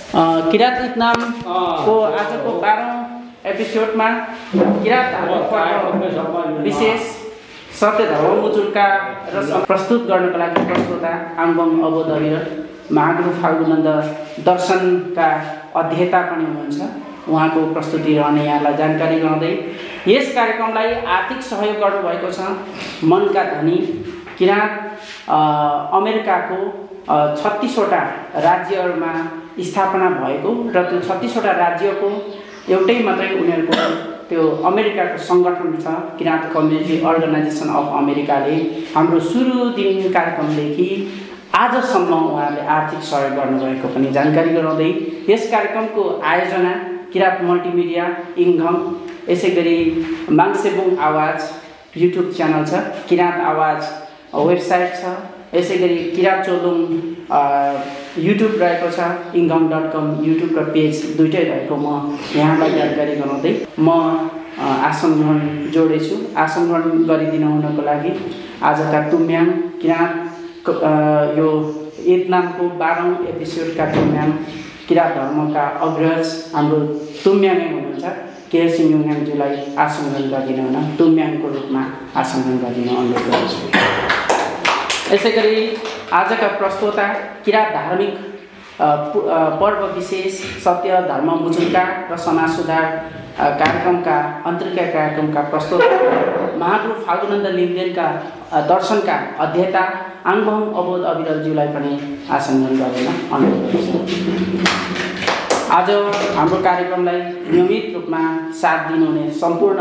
किरात इतनामको आजको 12औं एपिसोडमा किरात धर्म विशेष सत्य धर्म मुचुल्का र प्रस्तुत गर्नको लागि प्रस्तुता आङबङ अबोधरी र महागुरु फाल्गुनन्द दर्शनका अध्येता पनि हुनुहुन्छ। उहाँको प्रस्तुति रहने यहाँलाई जानकारी गराउँदै यस कार्यक्रमलाई आर्थिक सहयोग गर्नुभएको छ मनका धनी किरात अमेरिकाको 36 वटा राज्यहरूमा स्थापना भएको र त्यो 36 वटा राज्यको एउटै मात्रै उनीहरूको त्यो अमेरिकाको सङ्गठन छ किरात कम्युनिटी अर्गनाइजेसन अफ अमेरिकाले हाम्रो सुरु दिन कार्यक्रमदेखि आजसम्म उहाँले आर्थिक सहयोग गर्नुभएको पनि जानकारी गराउँदै यस कार्यक्रमको आयोजना किरात मल्टिमिडिया इङघम, यसै गरी माङसेबुङ आवाज युट्युब च्यानल छ, किरात आवाज वेबसाइट छ, यसै गरी किरात चोलुङ युट्युब रहेको छ, इङघम.com युट्युब र पेज दुईटै रहेको म यहाँलाई जानकारी गराउँदै म आसन ग्रहण जोडेछु। आसन ग्रहण गरिदिन हुनको लागि आजका तुम्याङ किरात यो इतनामको 12औं एपिसोडका तुम्याङ किरात धर्मका अग्रज हाम्रो तुम्याङै हुनुहुन्छ केएससी युङयाङज्यूलाई आसन ग्रहण गरिदिन हुन तुम्याङको रूपमा आसन ग्रहण गरिदिन अनुरोध गर्छु। यसै गरी आजका प्रस्तोता किरात धार्मिक पर्व विशेष सत्य धर्म मुचुल्का र समाज सुधार कार्यक्रमका अन्तर्क्रिया कार्यक्रमका प्रस्तोता महागुरु फाल्गुनन्द लिम्देनका दर्शनका अध्येता आङबङ अबोध अविरलज्यूलाई पनि आसन ग्रहण गरेर अनुरोध गर्छु। आज हाम्रो कार्यक्रमलाई नियमित रूपमा साथ दिनुहुने सम्पूर्ण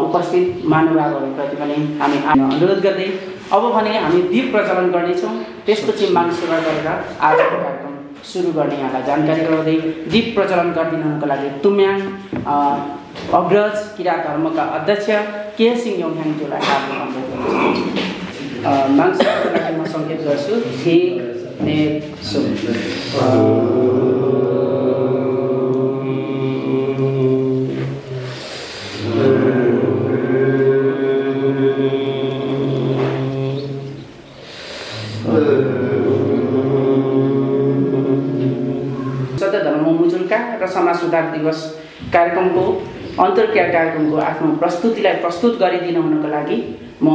उपस्थित महानुभावहरूप्रति पनि हामी अनुरोध गर्दै अब भने हामी दीप प्रज्वलन गर्नेछौँ। त्यसपछि माग सेवा गरेर आजको कार्यक्रम सुरु गर्ने यहाँलाई जानकारी गराउँदै दीप प्रज्वलन गरिदिनुको लागि तुम्याङ अग्रज किरात धर्मका अध्यक्ष केएससी युङयाङज्यूलाई हार्दिक अनुरोध गर्छु। माग सेवाको लागि म सङ्केत गर्छु हे ने सो। र समाज सुधार दिवस कार्यक्रमको अन्तर्क्रिया कार्यक्रमको आफ्नो प्रस्तुतिलाई प्रस्तुत गरिदिन हुनको लागि म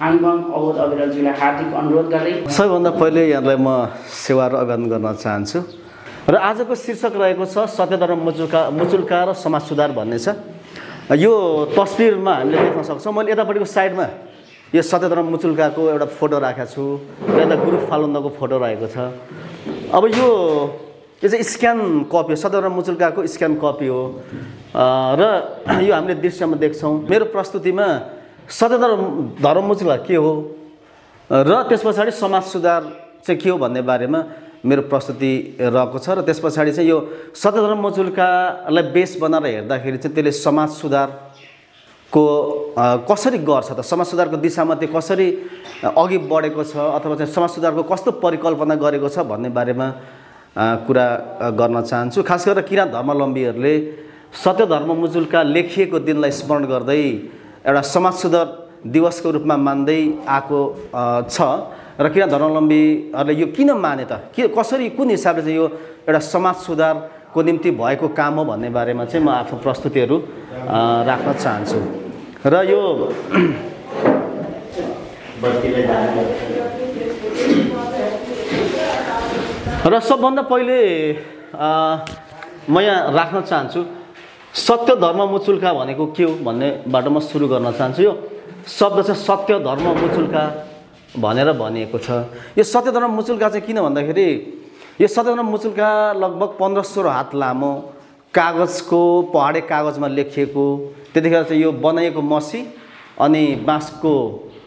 आङबङ अबोध अविरलज्यूलाई हार्दिक अनुरोध गर्दै सबैभन्दा पहिले यहाँलाई म सेवा र अभिवादन गर्न चाहन्छु। र आजको शीर्षक रहेको छ सत्य धर्म मुचुल्का र समाज सुधार भन्ने छ। यो तस्बिरमा हामीले देख्न सक्छौँ। मैले यतापट्टिको साइडमा यो सत्य धर्म मुचुल्काको एउटा फोटो राखेको छु र यता गुरु फाल्गुनन्दको फोटो रहेको छ। अब यो चाहिँ स्क्यान कपी हो, सत्य धर्म मुचुल्काको स्क्यान कपी हो र यो हामीले दृश्यमा देख्छौँ। मेरो प्रस्तुतिमा सत्य धर्म मुचुल्का के हो र त्यस पछाडि समाज सुधार चाहिँ के हो भन्ने बारेमा मेरो प्रस्तुति रहेको छ। र त्यस पछाडि चाहिँ यो सत्य धर्म मुचुल्कालाई बेस बनाएर हेर्दाखेरि चाहिँ त्यसले समाज सुधारको कसरी गर्छ त, समाज सुधारको दिशामा त्यो कसरी अघि बढेको छ अथवा चाहिँ समाज सुधारको कस्तो परिकल्पना गरेको छ भन्ने बारेमा कुरा गर्न चाहन्छु। खास गरेर किरात धर्मावलम्बीहरूले सत्य धर्म मुचुल्का लेखिएको दिनलाई स्मरण गर्दै एउटा समाज सुधार दिवसको रूपमा मान्दै आएको छ। र किरात धर्मावलम्बीहरूले यो किन माने त, के कसरी कुन हिसाबले चाहिँ यो एउटा समाज सुधारको निम्ति भएको काम हो भन्ने बारेमा चाहिँ म आफ्नो प्रस्तुतिहरू राख्न चाहन्छु। र यो र सबभन्दा पहिले म यहाँ राख्न चाहन्छु सत्य धर्म मुचुल्का भनेको के हो भन्नेबाट म सुरु गर्न चाहन्छु। यो शब्द चाहिँ सत्य धर्म मुचुल्का भनेर भनिएको छ। यो सत्य धर्म मुचुल्का चाहिँ किन भन्दाखेरि यो सत्य धर्म मुचुल्का लगभग 1500 हात लामो कागजको पहाडे कागजमा लेखिएको, त्यतिखेर चाहिँ यो बनाइएको मसी अनि बाँसको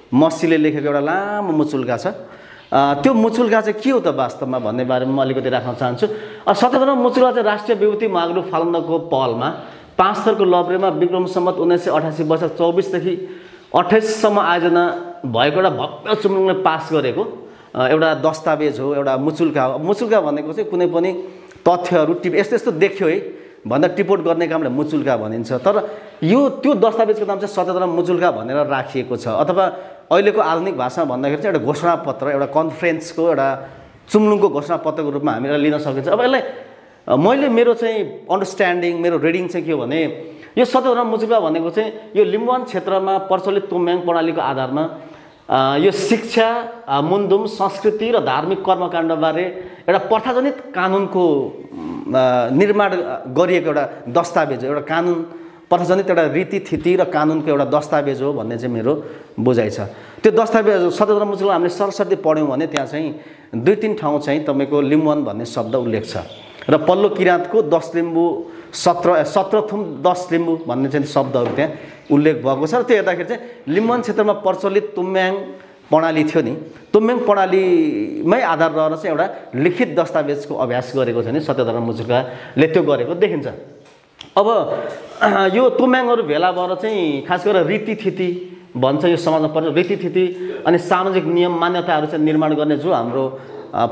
मसीले लेखेको एउटा लामो मुचुल्का छ। त्यो मुचुल्का चाहिँ के हो त वास्तवमा भन्ने बारेमा म अलिकति राख्न चाहन्छु। सत्य धर्म मुचुल्का चाहिँ राष्ट्रिय विभूति महागुरु फाल्गुनन्दको पहलमा 5 थरको लब्रेमा विक्रम सम्वत 1988 वर्ष 24 देखि 28 सम्म आयोजना भएको एउटा भव्य चुम्रुङले पास गरेको एउटा दस्तावेज हो, एउटा मुचुल्का हो। मुचुल्का भनेको चाहिँ कुनै पनि तथ्यहरू यस्तो यस्तो देख्यो है भन्दा टिपोट गर्ने कामलाई मुचुल्का भनिन्छ। तर यो त्यो दस्तावेजको नाम चाहिँ सत्य धर्म मुचुल्का भनेर राखिएको छ। अथवा अहिलेको आधुनिक भाषामा भन्दाखेरि चाहिँ एउटा घोषणापत्र, एउटा कन्फरेन्सको एउटा चुम्लुङको घोषणापत्रको रूपमा हामीलाई लिन सकिन्छ। अब यसलाई मैले मेरो चाहिँ अन्डरस्ट्यान्डिङ मेरो रिडिङ चाहिँ के हो भने यो सत्यधर्म मुचुल्का भनेको चाहिँ यो लिम्बुवान क्षेत्रमा प्रचलित तुम्याङ प्रणालीको आधारमा यो शिक्षा मुन्दुम संस्कृति र धार्मिक कर्मकाण्डबारे एउटा प्रथाजनित कानुनको निर्माण गरिएको एउटा दस्तावेज हो, एउटा कानुन प्रथाजनित एउटा रीतिथिति र कानुनको एउटा दस्तावेज हो भन्ने चाहिँ मेरो बुझाइ छ। त्यो दस्तावेज सत्यधर्म मुचुल्का हामीले सरस्वती पढ्यौँ भने त्यहाँ चाहिँ 2-3 ठाउँ चाहिँ तपाईँको लिम्बुवान भन्ने शब्द उल्लेख छ र पल्लो किराँतको 10 लिम्बू 17 थुम 10 लिम्बू भन्ने चाहिँ शब्दहरू त्यहाँ उल्लेख भएको छ। र त्यो हेर्दाखेरि चाहिँ लिम्बुवान क्षेत्रमा प्रचलित तुम्याङ प्रणाली थियो नि, तुम्याङ प्रणालीमै आधार रहेर चाहिँ एउटा लिखित दस्तावेजको अभ्यास गरेको छ नि सत्यधर्म मुचुल्काले त्यो गरेको देखिन्छ। अब यो तुम्याङहरू भेला भएर चाहिँ खास गरेर रीतिथिति भन्छ यो समाजमा पर्ने रीतिथिति अनि सामाजिक नियम मान्यताहरू चाहिँ निर्माण गर्ने जो हाम्रो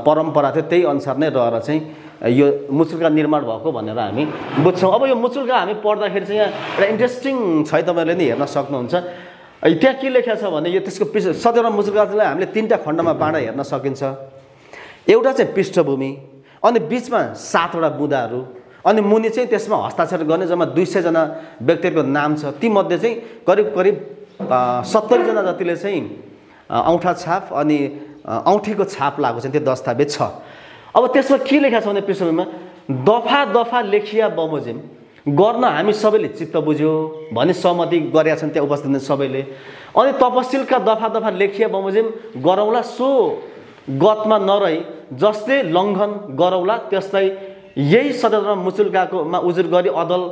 परम्परा थियो त्यही अनुसार नै रहेर चाहिँ यो मुचुल्का निर्माण भएको भनेर हामी बुझ्छौँ। अब यो मुचुल्का हामी पढ्दाखेरि चाहिँ यहाँ एउटा इन्ट्रेस्टिङ छ, तपाईँहरूले नि हेर्न सक्नुहुन्छ। त्यहाँ के लेखेको छ भने यो त्यसको सत्यधर्म मुचुल्कालाई हामीले 3टा खण्डमा बाँडेर हेर्न सकिन्छ। एउटा चाहिँ पृष्ठभूमि, अनि बिचमा 7वटा बुँदाहरू, अनि मुनि चाहिँ त्यसमा हस्ताक्षर गर्ने जम्मा 200 जना व्यक्तिहरूको नाम छ। तीमध्ये चाहिँ करिब 70 जना जतिले चाहिँ औँठा छाप अनि औँठीको छाप लागेको चाहिँ त्यो दस्तावेज छ। अब त्यसमा के लेखेको छ भने पृष्ठभूमिमा दफा दफा लेखिया बमोजिम गर्न हामी सबैले चित्त बुझ्यो भनी सहमति गरेका छन् त्यहाँ उपस्थित सबैले। अनि तपसिलका दफा दफा लेखिया बमोजिम गरौँला सो गतमा नरही जसले लङ्घन गरौँला त्यसलाई यही सत्यधर्म मुचुल्काकोमा उजुर गरी अदल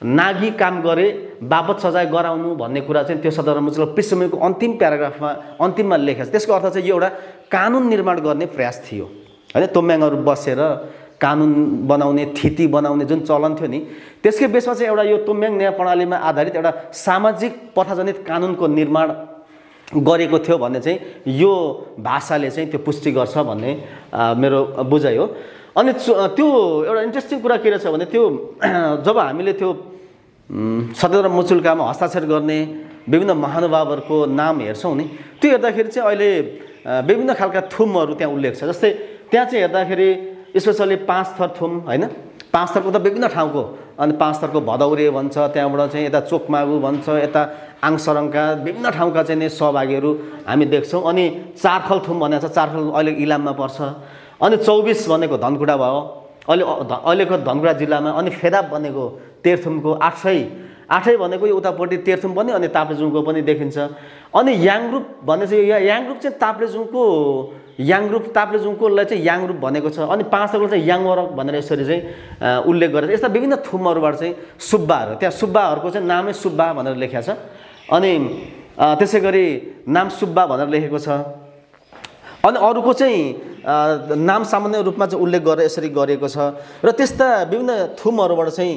नागी काम गरे बापत सजाय गराउनु भन्ने कुरा चाहिँ त्यो सत्यधर्म मुचुल्का पृष्ठभूमिको अन्तिम प्याराग्राफमा अन्तिममा लेखेको छ। त्यसको अर्थ चाहिँ यो एउटा कानुन निर्माण गर्ने प्रयास थियो हैन, तुम्याङहरू बसेर कानुन बनाउने थिति बनाउने जुन चलन थियो नि त्यसकै बेसमा चाहिँ एउटा यो तुम्याङ न्याय प्रणालीमा आधारित एउटा सामाजिक प्रथाजनित कानुनको निर्माण गरेको थियो भन्ने चाहिँ यो भाषाले चाहिँ त्यो पुष्टि गर्छ भन्ने मेरो बुझाइ हो। अनि त्यो एउटा इन्ट्रेस्टिङ कुरा के रहेछ भने त्यो जब हामीले त्यो सत्यधर्म मुचुल्कामा हस्ताक्षर गर्ने विभिन्न महानुभावहरूको नाम हेर्छौँ नि त्यो हेर्दाखेरि चाहिँ अहिले विभिन्न खालका थुमहरू त्यहाँ उल्लेख छ। जस्तै त्यहाँ चाहिँ हेर्दाखेरि स्पेसली 5 थर थुम हैन, 5 थरको त विभिन्न ठाउँको, अनि 5 थरको भदौरे भन्छ, त्यहाँबाट चाहिँ यता चोकमागु भन्छ, यता आङसरङका विभिन्न ठाउँका चाहिँ नि सहभागीहरू हामी देख्छौँ। अनि 4 खल थुम भनेको छ, 4 खल अहिले इलाममा पर्छ। अनि 24 भनेको धनकुटा भयो अहिलेको धनकुटा जिल्लामा। अनि फेदाप भनेको तेर्थुमको 8 भनेको यो उतापट्टि तेर्थुम पनि अनि ताप्लेजुङको पनि देखिन्छ। अनि याङरुप भन्ने चाहिँ याङरुप चाहिँ ताप्लेजुङकोलाई चाहिँ याङरुप भनेको छ। अनि 5 थरको चाहिँ याङवरक भनेर यसरी चाहिँ उल्लेख गरेर यस्ता विभिन्न थुमहरूबाट चाहिँ सुब्बाहरू, त्यहाँ सुब्बाहरूको चाहिँ नामै सुब्बा भनेर लेखेको छ। अनि त्यसै गरी नाम सुब्बा भनेर लेखेको छ। अनि अरूको चाहिँ नाम सामान्य रूपमा चाहिँ उल्लेख गरेर यसरी गरिएको छ। र त्यस्ता विभिन्न थुमहरूबाट चाहिँ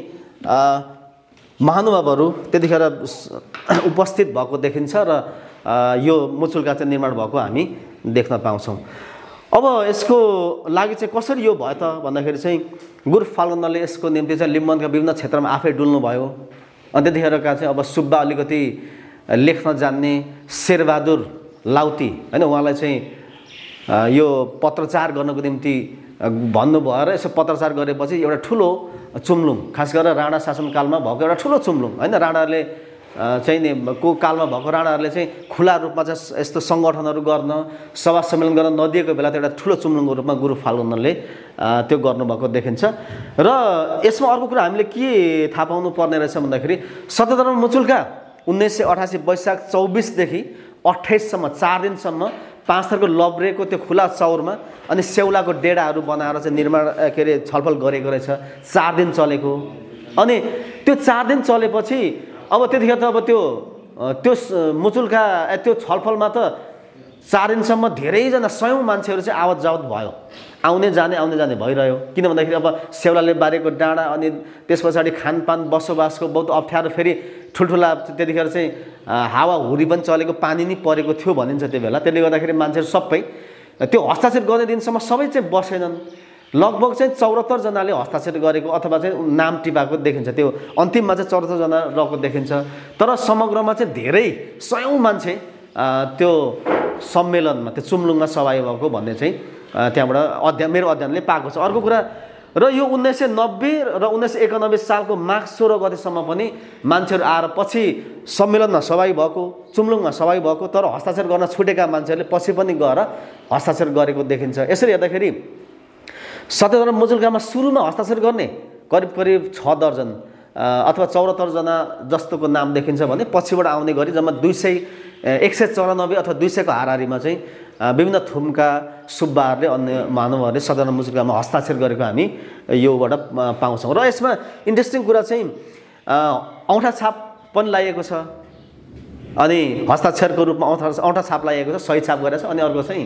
महानुभावहरू त्यतिखेर उपस्थित भएको देखिन्छ र यो मुचुल्का चाहिँ निर्माण भएको हामी देख्न पाउँछौँ। अब यसको लागि चाहिँ कसरी यो भयो त भन्दाखेरि चाहिँ गुरु फाल्गुनले यसको निम्ति चाहिँ लिम्बुवानका विभिन्न क्षेत्रमा आफै डुल्नु भयो। अनि त्यतिखेरका चाहिँ अब सुब्बा अलिकति लेख्न जान्ने शेरबहादुर लाउती हैन, उहाँलाई चाहिँ यो पत्रचार गर्नको निम्ति भन्नुभयो र यसो पत्रचार गरेपछि एउटा ठुलो चुम्लुङ, खास गरेर राणा शासनकालमा भएको एउटा ठुलो चुम्लुङ हैन, राणाहरूले चाहिँ नि को कालमा भएको राणाहरूले चाहिँ खुला रूपमा चाहिँ यस्तो सङ्गठनहरू गर्न सभा सम्मेलन गर्न नदिएको बेला त्यो एउटा ठुलो चुम्लुङको रूपमा गुरु फाल्गुनले त्यो गर्नुभएको देखिन्छ। र यसमा अर्को कुरा हामीले के थाहा पाउनु पर्ने रहेछ भन्दाखेरि सत्यधर्म मुचुल्का 1988 वैशाख 24 देखि 28 सम्म 4 दिनसम्म 5 थरको लब्रेको त्यो खुला चौरमा अनि सेउलाको डेडाहरू बनाएर चाहिँ निर्माण छलफल गरेको रहेछ। 4 दिन चलेको। अनि त्यो 4 दिन चलेपछि अब त्यतिखेर त अब त्यो मुचुल्का त्यो छलफलमा त 4 दिनसम्म धेरैजना 100औं मान्छेहरू चाहिँ आवत जावत भयो, आउने जाने भइरह्यो। किन भन्दाखेरि अब सेउलाले बारेको डाँडा अनि त्यस पछाडि खानपान बसोबासको बहुत अप्ठ्यारो, फेरि ठुल्ठुला त्यतिखेर चाहिँ हावा हुरी पनि चलेको, पानी नि परेको थियो भनिन्छ त्यो बेला। त्यसले गर्दाखेरि मान्छेहरू सबै त्यो हस्ताक्षर गर्ने दिनसम्म सबै चाहिँ बसेनन्। लगभग चाहिँ 74 जनाले हस्ताक्षर गरेको अथवा चाहिँ नाम टिपाएको देखिन्छ। त्यो अन्तिममा चाहिँ 74 जना रहेको देखिन्छ। तर समग्रमा चाहिँ धेरै 100औं मान्छे त्यो सम्मेलनमा त्यो चुम्लुङमा सहभागी भएको भन्ने चाहिँ त्यहाँबाट मेरो अध्ययनले पाएको छ। अर्को कुरा र यो 1990 र 1991 सालको माघ 16 गतेसम्म पनि मान्छेहरू आएर पछि सम्मेलनमा सहभागी भएको, चुम्लुङमा सहभागी भएको, तर हस्ताक्षर गर्न छुटेका मान्छेहरूले पछि पनि गएर हस्ताक्षर गरेको देखिन्छ। यसरी हेर्दाखेरि सत्यधर्म मुचुल्कामा सुरुमा हस्ताक्षर गर्ने करिब 6 दर्जन अथवा 74 जना जस्तोको नाम देखिन्छ भने पछिबाट आउने गरी जम्मा 194 अथवा 200 को हाराहारीमा चाहिँ विभिन्न थुम्का सुब्बाहरूले अन्य मानवहरूले सत्यधर्म मुचुल्कामा हस्ताक्षर गरेको हामी योबाट पाउँछौँ। र यसमा इन्ट्रेस्टिङ कुरा चाहिँ औँठा छाप पनि लगाइएको छ, अनि हस्ताक्षरको रूपमा औँठा छाप लगाइएको छ, सही छाप गरेको छ। अनि अर्को चाहिँ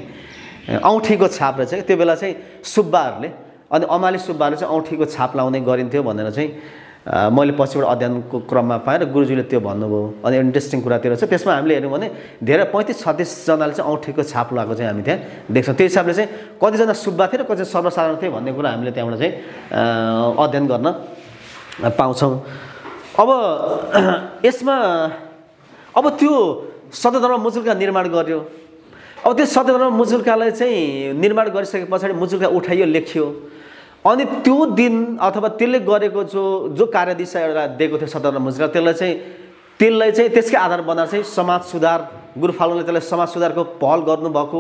औँठीको छाप रहेछ। त्यो बेला चाहिँ सुब्बाहरूले अनि अमाली सुब्बाहरूले चाहिँ औँठीको छाप लाउने गरिन्थ्यो भनेर चाहिँ मैले पछिबाट अध्ययनको क्रममा पाएँ र गुरुजीले त्यो भन्नुभयो। अनि इन्ट्रेस्टिङ कुरा त्यो रहेछ। त्यसमा हामीले हेऱ्यौँ भने धेरै 35-36 जनाले चाहिँ औँठीको छाप लगाएको चाहिँ हामी त्यहाँ देख्छौँ। त्यो हिसाबले चाहिँ कतिजना सुब्बा थिए र कति सर्वसाधारण थिए भन्ने कुरा हामीले त्यहाँबाट चाहिँ अध्ययन गर्न पाउँछौँ। अब यसमा अब त्यो सत्यधर्म मुचुल्का निर्माण गर्यो। अब त्यो सत्यधर्म मुचुल्कालाई चाहिँ निर्माण गरिसके पछाडि मुचुल्का उठाइयो, लेखियो। अनि त्यो दिन अथवा त्यसले गरेको जो कार्यदिशा एउटा दिएको थियो सत्यधर्म मुचुल्का, त्यसलाई चाहिँ त्यसकै आधार बनाएर चाहिँ समाज सुधार गुरु फाल्गुनले त्यसलाई समाज सुधारको पहल गर्नुभएको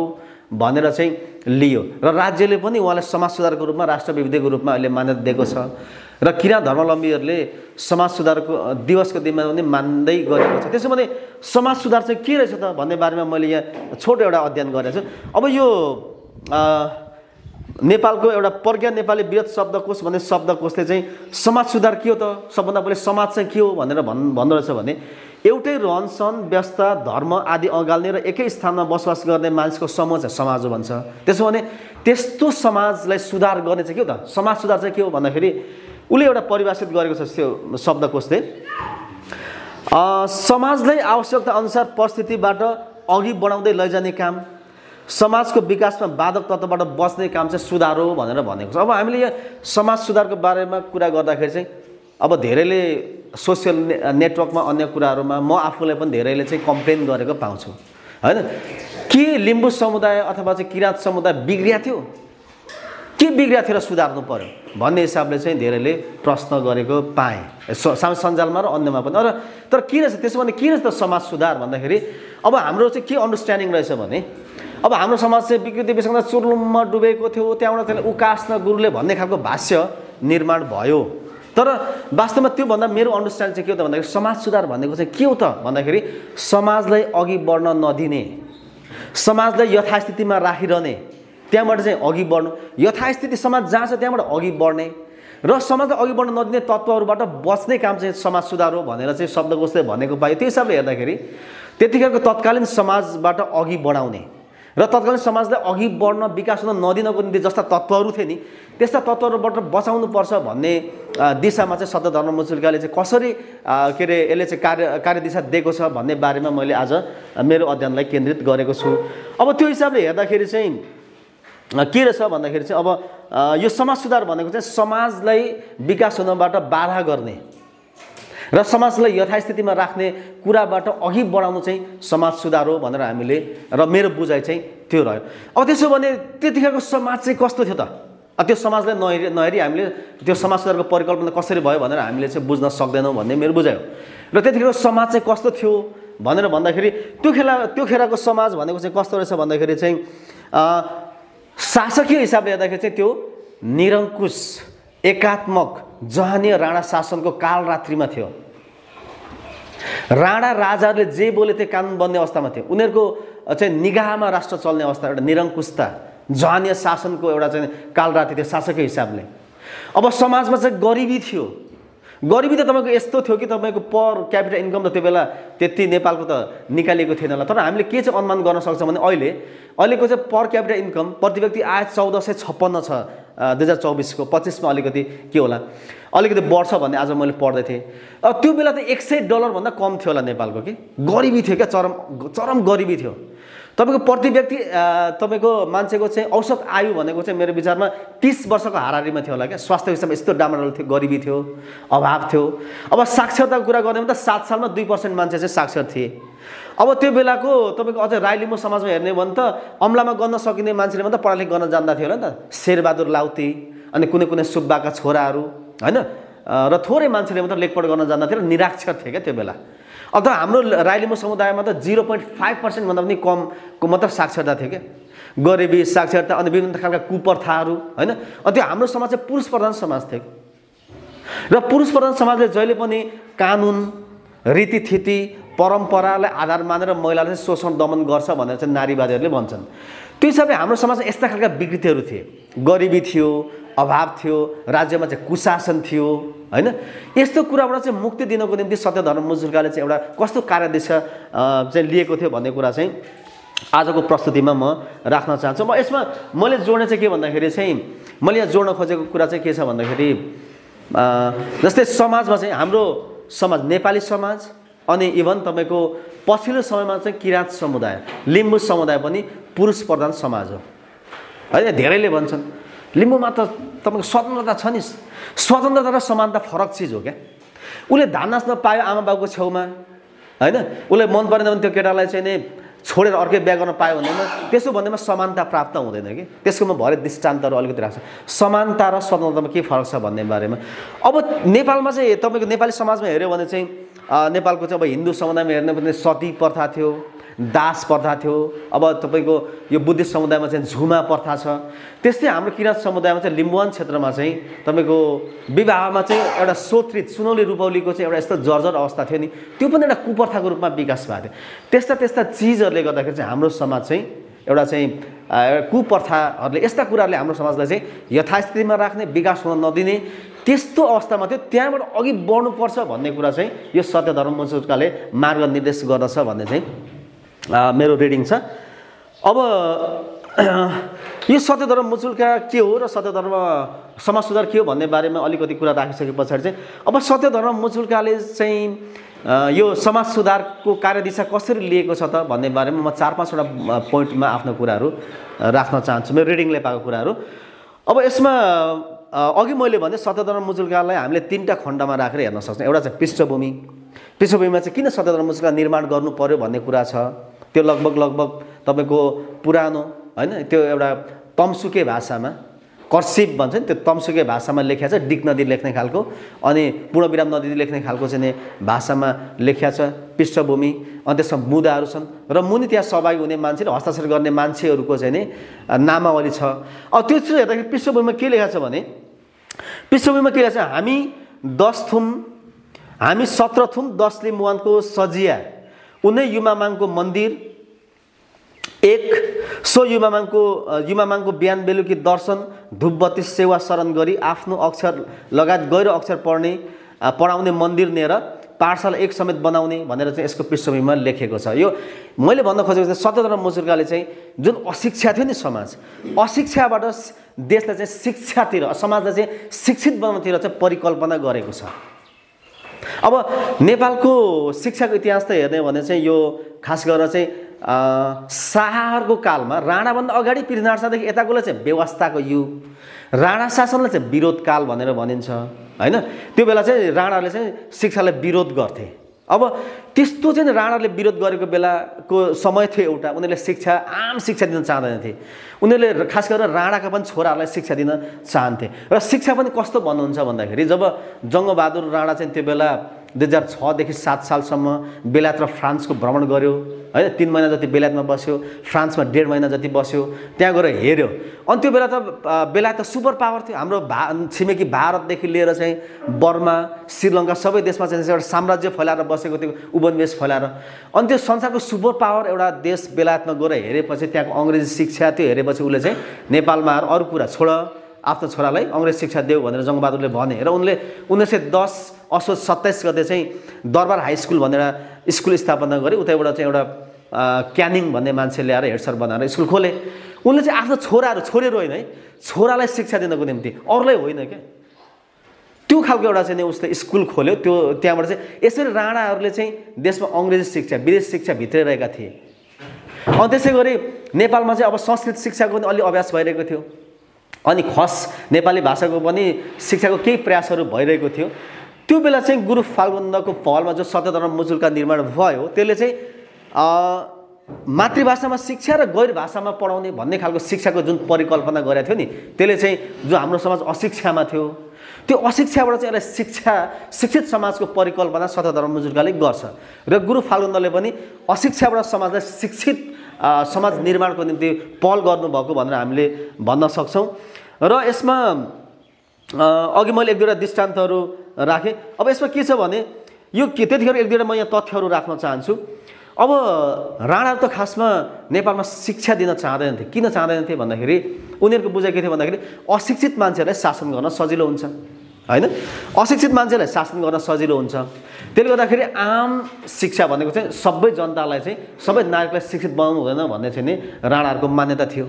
भनेर चाहिँ लियो र राज्यले पनि उहाँलाई समाज सुधारको रूपमा राष्ट्र विविधको रूपमा अहिले मान्यता दिएको छ र किराँत धर्मावलम्बीहरूले समाज सुधारको दिवसको दिनमा पनि मान्दै गरेको छ। त्यसो भने समाज सुधार चाहिँ के रहेछ त भन्ने बारेमा मैले यहाँ छोटो एउटा अध्ययन गरेको छु। अब यो नेपालको एउटा प्रज्ञा नेपाली वृहत शब्दकोश भन्ने शब्दकोशले चाहिँ समाज सुधार के हो त, सबभन्दा पहिले समाज चाहिँ के हो भनेर भन्दो रहेछ भने एउटै रहनसहन, व्यवस्था, धर्म आदि अँगाल्ने र एकै स्थानमा बसोबास गर्ने मानिसको समूह चाहिँ समाज हो भन्छ। त्यसो भने त्यस्तो समाजलाई सुधार गर्ने चाहिँ के हो त, समाज सुधार चाहिँ के हो भन्दाखेरि उसले एउटा परिभाषित गरेको छ त्यो शब्दकोशले। समाजलाई आवश्यकता अनुसार परिस्थितिबाट अघि बढाउँदै लैजाने काम, समाजको विकासमा बाधक तत्त्वबाट बच्ने काम चाहिँ सुधार हो भनेर भनेको छ। अब हामीले यहाँ समाज सुधारको बारेमा कुरा गर्दाखेरि चाहिँ अब धेरैले सोसियल नेटवर्कमा अन्य कुराहरूमा म आफूलाई पनि धेरैले चाहिँ कम्प्लेन गरेको पाउँछु हैन। के लिम्बू समुदाय अथवा चाहिँ किराँत समुदाय बिग्रिया थियो, के बिग्रिया थियो र सुधार्नु पर्यो भन्ने हिसाबले चाहिँ धेरैले प्रश्न गरेको पाएँ सञ्जालमा र अन्यमा पनि। तर के रहेछ त्यसो भने के रहेछ त समाज सुधार भन्दाखेरि अब हाम्रो चाहिँ के अन्डरस्ट्यान्डिङ रहेछ भने अब हाम्रो समाज चाहिँ विकृति विसङ्गता चुर्लुममा डुबेको थियो, त्यहाँबाट त्यसलाई उकास्न गुरुले भन्ने खालको भाष्य निर्माण भयो। तर वास्तवमा त्योभन्दा मेरो अन्डरस्ट्यान्डिङ चाहिँ के हो त भन्दाखेरि समाज सुधार भनेको चाहिँ के हो त भन्दाखेरि समाजलाई अघि बढ्न नदिने, समाजलाई यथास्थितिमा राखिरहने, त्यहाँबाट चाहिँ अघि बढ्नु, यथास्थिति समाज जहाँ छ त्यहाँबाट अघि बढ्ने र समाजलाई अघि बढ्न नदिने तत्त्वहरूबाट बच्ने काम चाहिँ समाज सुधार हो भनेर चाहिँ शब्दकोशले भनेको पाइयो। त्यो हिसाबले हेर्दाखेरि त्यतिखेरको तत्कालीन समाजबाट अघि बढाउने र तत्कालीन समाजलाई अघि बढ्न विकास हुन नदिनको निम्ति जस्ता तत्त्वहरू थिए नि त्यस्ता तत्त्वहरूबाट बचाउनुपर्छ भन्ने दिशामा चाहिँ सत्यधर्म मुचुल्काले चाहिँ कसरी के अरे यसले चाहिँ कार्यदिशा दिएको छ भन्ने बारेमा मैले आज मेरो अध्ययनलाई केन्द्रित गरेको छु। अब त्यो हिसाबले हेर्दाखेरि चाहिँ के रहेछ भन्दाखेरि चाहिँ अब यो समाज सुधार भनेको चाहिँ समाजलाई विकास हुनबाट बाधा गर्ने र समाजलाई यथास्थितिमा राख्ने कुराबाट अघि बढाउनु चाहिँ समाज सुधार हो भनेर हामीले र मेरो बुझाइ चाहिँ त्यो रह्यो। अब त्यसो भने त्यतिखेरको समाज चाहिँ कस्तो थियो त, त्यो समाजलाई नहेरी हामीले त्यो समाज सुधारको परिकल्पना कसरी भयो भनेर हामीले चाहिँ बुझ्न सक्दैनौँ भन्ने मेरो बुझाइ हो। र त्यतिखेरको समाज चाहिँ कस्तो थियो भनेर भन्दाखेरि त्यो खेरको समाज भनेको चाहिँ कस्तो रहेछ भन्दाखेरि चाहिँ शासकीय हिसाबले हेर्दाखेरि चाहिँ त्यो निरङ्कुश एकात्मक जहानीय राणा शासनको कालरात्रिमा थियो। राणा राजाहरूले जे बोले त्यो कानुन बन्ने अवस्थामा थियो। उनीहरूको चाहिँ निगाहमा राष्ट्र चल्ने अवस्था, एउटा निरङ्कुशता जहानीय शासनको एउटा चाहिँ कालरात्रि थियो शासकीय हिसाबले। अब समाजमा चाहिँ गरिबी थियो। गरिबी त तपाईँको यस्तो थियो कि तपाईँको पर क्यापिटल इन्कम त त्यो बेला त्यति नेपालको त निकालिएको थिएन होला। तर हामीले के चाहिँ अनुमान गर्न सक्छौँ भने अहिलेको चाहिँ पर क्यापिटल इन्कम प्रति व्यक्ति आय 1456 छ 2024 को 25मा अलिकति के होला अलिकति बढ्छ भन्ने आज मैले पढ्दै थिएँ। अब त्यो बेला त $100 भन्दा कम थियो होला नेपालको कि गरिबी थियो क्या, चरम गरिबी थियो। तपाईँको प्रति व्यक्ति तपाईँको मान्छेको चाहिँ औसत आयु भनेको चाहिँ मेरो विचारमा 30 वर्षको हाराहारीमा थियो होला क्या। स्वास्थ्य विषयमा यस्तो डामाडोल थियो, गरिबी थियो, अभाव थियो। अब साक्षरताको कुरा गर्ने भने त 7 सालमा 2% मान्छे चाहिँ साक्षर थिए। अब त्यो बेलाको तपाईँको अझै राई लिम्बू समाजमा हेर्ने भने त अम्लामा गर्न सकिने मान्छेले मात्रै पढालेखा गर्न जान्दा थियो होला नि त। शेरबहादुर लाउती अनि कुनै कुनै सुब्बाका छोराहरू होइन, र थोरै मान्छेले मात्रै लेखपढ गर्न जान्दा थियो र निरक्षर थिए क्या त्यो बेला। अब त हाम्रो राई लिम्बू समुदायमा त 0.5% भन्दा पनि कमको मात्र साक्षरता थियो क्या। गरिबी, साक्षरता अनि विभिन्न खालका कुप्रथाहरू होइन। अनि त्यो हाम्रो समाज चाहिँ पुरुष प्रधान समाज थियो र पुरुष प्रधान समाजले जहिले पनि कानुन, रीतिथिति, परम्परालाई आधार मानेर महिलालाई चाहिँ शोषण दमन गर्छ भनेर चाहिँ नारीवादीहरूले भन्छन्। त्यो हिसाबले हाम्रो समाजमा यस्ता खालका विकृतिहरू थिए। गरिबी थियो, अभाव थियो, राज्यमा चाहिँ कुशासन थियो होइन। यस्तो कुराबाट चाहिँ मुक्ति दिनको निम्ति सत्यधर्म मुजुर्काले चाहिँ एउटा कस्तो कार्यदिशा चाहिँ लिएको थियो भन्ने कुरा चाहिँ आजको प्रस्तुतिमा म राख्न चाहन्छु। म यसमा मैले जोड्ने चाहिँ के भन्दाखेरि चाहिँ मैले यहाँ जोड्न खोजेको कुरा चाहिँ के छ भन्दाखेरि जस्तै समाजमा चाहिँ हाम्रो समाज नेपाली समाज अनि इभन तपाईँको पछिल्लो समयमा चाहिँ किराँत समुदाय, लिम्बू समुदाय पनि पुरुष प्रधान समाज हो होइन। धेरैले भन्छन् लिम्बूमा त तपाईँको स्वतन्त्रता छ नि। स्वतन्त्रता र समानता फरक चिज हो क्या। उसले धान नाच्न पायो आमा बाबुको छेउमा होइन, उसले मन परेन भने त्यो केटालाई चाहिँ नि छोडेर अर्कै बिहा गर्न पायो भनेमा त्यसो भन्नेमा समानता प्राप्त हुँदैन कि। त्यसको म भरे दृष्टान्तहरू अलिकति राख्छु। समानता र स्वतन्त्रतामा के फरक छ भन्ने बारेमा। अब नेपालमा चाहिँ तपाईँको नेपाली समाजमा हेऱ्यो भने चाहिँ नेपालको चाहिँ अब हिन्दू समुदायमा हेर्ने भने सती प्रथा थियो, दास प्रथा थियो। अब तपाईँको यो बुद्धिस्ट समुदायमा चाहिँ झुमा प्रथा छ। त्यस्तै हाम्रो किराँत समुदायमा चाहिँ लिम्बुवान क्षेत्रमा चाहिँ तपाईँको विवाहमा चाहिँ एउटा सोत्रित सुनौली रुपौलीको चाहिँ एउटा यस्तो जर्जर अवस्था थियो नि, त्यो पनि एउटा कुप्रथाको रूपमा विकास भएको थियो। त्यस्ता त्यस्ता चिजहरूले गर्दाखेरि चाहिँ हाम्रो समाज चाहिँ एउटा चाहिँ कुप्रथाहरूले यस्ता कुराहरूले हाम्रो समाजलाई चाहिँ यथास्थितिमा राख्ने, विकास हुन नदिने त्यस्तो अवस्थामा थियो। त्यहाँबाट अघि बढ्नुपर्छ भन्ने कुरा चाहिँ यो सत्यधर्म मुजुर्काले मार्ग निर्देश गर्दछ भन्ने चाहिँ मेरो रिडिङ छ। अब यो सत्यधर्म मुजुर्का के हो र सत्यधर्म समाज सुधार के हो भन्ने बारेमा अलिकति कुरा राखिसके पछाडि चाहिँ अब सत्यधर्म मुजुर्काले चाहिँ यो समाज सुधारको कार्यदिशा कसरी लिएको छ त भन्ने बारेमा म 4-5वटा पोइन्टमा आफ्नो कुराहरू राख्न चाहन्छु, मेरो रिडिङले पाएको कुराहरू। अब यसमा अघि मैले भने सत्यधर्म मुजुर्कालाई हामीले 3टा खण्डमा राखेर हेर्न सक्छौँ। एउटा चाहिँ पृष्ठभूमि, पृष्ठभूमिमा चाहिँ किन सत्यधर्म मुजुर्का निर्माण गर्नु पर्यो भन्ने कुरा छ। त्यो लगभग तपाईँको पुरानो होइन, त्यो एउटा तम्सुके भाषामा कर्सिभ भन्छ नि, त्यो तम्सुके भाषामा लेखिया छ, डिक नदी लेख्ने खालको अनि पूर्णविराम नदी लेख्ने खालको चाहिँ भाषामा लेखिया छ पृष्ठभूमि। अनि त्यसमा मुद्दाहरू छन् र मुनि त्यहाँ सहभागी हुने मान्छे र हस्ताक्षर गर्ने मान्छेहरूको चाहिँ नि नामावली छ। अब त्यो चाहिँ हेर्दाखेरि पृष्ठभूमिमा के लेखा छ भने, पृष्ठभूमिमा के लेखा छ, हामी 17 थुम 10 लिम्बुवानको सजिया उनै युमामाङको मन्दिर 1 सो युमामाङको बिहान बेलुकी दर्शन धुपबत्ती सेवा शरण गरी आफ्नो अक्षर लगायत गैर अक्षर पढाउने मन्दिर लिएर पाठशाला 1 समेत बनाउने भनेर चाहिँ यसको पृष्ठभूमिमा लेखेको छ। यो मैले भन्न खोजेको चाहिँ सत्यधर्म मुजुर्काले चाहिँ जुन अशिक्षा थियो नि समाज, अशिक्षाबाट देशलाई चाहिँ शिक्षातिर, समाजलाई चाहिँ शिक्षित बनाउनतिर चाहिँ परिकल्पना गरेको छ। अब नेपालको शिक्षाको इतिहास त हेर्ने भने चाहिँ यो खास गरेर चाहिँ शाहहरूको कालमा राणाभन्दा अगाडि पृथ्वीनारायण शाहदेखि यताकोलाई चाहिँ व्यवस्थाको युग, राणा शासनलाई चाहिँ विरोध काल भनेर भनिन्छ होइन। त्यो बेला चाहिँ राणाले चाहिँ शिक्षालाई विरोध गर्थे। अब त्यस्तो चाहिँ राणाले विरोध गरेको बेलाको समय थियो एउटा, उनीहरूले शिक्षा आम शिक्षा दिन चाहँदैनथे। उनीहरूले खास गरेर राणाका पनि छोराहरूलाई शिक्षा दिन चाहन्थे। र शिक्षा पनि कस्तो भन्नुहुन्छ भन्दाखेरि जब जङ्गबहादुर राणा चाहिँ त्यो बेला 2006 देखि 7 सालसम्म बेलायत र फ्रान्सको भ्रमण गर्यो होइन, 3 महिना जति बेलायतमा बस्यो, फ्रान्समा 1.5 महिना जति बस्यो, त्यहाँ गएर हेऱ्यो। अनि त्यो बेला त बेलायत त सुपर पावर थियो। हाम्रो छिमेकी भारतदेखि लिएर चाहिँ बर्मा, श्रीलङ्का सबै देशमा चाहिँ एउटा साम्राज्य फैलाएर बसेको थियो, उपनिवेश फैलाएर। अनि त्यो संसारको सुपर पावर एउटा देश बेलायतमा गएर हेरेपछि त्यहाँको अङ्ग्रेजी शिक्षा त्यो हेरेपछि उसले चाहिँ नेपालमा आएर अरू कुरा छोड, आफ्नो छोरालाई अङ्ग्रेजी शिक्षा देऊ भनेर जङ्गबहादुरले भने र उनले 1910 असोज 27 गते चाहिँ दरबार हाई स्कुल भनेर स्कुल स्थापना गरे। उतैबाट चाहिँ एउटा क्यानिङ भन्ने मान्छे ल्याएर हेड सर बनाएर स्कुल खोले। उनले चाहिँ आफ्नो छोराहरू, छोरीहरू होइन है, छोरालाई शिक्षा दिनको निम्ति, अरूलाई होइन क्या, त्यो खालको एउटा चाहिँ उसले स्कुल खोल्यो। त्यो त्यहाँबाट चाहिँ यसरी राणाहरूले चाहिँ देशमा अङ्ग्रेजी शिक्षा, विदेशी शिक्षा भित्रै रहेका थिए। अनि त्यसै गरी नेपालमा चाहिँ अब संस्कृत शिक्षाको पनि अलि अभ्यास भइरहेको थियो अनि खस नेपाली भाषाको पनि शिक्षाको केही प्रयासहरू भइरहेको थियो। त्यो बेला चाहिँ गुरु फाल्गुन्दको पहलमा जो सत्यधर्म मुचुल्का निर्माण भयो त्यसले चाहिँ मातृभाषामा शिक्षा र गैर भाषामा पढाउने भन्ने खालको शिक्षाको जुन परिकल्पना गरेको थियो नि त्यसले चाहिँ जो हाम्रो समाज अशिक्षामा थियो त्यो अशिक्षाबाट चाहिँ यसलाई शिक्षित समाजको परिकल्पना सत्यधर्म मुचुल्काले गर्छ र गुरु फाल्गुन्दले पनि अशिक्षाबाट समाजलाई शिक्षित समाज निर्माणको निम्ति पहल गर्नुभएको भनेर हामीले भन्न सक्छौँ। र यसमा अघि मैले एक दुईवटा दृष्टान्तहरू राखेँ। अब यसमा के छ भने यो त्यतिखेर एक दुईवटा म यहाँ तथ्यहरू राख्न चाहन्छु। अब राणाहरू त खासमा नेपालमा शिक्षा दिन चाहँदैनथे। किन चाहँदैनथे भन्दाखेरि उनीहरूको बुझाइ के थियो भन्दाखेरि अशिक्षित मान्छेहरूलाई शासन गर्न सजिलो हुन्छ हैन, अशिक्षित मान्छेलाई शासन गर्न सजिलो हुन्छ। त्यसले गर्दाखेरि आम शिक्षा भनेको चाहिँ सबै जनतालाई चाहिँ सबै नागरिकलाई शिक्षित बनाउनु हुँदैन भन्ने चाहिँ नि राणाहरूको मान्यता थियो।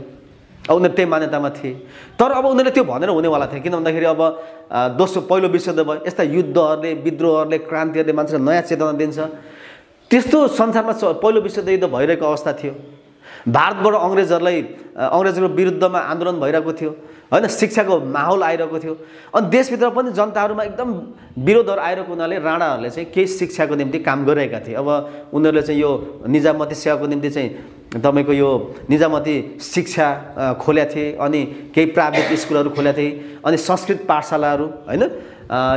अब उनीहरू त्यही मान्यतामा थिए। तर अब उनीहरूले त्यो भनेर हुनेवाला थिए किन भन्दाखेरि अब पहिलो विश्वयुद्ध भयो, यस्ता युद्धहरूले विद्रोहहरूले क्रान्तिहरूले मान्छेलाई नयाँ चेतना दिन्छ। त्यस्तो संसारमा पहिलो विश्वयुद्ध भइरहेको अवस्था थियो। भारतबाट अङ्ग्रेजहरूको विरुद्धमा आन्दोलन भइरहेको थियो हैन, शिक्षाको माहौल आइरहेको थियो अनि देशभित्र पनि जनताहरूमा एकदम विरोधहरू आइरहेको हुनाले राणाहरूले चाहिँ केही शिक्षाको निम्ति काम गरिरहेका थिए। अब उनीहरूले चाहिँ यो निजामती सेवाको निम्ति चाहिँ तपाईको यो निजामती शिक्षा खोलेका थिए अनि केही प्राइभेट स्कुलहरू खोलेका थिए अनि संस्कृत पाठशालाहरू हैन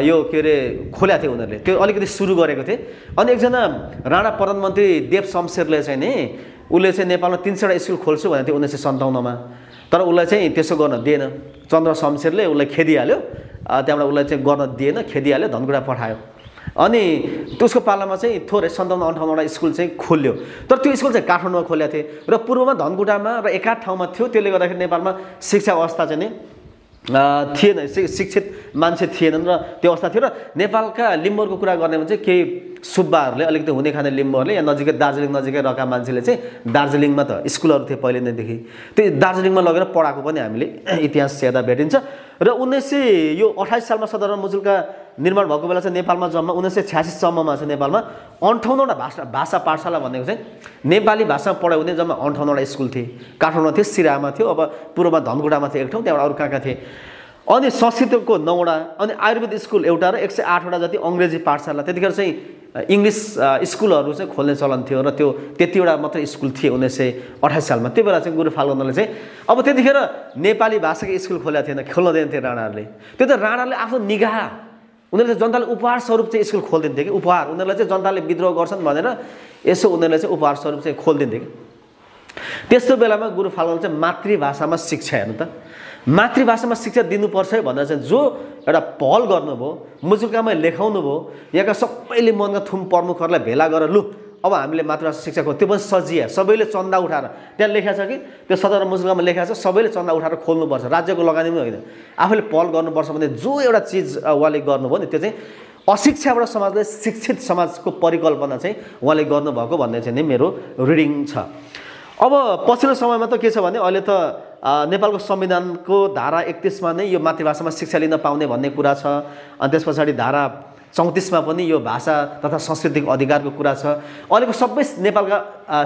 यो के अरे खोलेका थिए उनीहरूले। त्यो अलिकति सुरु गरेको थिए। अनि एकजना राणा प्रधानमन्त्री देव शमशेरले चाहिँ नि उसले चाहिँ नेपालमा 300वटा स्कुल खोल्छु भनेको थियो 1957मा। तर उसलाई चाहिँ त्यसो गर्न दिएन। चन्द्र शमशेरले उसलाई खेदिहाल्यो। त्यहाँबाट उसलाई चाहिँ गर्न दिएन, खेदिहाल्यो, धनकुटा पठायो। अनि त्यसको पालामा चाहिँ थोरै 57-58वटा स्कुल चाहिँ खोल्यो। तर त्यो स्कुल चाहिँ काठमाडौँमा खोलेका थिए र पूर्वमा धनकुटामा र एकाध ठाउँमा थियो। त्यसले गर्दाखेरि नेपालमा शिक्षा अवस्था चाहिँ नि थिएन, शिक्षित मान्छे थिएनन् र त्यो अवस्था थियो। र नेपालका लिम्बुहरूको कुरा गर्ने भने चाहिँ केही सुब्बाहरूले अलिकति हुने खाने लिम्बुहरूले यहाँ नजिकै दार्जिलिङ नजिकै रहेका मान्छेले चाहिँ दार्जिलिङमा त स्कुलहरू थिए पहिले नैदेखि, त्यो दार्जिलिङमा लगेर पढाएको पनि हामीले इतिहास हेर्दा भेटिन्छ। र 1928 सालमा सत्यधर्म मुचुल्का निर्माण भएको बेला चाहिँ नेपालमा जम्मा 1986 सम्ममा चाहिँ नेपालमा 58वटा भाषा पाठशाला भनेको चाहिँ नेपाली भाषामा पढाउने जम्मा 58वटा स्कुल थिए। काठमाडौँमा थियो, सिराहामा थियो, अब पूर्वमा धनकुटामा थियो एक ठाउँ, त्यहाँबाट अरू कहाँ थिए। अनि संस्कृतको 9वटा अनि आयुर्वेद स्कुल एउटा र 108वटा जति अङ्ग्रेजी पाठशाला। त्यतिखेर चाहिँ इङ्ग्लिस स्कुलहरू चाहिँ खोल्ने चलन थियो र त्यो त्यतिवटा मात्रै स्कुल थिए 1928 सालमा। त्यो बेला चाहिँ गुरु फाल्गुन्दले चाहिँ अब त्यतिखेर नेपाली भाषाको स्कुल खोलेको थिएन, खोल्न दिन्थे राणाहरूले। त्यो त राणाहरूले आफ्नो निगाह उनीहरूले चाहिँ जनताले उपहार स्वरूप चाहिँ स्कुल खोलिदिन्थे कि उपहार, उनीहरूलाई चाहिँ जनताले विद्रोह गर्छन् भनेर यसो उनीहरूले चाहिँ उपहार स्वरूप चाहिँ खोलिदिन्थे कि। त्यस्तो बेलामा गुरु फाल्गुन चाहिँ मातृभाषामा शिक्षा, हेर्नु त मातृभाषामा शिक्षा दिनुपर्छ भनेर चाहिँ जो एउटा पहल गर्नुभयो, मुचुल्कामा लेखाउनु भयो, यहाँका सबैले मनका थुम प्रमुखहरूलाई भेला गरेर लु अब हामीले मातृभाषा शिक्षाको त्यो पनि सजिया सबैले चन्दा उठाएर त्यहाँ लेखेको छ कि त्यो सदर मुचुल्कामा लेखेको छ सबैले चन्दा उठाएर खोल्नुपर्छ, राज्यको लगानी पनि होइन, आफूले पहल गर्नुपर्छ भने जो एउटा चिज उहाँले गर्नुभयो नि त्यो चाहिँ अशिक्षाबाट समाजलाई शिक्षित समाजको परिकल्पना चाहिँ उहाँले गर्नुभएको भन्ने चाहिँ नि मेरो रिडिङ छ। अब पछिल्लो समयमा त के छ भने अहिले त नेपालको संविधानको धारा 31मा नै यो मातृभाषामा शिक्षा लिन पाउने भन्ने कुरा छ। अनि त्यस पछाडि धारा 34मा पनि यो भाषा तथा सांस्कृतिक अधिकारको कुरा छ। अहिलेको सबै नेपालका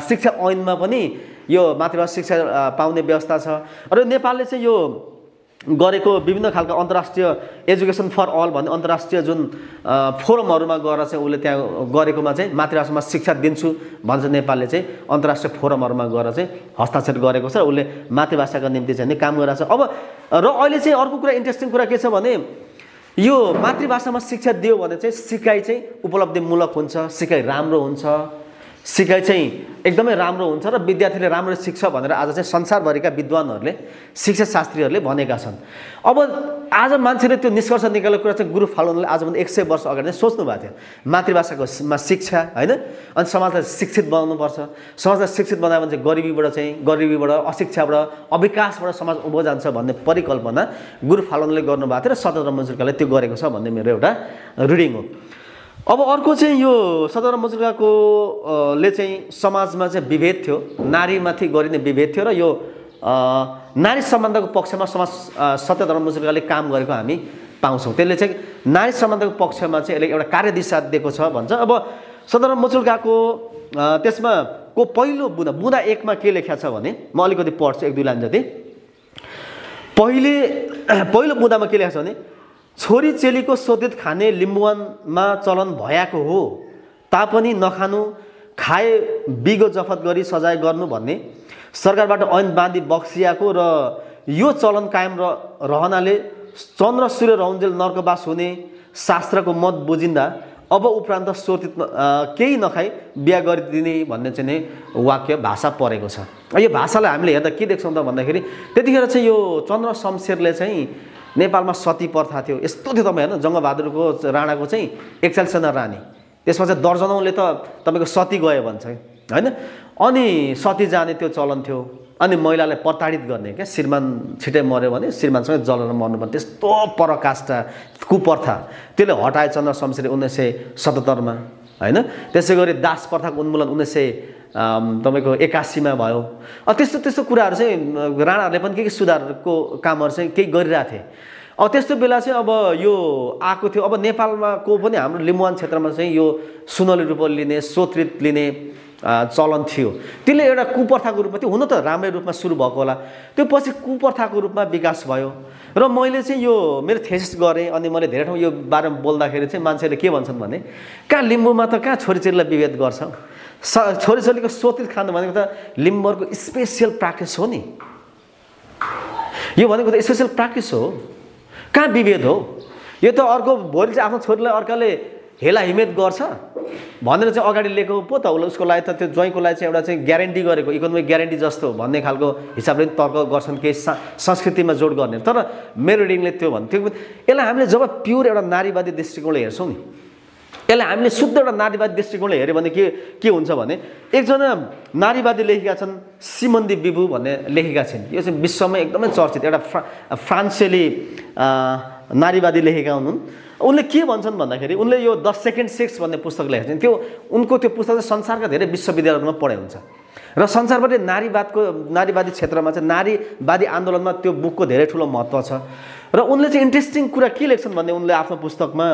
शिक्षा ऐनमा पनि यो मातृभाषा शिक्षा पाउने व्यवस्था छ। र नेपालले चाहिँ यो गरेको विभिन्न खालका अन्तर्राष्ट्रिय एजुकेसन फर अल भन्ने अन्तर्राष्ट्रिय जुन फोरमहरूमा गएर चाहिँ उसले त्यहाँ गरेकोमा चाहिँ मातृभाषामा शिक्षा दिन्छु भन्छ नेपालले चाहिँ अन्तर्राष्ट्रिय फोरमहरूमा गएर चाहिँ हस्ताक्षर गरेको छ। उसले मातृभाषाको निम्ति चाहिँ काम गरिरहेको छ। अब र अहिले चाहिँ अर्को कुरा इन्ट्रेस्टिङ कुरा के छ भने यो मातृभाषामा शिक्षा दियो भने चाहिँ सिकाइ चाहिँ उपलब्धिमूलक हुन्छ, सिकाइ राम्रो हुन्छ, सिकाइ चाहिँ एकदमै राम्रो हुन्छ र विद्यार्थीले राम्रो सिक्छ भनेर आज चाहिँ संसारभरिका विद्वानहरूले शिक्षा शास्त्रीहरूले भनेका छन्। अब आज मान्छेले त्यो निष्कर्ष निकालेको कुरा चाहिँ गुरु फाल्गुनले आजभन्दा 100 वर्ष अगाडि नै सोच्नु भएको थियो। मातृभाषामा शिक्षा होइन अनि समाजलाई शिक्षित बनाउनुपर्छ, समाजलाई शिक्षित बनायो भने चाहिँ गरिबीबाट अशिक्षाबाट अविकासबाट समाज उभो जान्छ भन्ने परिकल्पना गुरु फाल्गुनले गर्नुभएको थियो र सत्यधर्म मुचुल्काले त्यो गरेको छ भन्ने मेरो एउटा रिडिङ हो। अब अर्को चाहिँ यो सत्यधर्म मुचुल्काको ले चाहिँ समाजमा चाहिँ विभेद थियो, नारीमाथि गरिने विभेद थियो र यो नारी सम्बन्धको पक्षमा समाज सत्यधर्म मुचुल्काले काम गरेको हामी पाउँछौँ। त्यसले चाहिँ नारी सम्बन्धको पक्षमा चाहिँ यसले एउटा कार्यदिशा दिएको छ भन्छ। अब सत्यधर्म मुचुल्काको त्यसमा को पहिलो बुँदा 1 मा के लेख्या छ भने म अलिकति पढ्छु 1-2 लाइन जति। पहिलो बुँदामा के लेख्या छ भने छोरी चेलीको सोतेत खाने लिम्बुवानमा चलन भएको हो तापनि नखानु, खाए बिगो जफत गरी सजाय गर्नु भन्ने सरकारबाट ऐन बाँधी बक्सियाको र यो चलन कायम रहनाले चन्द्र सूर्य रहन्जेल नर्कवास हुने शास्त्रको मत बुझिँदा अब उपरान्त सोतित केही नखाई बिहा गरिदिने भन्ने चाहिँ वाक्य भाषा परेको छ। यो भाषालाई हामीले हेर्दा के देख्छौँ त भन्दाखेरि त्यतिखेर चाहिँ यो चन्द्र शमशेरले चाहिँ नेपालमा सती प्रथा थियो, यस्तो थियो तपाईँ हेर्नु, जङ्गबहादुरको राणाको चाहिँ 41 जना रानी, त्यसमा चाहिँ दर्जनौँले त तपाईँको सती गयो भन्छ होइन। अनि सती जाने त्यो चलन थियो, अनि महिलालाई प्रताडित गर्ने क्या, श्रीमान छिटै मर्यो भने श्रीमानसँगै जलेर मर्नुपर्ने त्यस्तो पराकाष्ठा कुप्रथा त्यसले हटाए चन्द्र शमशेरले 1977 मा होइन। त्यसै गरी दास प्रथाको उन्मूलन 1982 मा भयो। त्यस्तो कुराहरू चाहिँ राणाहरूले पनि के सुधारको कामहरू चाहिँ केही गरिरहेको थिए। त्यस्तो बेला चाहिँ अब यो आएको थियो। अब नेपालमा को पनि हाम्रो लिम्बुवान क्षेत्रमा चाहिँ यो सुनौली रूप लिने, सोत्रित लिने चलन थियो। त्यसले एउटा कुप्रथाको रूपमा थियो, हुन त राम्रै रूपमा सुरु भएको होला, त्यो पछि कुप्रथाको रूपमा विकास भयो। र मैले चाहिँ यो मेरो थेसिस गरेँ, अनि मैले धेरै ठाउँ यो बारेमा बोल्दाखेरि चाहिँ मान्छेले के भन्छन् भने कहाँ लिम्बूमा त कहाँ छोरीचेलीलाई विभेद गर्छ, छोरीचेलीको सोतित खानु भनेको त लिम्बूको स्पेसियल प्र्याक्टिस हो नि, यो भनेको त स्पेसियल प्र्याक्टिस हो, कहाँ विभेद हो। यो त अर्को भोलि चाहिँ आफ्नो छोरीलाई अर्काले हेला हिमेत गर्छ भनेर चाहिँ अगाडि लिएको पो त उसको लागि त त्यो ज्वाइँको लागि चाहिँ एउटा चाहिँ ग्यारेन्टी गरेको, इकोनोमिक ग्यारेन्टी जस्तो भन्ने खालको हिसाबले तर्क गर्छन् केही संस्कृतिमा जोड गर्ने। तर मेरो रिडिङले त्यो भन्थ्यो। यसलाई हामीले जब प्योर एउटा नारीवादी दृष्टिकोणले हेर्छौँ नि, यसलाई हामीले शुद्ध एउटा नारीवादी दृष्टिकोणले हेऱ्यो भने के हुन्छ भने एकजना नारीवादी लेखेका छन्, सिमोन दी बिभू भन्ने लेखेका छिन्। यो चाहिँ विश्वमै एकदमै चर्चित एउटा फ्रान्सेली नारीवादी लेखेका हुन्। उनले के भन्छन् भन्दाखेरि उनले यो द सेकेन्ड सेक्स भन्ने पुस्तक लेखेका छन्। त्यो उनको त्यो पुस्तक चाहिँ संसारका धेरै विश्वविद्यालयमा पढाइ हुन्छ र संसारभरि नारीवादी क्षेत्रमा चाहिँ नारीवादी आन्दोलनमा त्यो बुकको धेरै ठुलो महत्त्व छ। र उनले चाहिँ इन्ट्रेस्टिङ कुरा के लेख्छन् भन्ने उनले आफ्नो पुस्तकमा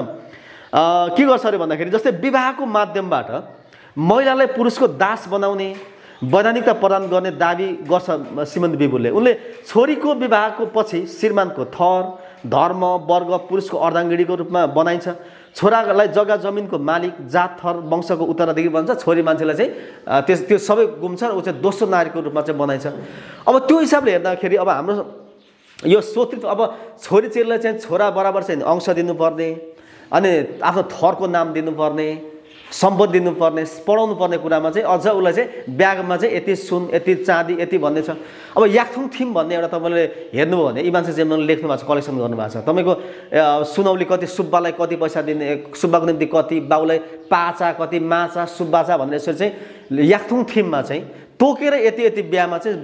के गर्छ अरे भन्दाखेरि जस्तै विवाहको माध्यमबाट महिलालाई पुरुषको दास बनाउने वैधानिकता प्रदान गर्ने दाबी गर्छ सिमोन दी बिभूले। उनले छोरीको विवाहको पछि श्रीमानको थर, धर्म, वर्ग पुरुषको अर्धाङ्गिनीको रूपमा बनाइन्छ, छोरालाई जग्गा जमिनको मालिक, जात, थर, वंशको उत्तराधिकारी भन्छ, छोरी मान्छेलाई चाहिँ त्यो सबै गुम्छ र ऊ चाहिँ दोस्रो नारीको रूपमा चाहिँ बनाइन्छ। अब त्यो हिसाबले हेर्दाखेरि अब हाम्रो यो सोत्रित, अब छोरी चेलीलाई चाहिँ छोरा बराबर चाहिँ अंश दिनुपर्ने, अनि आफ्नो थरको नाम दिनुपर्ने, सम्पत्ति दिनुपर्ने, पढाउनु पर्ने कुरामा चाहिँ अझ उसलाई चाहिँ ब्यागमा चाहिँ यति सुन, यति चाँदी, यति भन्ने छ। अब याक्थुङ थिम भन्ने एउटा तपाईँले हेर्नुभयो भने इमान्से जेमनले लेख्नु भएको छ, कलेक्सन गर्नुभएको छ। तपाईँको सुनौली कति, सुब्बालाई कति पैसा दिने, सुब्बाको निम्ति कति, बाउलाई पाचा कति, माचा, सुब्बाचा भनेर यसरी चाहिँ याक्थुङ थिममा चाहिँ तोकेर यति बिहामा चाहिँ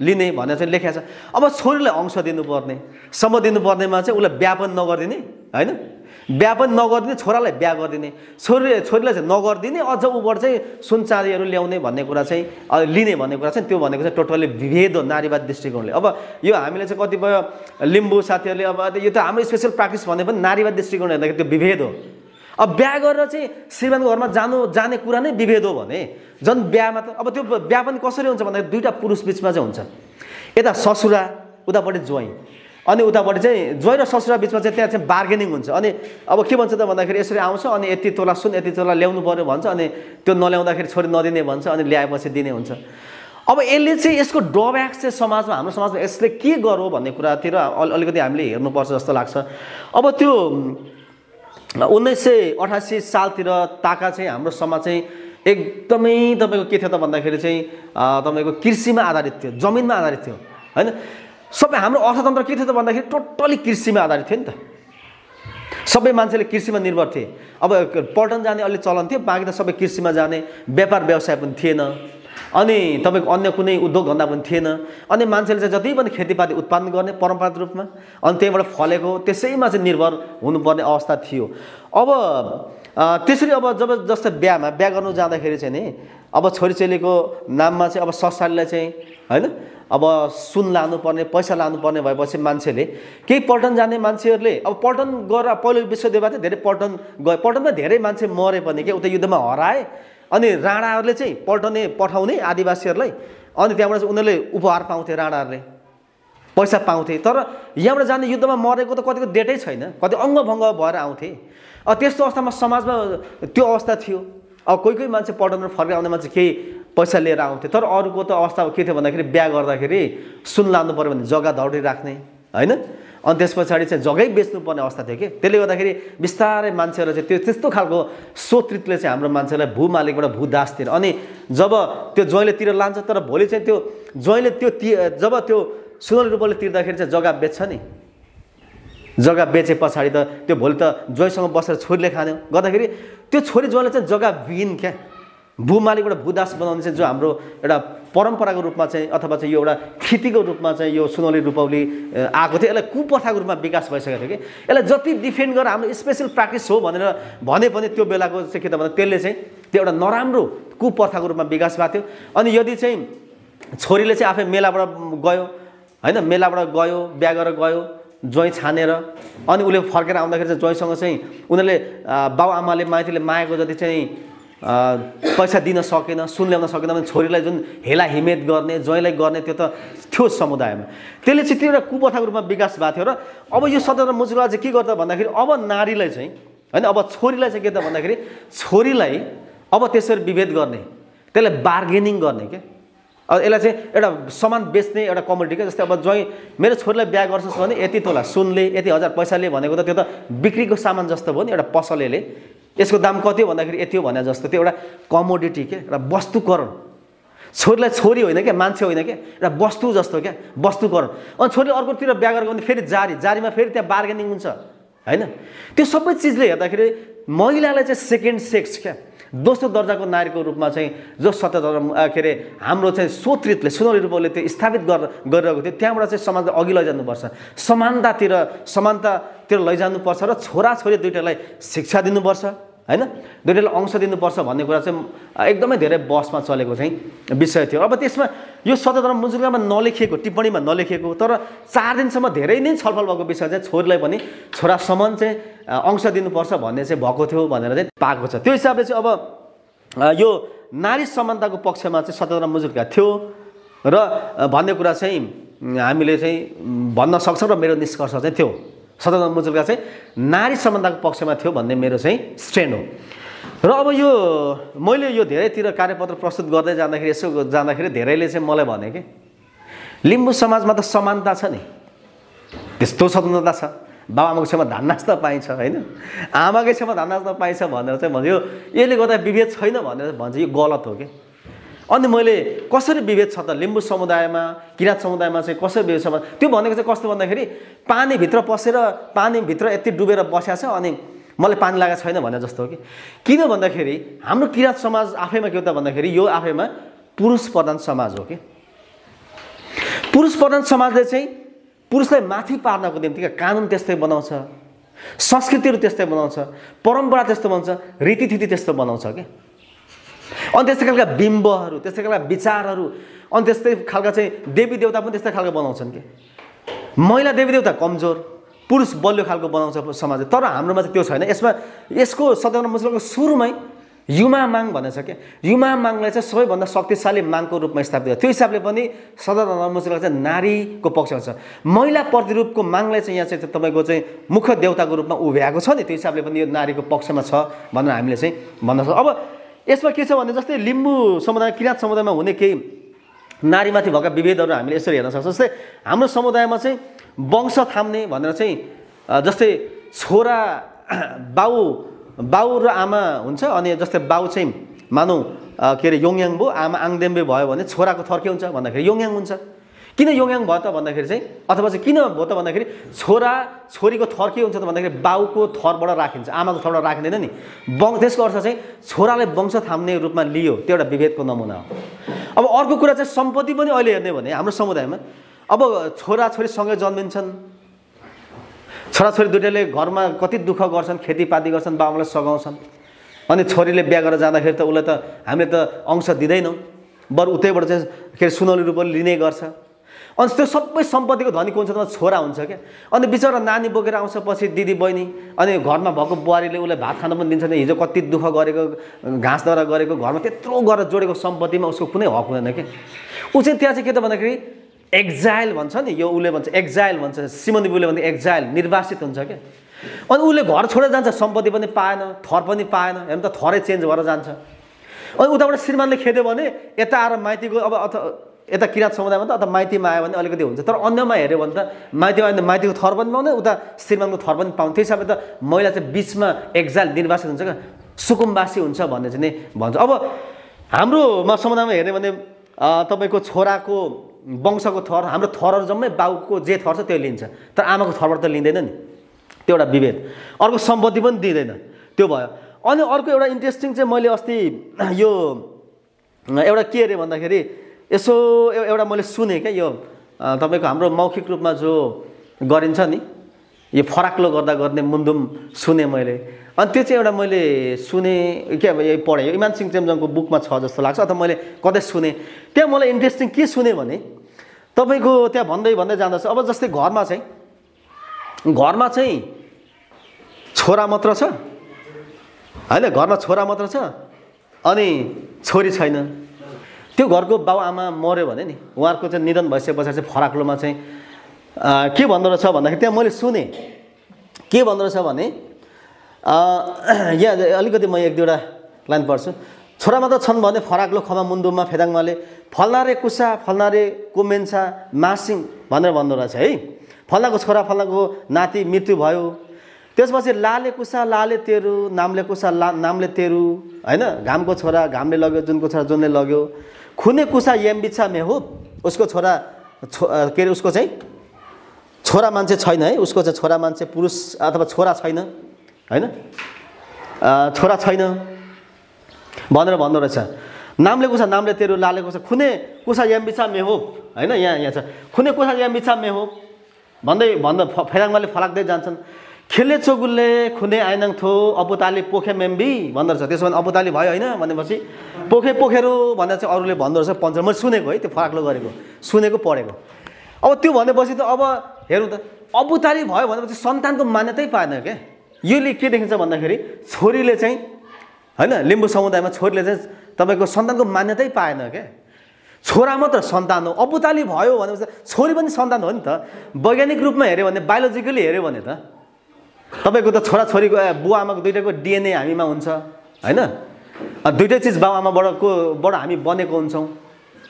लिने भनेर चाहिँ लेखेको छ। अब छोरीलाई अंश दिनुपर्ने, सम्म दिनुपर्नेमा चाहिँ उसलाई बिहा पनि नगरिदिने होइन, बिहा पनि नगरिदिने, छोरालाई बिहा गरिदिने, छोरीलाई चाहिँ नगरिदिने, अझ उबाट चाहिँ सुन चाँदीहरू ल्याउने भन्ने कुरा चाहिँ लिने भन्ने कुरा चाहिँ त्यो भनेको चाहिँ टोटल्ली विभेद हो नारीवाद दृष्टिकोणले। अब यो हामीले चाहिँ कतिपय लिम्बू साथीहरूले अब यो त हाम्रो स्पेसल प्र्याक्टिस भने पनि नारीवाद दृष्टिकोण हेर्दाखेरि त्यो विभेद हो। अब बिहा गरेर चाहिँ श्रीमानको घरमा जाने कुरा नै विभेद हो भने झन् बिहामा त अब त्यो बिहा पनि कसरी हुन्छ भन्दाखेरि दुईवटा पुरुष बिचमा चाहिँ हुन्छ, यता ससुरा उतापट्टि ज्वाइँ, अनि उतापट्टि चाहिँ ज्वाइँ र ससुरा बिचमा चाहिँ त्यहाँ चाहिँ बार्गेनिङ हुन्छ। अनि अब के भन्छ त भन्दाखेरि यसरी आउँछ, अनि यति तोला सुन, यति तोला ल्याउनु पर्यो भन्छ, अनि त्यो नल्याउँदाखेरि छोरी नदिने भन्छ, अनि ल्याएपछि दिने हुन्छ। अब यसले चाहिँ यसको ड्रब्याक चाहिँ समाजमा, हाम्रो समाजमा यसले के गरौँ भन्ने कुरातिर अलिकति हामीले हेर्नुपर्छ जस्तो लाग्छ। अब त्यो 1988 सालतिर ताका चाहिँ हाम्रो समाज चाहिँ एकदमै तपाईँको के थियो त भन्दाखेरि चाहिँ तपाईँको कृषिमा आधारित थियो, जमिनमा आधारित थियो होइन। सबै हाम्रो अर्थतन्त्र के थियो त भन्दाखेरि टोटली कृषिमा आधारित थियो नि त, सबै मान्छेले कृषिमा निर्भर थिए। अब पल्टन जाने अलि चलन थियो, बाँकी त सबै कृषिमा जाने, व्यापार व्यवसाय पनि थिएन, अनि तपाईँको अन्य कुनै उद्योग धन्दा पनि थिएन। अनि मान्छेले चाहिँ जति पनि खेतीपाती उत्पादन गर्ने परम्परागत रूपमा, अनि त्यहीबाट फलेको त्यसैमा चाहिँ निर्भर हुनुपर्ने अवस्था थियो। अब त्यसरी अब जस्तै बिहा गर्नु जाँदाखेरि चाहिँ नि अब छोरीचेलीको नाममा चाहिँ अब ससुरालीलाई चाहिँ होइन अब सुन लानुपर्ने, पैसा लानुपर्ने भएपछि मान्छेले केही पल्टन जाने मान्छेहरूले अब पल्टन गएर पहिलो विश्वयुद्धमा चाहिँ धेरै पल्टन गए, पल्टनमा धेरै मान्छे मरे पनि के उता युद्धमा हराए, अनि राणाहरूले चाहिँ पठाउने आदिवासीहरूलाई अनि त्यहाँबाट चाहिँ उनीहरूले उपहार पाउँथे राणाहरूले पैसा पाउँथे तर यहाँबाट जाने युद्धमा मरेको त कतिको डेटै छैन कति अङ्गभङ्ग भएर आउँथे त्यस्तो अवस्थामा समाजमा त्यो अवस्था थियो कोही मान्छे पल्टनबाट फर्केर आउने मान्छे केही पैसा लिएर आउँथे तर अरूको त अवस्था के थियो भन्दाखेरि बिहा गर्दाखेरि सुन लानु पर्यो भने जग्गा धौडी राख्ने हैन अनि त्यस पछाडि चाहिँ जग्गै बेच्नुपर्ने अवस्था थियो के त्यसले गर्दाखेरि बिस्तारै मान्छेहरू चाहिँ त्यो त्यस्तो खालको सोत्रितले चाहिँ हाम्रो मान्छेलाई भू मालिकबाट भू दासतिर अनि जब त्यो ज्वाइँलेतिर लान्छ तर भोलि चाहिँ त्यो ज्वाइँले त्यो जब त्यो सुनौली रूपले तिर्दाखेरि चाहिँ जग्गा बेच्छ नि जग्गा बेचे पछाडि त त्यो भोलि त ज्वाइँसँग बसेर छोरीले खाने गर्दाखेरि त्यो छोरी ज्वाइँले चाहिँ जग्गा बिन क्या भू मालिकबाट भूदास बनाउने चाहिँ जो हाम्रो एउटा परम्पराको रूपमा चाहिँ अथवा चाहिँ यो एउटा खेतीको रूपमा चाहिँ यो सुनौली रूपौली आएको थियो यसलाई कुप्रथाको रूपमा विकास भइसकेको थियो कि यसलाई जति डिफेन्ड गरेर हाम्रो स्पेसल प्र्याक्टिस हो भनेर भने पनि त्यो बेलाको चाहिँ के त भन्दा त्यसले चाहिँ त्यो एउटा नराम्रो कुप्रथाको रूपमा विकास भएको थियो अनि यदि चाहिँ छोरीले चाहिँ आफै मेलाबाट गयो हैन मेलाबाट गयो बिहा गरेर गयो ज्वाइँ छानेर अनि उसले फर्केर आउँदाखेरि चाहिँ ज्वाइँसँग चाहिँ उनीहरूले बाउ आमाले माइतीले मागेको जति चाहिँ पैसा दिन सकेन सुन ल्याउन सकेन भने छोरीलाई जुन हेला हिमेत गर्ने ज्वाइँलाई गर्ने त्यो त थियो समुदायमा त्यसले चाहिँ त्यो एउटा कुप्रथाको रूपमा विकास भएको थियो र अब यो स्वतन्त्र मुजुरा चाहिँ के गर्छ भन्दाखेरि अब नारीलाई चाहिँ हैन अब छोरीलाई चाहिँ के त भन्दाखेरि छोरीलाई अब त्यसरी विभेद गर्ने त्यसलाई बार्गेनिङ गर्ने के अब यसलाई चाहिँ एउटा सामान बेच्ने एउटा कमोडिटी के जस्तै अब ज्वाइँ मेरो छोरीलाई बिहा गर्छस् भने यति तोला सुनले यति हजार पैसाले भनेको त त्यो त बिक्रीको सामान जस्तो भयो नि एउटा पसलेले यसको दाम कति हो भन्दाखेरि यति हो भने जस्तो त्यो एउटा कमोडिटी के एउटा वस्तुकरण छोरीलाई छोरी होइन क्या मान्छे होइन क्या एउटा वस्तु जस्तो क्या वस्तुकरण अनि छोरीले अर्कोतिर बिहा गरेको भने फेरि जारीमा फेरि त्यहाँ बार्गेनिङ हुन्छ हैन त्यो सबै चिजले हेर्दाखेरि महिलालाई चाहिँ सेकेन्ड सेक्स क्या दोस्रो दर्जाको नारीको रूपमा चाहिँ जो सत्यधर्म के अरे हाम्रो चाहिँ सोत्रितले सुनौली रूपले त्यो स्थापित गरिरहेको थियो त्यहाँबाट चाहिँ समाजलाई अघि लैजानुपर्छ समानतातिर लैजानुपर्छ र छोराछोरी दुइटालाई शिक्षा दिनुपर्छ हैन दुइटालाई अंश दिनुपर्छ भन्ने कुरा चाहिँ एकदमै धेरै बहसमा चलेको चाहिँ विषय थियो अब त्यसमा यो सत्यधर्म मुजुर्गामा नलेखिएको टिप्पणीमा नलेखिएको तर 4 दिनसम्म धेरै नै छलफल भएको विषय चाहिँ छोरीलाई पनि छोरा समान चाहिँ अंश दिनुपर्छ भन्ने चाहिँ भएको थियो भनेर चाहिँ पाएको छ त्यो हिसाबले चाहिँ अब यो नारी समानताको पक्षमा चाहिँ सत्यधर्म मुजुर्गा थियो र भन्ने कुरा चाहिँ हामीले चाहिँ भन्न सक्छौँ र मेरो निष्कर्ष चाहिँ थियो सत्यधर्म मुजुर्गा चाहिँ नारी समानताको पक्षमा थियो भन्ने मेरो चाहिँ स्ट्यान्ड हो र अब यो मैले यो धेरैतिर कार्यपत्र प्रस्तुत गर्दै जाँदाखेरि धेरैले चाहिँ मलाई भने के लिम्बू समाजमा त समानता छ नि त्यस्तो स्वतन्त्रता छ बाबुआमाको छेउमा धान नाच्न पाइन्छ हैन आमाकै छेउमा धान नाच्न पाइन्छ भनेर चाहिँ भन्यो यसले गर्दा विभेद छैन भनेर भन्छ यो गलत हो के अनि मैले कसरी विभेद छ त लिम्बू समुदायमा किराँत समुदायमा चाहिँ कसरी विभेद छ त्यो भनेको चाहिँ कस्तो भन्दाखेरि पानीभित्र पसेर पानीभित्र यति डुबेर बसेको छ अनि मलाई पानी लागेको छैन भने जस्तो हो कि किन भन्दाखेरि हाम्रो किराँत समाज आफैमा के हो त भन्दाखेरि यो आफैमा पुरुष प्रधान समाज हो कि पुरुष प्रधान समाजले चाहिँ पुरुषलाई माथि पार्नको निम्ति कानुन त्यस्तै बनाउँछ संस्कृतिहरू त्यस्तै बनाउँछ परम्परा त्यस्तो बनाउँछ रीतिथिति त्यस्तो बनाउँछ के अनि त्यस्तै खालका बिम्बहरू त्यस्तै खालका विचारहरू अनि त्यस्तै खालका चाहिँ देवी देवता पनि त्यस्तै खालको बनाउँछन् के महिला देवी देवता कमजोर पुरुष बलियो खालको बनाउँछ समाज तर हाम्रोमा चाहिँ त्यो छैन यसको सत्यधर्म मुजुर्गाको सुरुमै युमा माग भनेछ के युमा मागलाई चाहिँ सबैभन्दा शक्तिशाली मागको रूपमा स्थापित थियो त्यो हिसाबले पनि सत्यधर्म मुजुर्गा चाहिँ नारीको पक्षमा छ महिला प्रतिरूपको मागलाई चाहिँ यहाँ चाहिँ तपाईँको चाहिँ मुख्य देवताको रूपमा उभ्याएको छ नि त्यो हिसाबले पनि यो नारीको पक्षमा छ भनेर हामीले चाहिँ भन्न सक्छौँ अब यसमा के छ भने जस्तै लिम्बू समुदाय किराँत समुदायमा हुने केही नारीमाथि भएका विभेदहरू हामीले यसरी हेर्न सक्छौँ जस्तै हाम्रो समुदायमा चाहिँ वंश थाम्ने भनेर चाहिँ जस्तै छोरा बाउ र आमा हुन्छ अनि जस्तै बाउ चाहिँ मानौँ के अरे योङयाङ भयो आमा आङदेम्बे भयो भने छोराको थर के हुन्छ भन्दाखेरि योङयाङ हुन्छ किन योङयाङ भयो त भन्दाखेरि चाहिँ अथवा चाहिँ किन भयो त भन्दाखेरि छोरा छोरीको थर के हुन्छ त भन्दाखेरि बाउको थरबाट राखिन्छ आमाको थरबाट राखिँदैन नि त्यसको अर्थ चाहिँ छोरालाई वंश थाम्ने रूपमा लियो त्यो एउटा विभेदको नमुना हो अब अर्को कुरा चाहिँ सम्पत्ति पनि अहिले हेर्ने भने हाम्रो समुदायमा अब छोराछोरी सँगै जन्मिन्छन् छोराछोरी दुइटाले घरमा कति दुःख गर्छन् खेतीपाती गर्छन् बाबुआमालाई सघाउँछन् अनि छोरीले बिहा गरेर जाँदाखेरि त उसलाई त हामीले त अंश दिँदैनौँ बरु उतैबाट चाहिँ के अरे सुनौली रूपले लिने गर्छ अनि त्यो सबै सम्पत्तिको धनी को हुन्छ त छोरा हुन्छ क्या। अनि बिचरा नानी बोकेर आउँछ पछि दिदी बहिनी, अनि घरमा भएको बुहारीले उसलाई भात खान पनि दिन्छ नि। हिजो कति दुःख गरेको, घाँस दरा गरेको, घरमा त्यत्रो गरेर जोडेको सम्पत्तिमा उसको कुनै हक हुँदैन क्या। ऊ चाहिँ त्यहाँ चाहिँ के त भन्दाखेरि एक्जाइल भन्छ नि, यो उसले भन्छ एक्जाइल भन्छ, सिमोन दे बुवरले भन्छ एक्जाइल, निर्वासित हुन्छ क्या। अनि उसले घर छोडेर जान्छ, सम्पत्ति पनि पाएन, थर पनि पाएन, हेर्नु त थरै चेन्ज भएर जान्छ। अनि उताबाट श्रीमानले खेद्यो भने यता आएर माइतीको अब यता किराँत समुदायमा त अथवा माइतीमा आयो भने अलिकति हुन्छ, तर अन्यमा हेऱ्यो भने त माइतीमा आयो भने माइतीको थर पनि पाउने, उता श्रीमानको थर पनि पाउने। त्यही हिसाबले त महिला चाहिँ बिचमा एक्जाइल निर्वासित हुन्छ क्या, सुकुम्बासी हुन्छ भन्ने चाहिँ नि भन्छ। अब हाम्रोमा समुदायमा हेर्ने भने तपाईँको छोराको वंशको थर, हाम्रो थरहरू जम्मै बाउको जे थर छ त्यो लिन्छ, तर आमाको थरबाट त लिँदैन नि, त्यो एउटा विभेद। अर्को सम्पत्ति पनि दिँदैन, त्यो भयो। अनि अर्को एउटा इन्ट्रेस्टिङ चाहिँ मैले अस्ति यो एउटा के अरे भन्दाखेरि यसो एउटा मैले सुने क्या, यो तपाईँको हाम्रो मौखिक रूपमा जो गरिन्छ नि, यो फराक्लो गर्दा गर्ने मुन्दुम सुने मैले। अनि त्यो चाहिँ एउटा मैले सुने के अब यही पढेँ, यो इमान सिंह चेम्जोङको बुकमा छ जस्तो लाग्छ, अथवा मैले कतै सुने। त्यहाँ मलाई इन्ट्रेस्टिङ के सुने भने तपाईँको त्यहाँ भन्दै भन्दै जाँदा अब जस्तै घरमा चाहिँ छोरा मात्र छ होइन, घरमा छोरा मात्र छ अनि छोरी छैन। त्यो घरको बाउ आमा मऱ्यो भने नि उहाँहरूको चाहिँ निधन भइसके पछाडि चाहिँ फराक्लोमा चाहिँ के भन्दो रहेछ भन्दाखेरि त्यहाँ मैले सुने के भन्दो रहेछ भने यहाँ अलिकति म एक दुईवटा लाइन पढ्छु। छोरा मात्र छन् भने फराक्लो खमा मुन्दुममा फेदाङमाले फल्नारे कुसा फल्नारे कोमेन्सा मासिङ भनेर भन्दो रहेछ है। फल्नाको छोरा फल्नाको नाति मृत्यु भयो, त्यसपछि लाले कुसा लाले तेरु, नामले कुसा नामले तेरु होइन, घामको छोरा घामले लग्यो, जुनको छोरा जुनले लग्यो, खुने कुसा यम्बिछा मेहो, उसको छोरा के अरे उसको चाहिँ छोरा मान्छे छैन है, उसको चाहिँ छोरा मान्छे पुरुष अथवा छोरा छैन होइन, छोरा छैन भनेर भन्दो रहेछ। नामले कुसा नामले तेरु, लाले कुसा खुने कुसा यम्बिछा मेहो होइन, यहाँ छ खुने कुसा यम्बिछा मेहो भन्दै फेदाङमाले फलाक्दै जान्छन्। खेले चोगुलले खुने आइनाङ थो अपुताली पोखे मेम्बी भन्दो रहेछ। त्यसो भने अपुताली भयो होइन भनेपछि पोखे पोखेरो भनेर चाहिँ अरूले भन्दो रहेछ पञ्च। मैले सुनेको है, त्यो फराक्लो गरेको सुनेको पढेको। अब त्यो भनेपछि त अब हेरौँ त अपुताली भयो भनेपछि सन्तानको मान्यतै पाएन क्या। योले के देखिन्छ भन्दाखेरि छोरीले चाहिँ होइन, लिम्बू समुदायमा छोरीले चाहिँ तपाईँको सन्तानको मान्यतै पाएन क्या। छोरा मात्र सन्तान हो, अपुताली भयो भनेपछि छोरी पनि सन्तान हो नि त। वैज्ञानिक रूपमा हेऱ्यो भने, बायोलोजिकली हेऱ्यो भने त तपाईँको त छोराछोरीको बुवा आमाको दुइटाको डिएनए हामीमा हुन्छ होइन, दुइटै चिज बाउ आमाबाट हामी बनेको हुन्छौँ।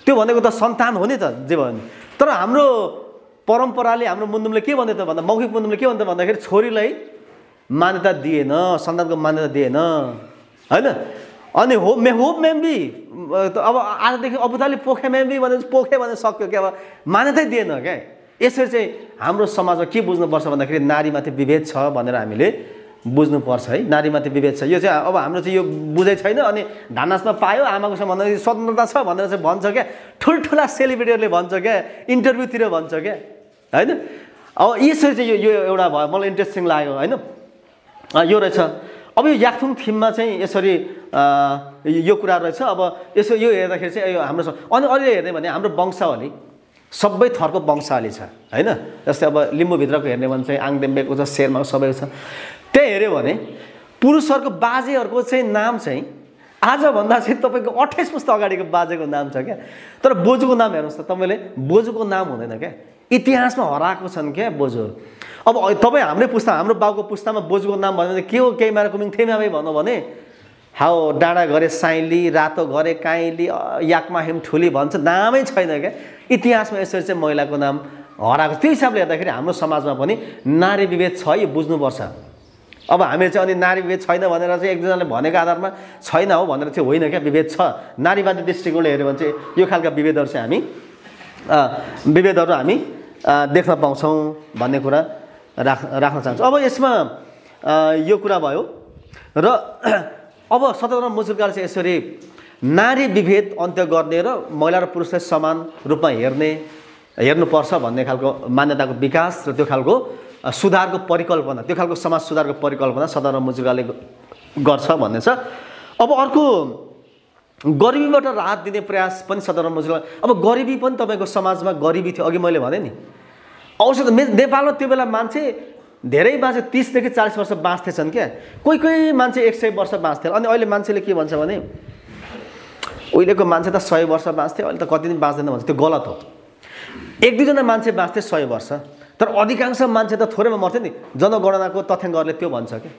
त्यो भनेको त सन्तान हो नि त जे भयो नि। तर हाम्रो परम्पराले हाम्रो मुन्दुमले के भन्यो त भन्दा, मौखिक मुन्दुमले के भन्यो भन्दाखेरि छोरीलाई मान्यता दिएन, सन्तानको मान्यता दिएन होइन। अनि होप मेम्बी अब आजदेखि अपुताली पोखे मेम्बी भने पोखे भने सक्यो क्या, अब मान्यतै दिएन क्या। यसरी चाहिँ हाम्रो समाजमा के बुझ्नुपर्छ भन्दाखेरि नारीमाथि विभेद छ भनेर हामीले बुझ्नुपर्छ है। नारीमाथि विभेद छ, यो चाहिँ अब हाम्रो चाहिँ यो बुझै छैन। अनि धानासमा पायो आमाको छ भन्दाखेरि स्वतन्त्रता छ भनेर चाहिँ भन्छ क्या, ठुल्ठुला सेलिब्रिटीहरूले भन्छ क्या, इन्टरभ्यूतिर भन्छ क्या होइन। अब यसरी चाहिँ यो एउटा भयो, मलाई इन्ट्रेस्टिङ लाग्यो होइन। यो रहेछ अब यो याकथुङ थिममा चाहिँ यसरी यो कुरा रहेछ। अब यसो यो हेर्दाखेरि चाहिँ यो हाम्रो अनि अहिले हेर्ने भने हाम्रो वंशावली सबै थरको वंशावली छ होइन। जस्तै अब लिम्बूभित्रको हेर्ने भने चाहिँ आङदेम्बेको छ, शेर्माको सबैको छ। त्यही हेऱ्यो भने पुरुषहरूको बाजेहरूको चाहिँ नाम चाहिँ आजभन्दा चाहिँ तपाईँको 28 पुस्ता अगाडिको बाजेको नाम छ क्या। तर बोजूको नाम हेर्नुहोस् त, तपाईँले बोजूको नाम हुँदैन क्या, इतिहासमा हराएको छन् क्या बोजूहरू। अब तपाईँ हाम्रै पुस्ता, हाम्रो बाउको पुस्तामा बोजूको नाम भन्यो भने के हो, केही मारा कुमिङ थेमाबै भन्नु भने हाउ डाँडा घरे साइली, रातो घरे काइली, याकमा हिम ठुली भन्छ, नामै छैन क्या। इतिहासमा यसरी चाहिँ महिलाको नाम हराएको। त्यो हिसाबले हेर्दाखेरि हाम्रो समाजमा पनि नारी विभेद छ, यो बुझ्नुपर्छ। अब हामीले चाहिँ अनि नारी विभेद छैन भनेर चाहिँ एकजनाले भनेको आधारमा छैन हो भनेर चाहिँ होइन क्या, विभेद छ। नारीवादी दृष्टिकोणले हेऱ्यो भने चाहिँ यो खालका विभेदहरू चाहिँ हामी देख्न पाउँछौँ भन्ने कुरा राख्न चाहन्छु। अब यसमा यो कुरा भयो र अब सतहत्तर मुजुरकाले चाहिँ यसरी नारी विभेद अन्त्य गर्ने र महिला र पुरुषलाई समान रूपमा हेर्नुपर्छ भन्ने खालको मान्यताको विकास र त्यो खालको सुधारको परिकल्पना, त्यो खालको समाज सुधारको परिकल्पना सतहत्तर मुजुरकाले गर्छ भन्ने छ। अब अर्को गरिबीबाट राहत दिने प्रयास पनि सदरमा मुजुलका। अब गरिबी पनि तपाईँको समाजमा गरिबी थियो, अघि मैले भने नि। औषध नेपालमा त्यो बेला मान्छे धेरै मान्छे 30 देखि 40 वर्ष बाँच्थेछन् क्या। कोही मान्छे 100 वर्ष बाँच्थे। अनि अहिले मान्छेले के भन्छ भने उहिलेको मान्छे त 100 वर्ष बाँच्थे, अहिले त कति दिन बाँच्दैन भन्छ। त्यो गलत हो। 1-2 जना मान्छे बाँच्थे 100 वर्ष, तर अधिकांश मान्छे त थोरैमा मर्थे नि। जनगणनाको तथ्याङ्कहरूले त्यो भन्छ कि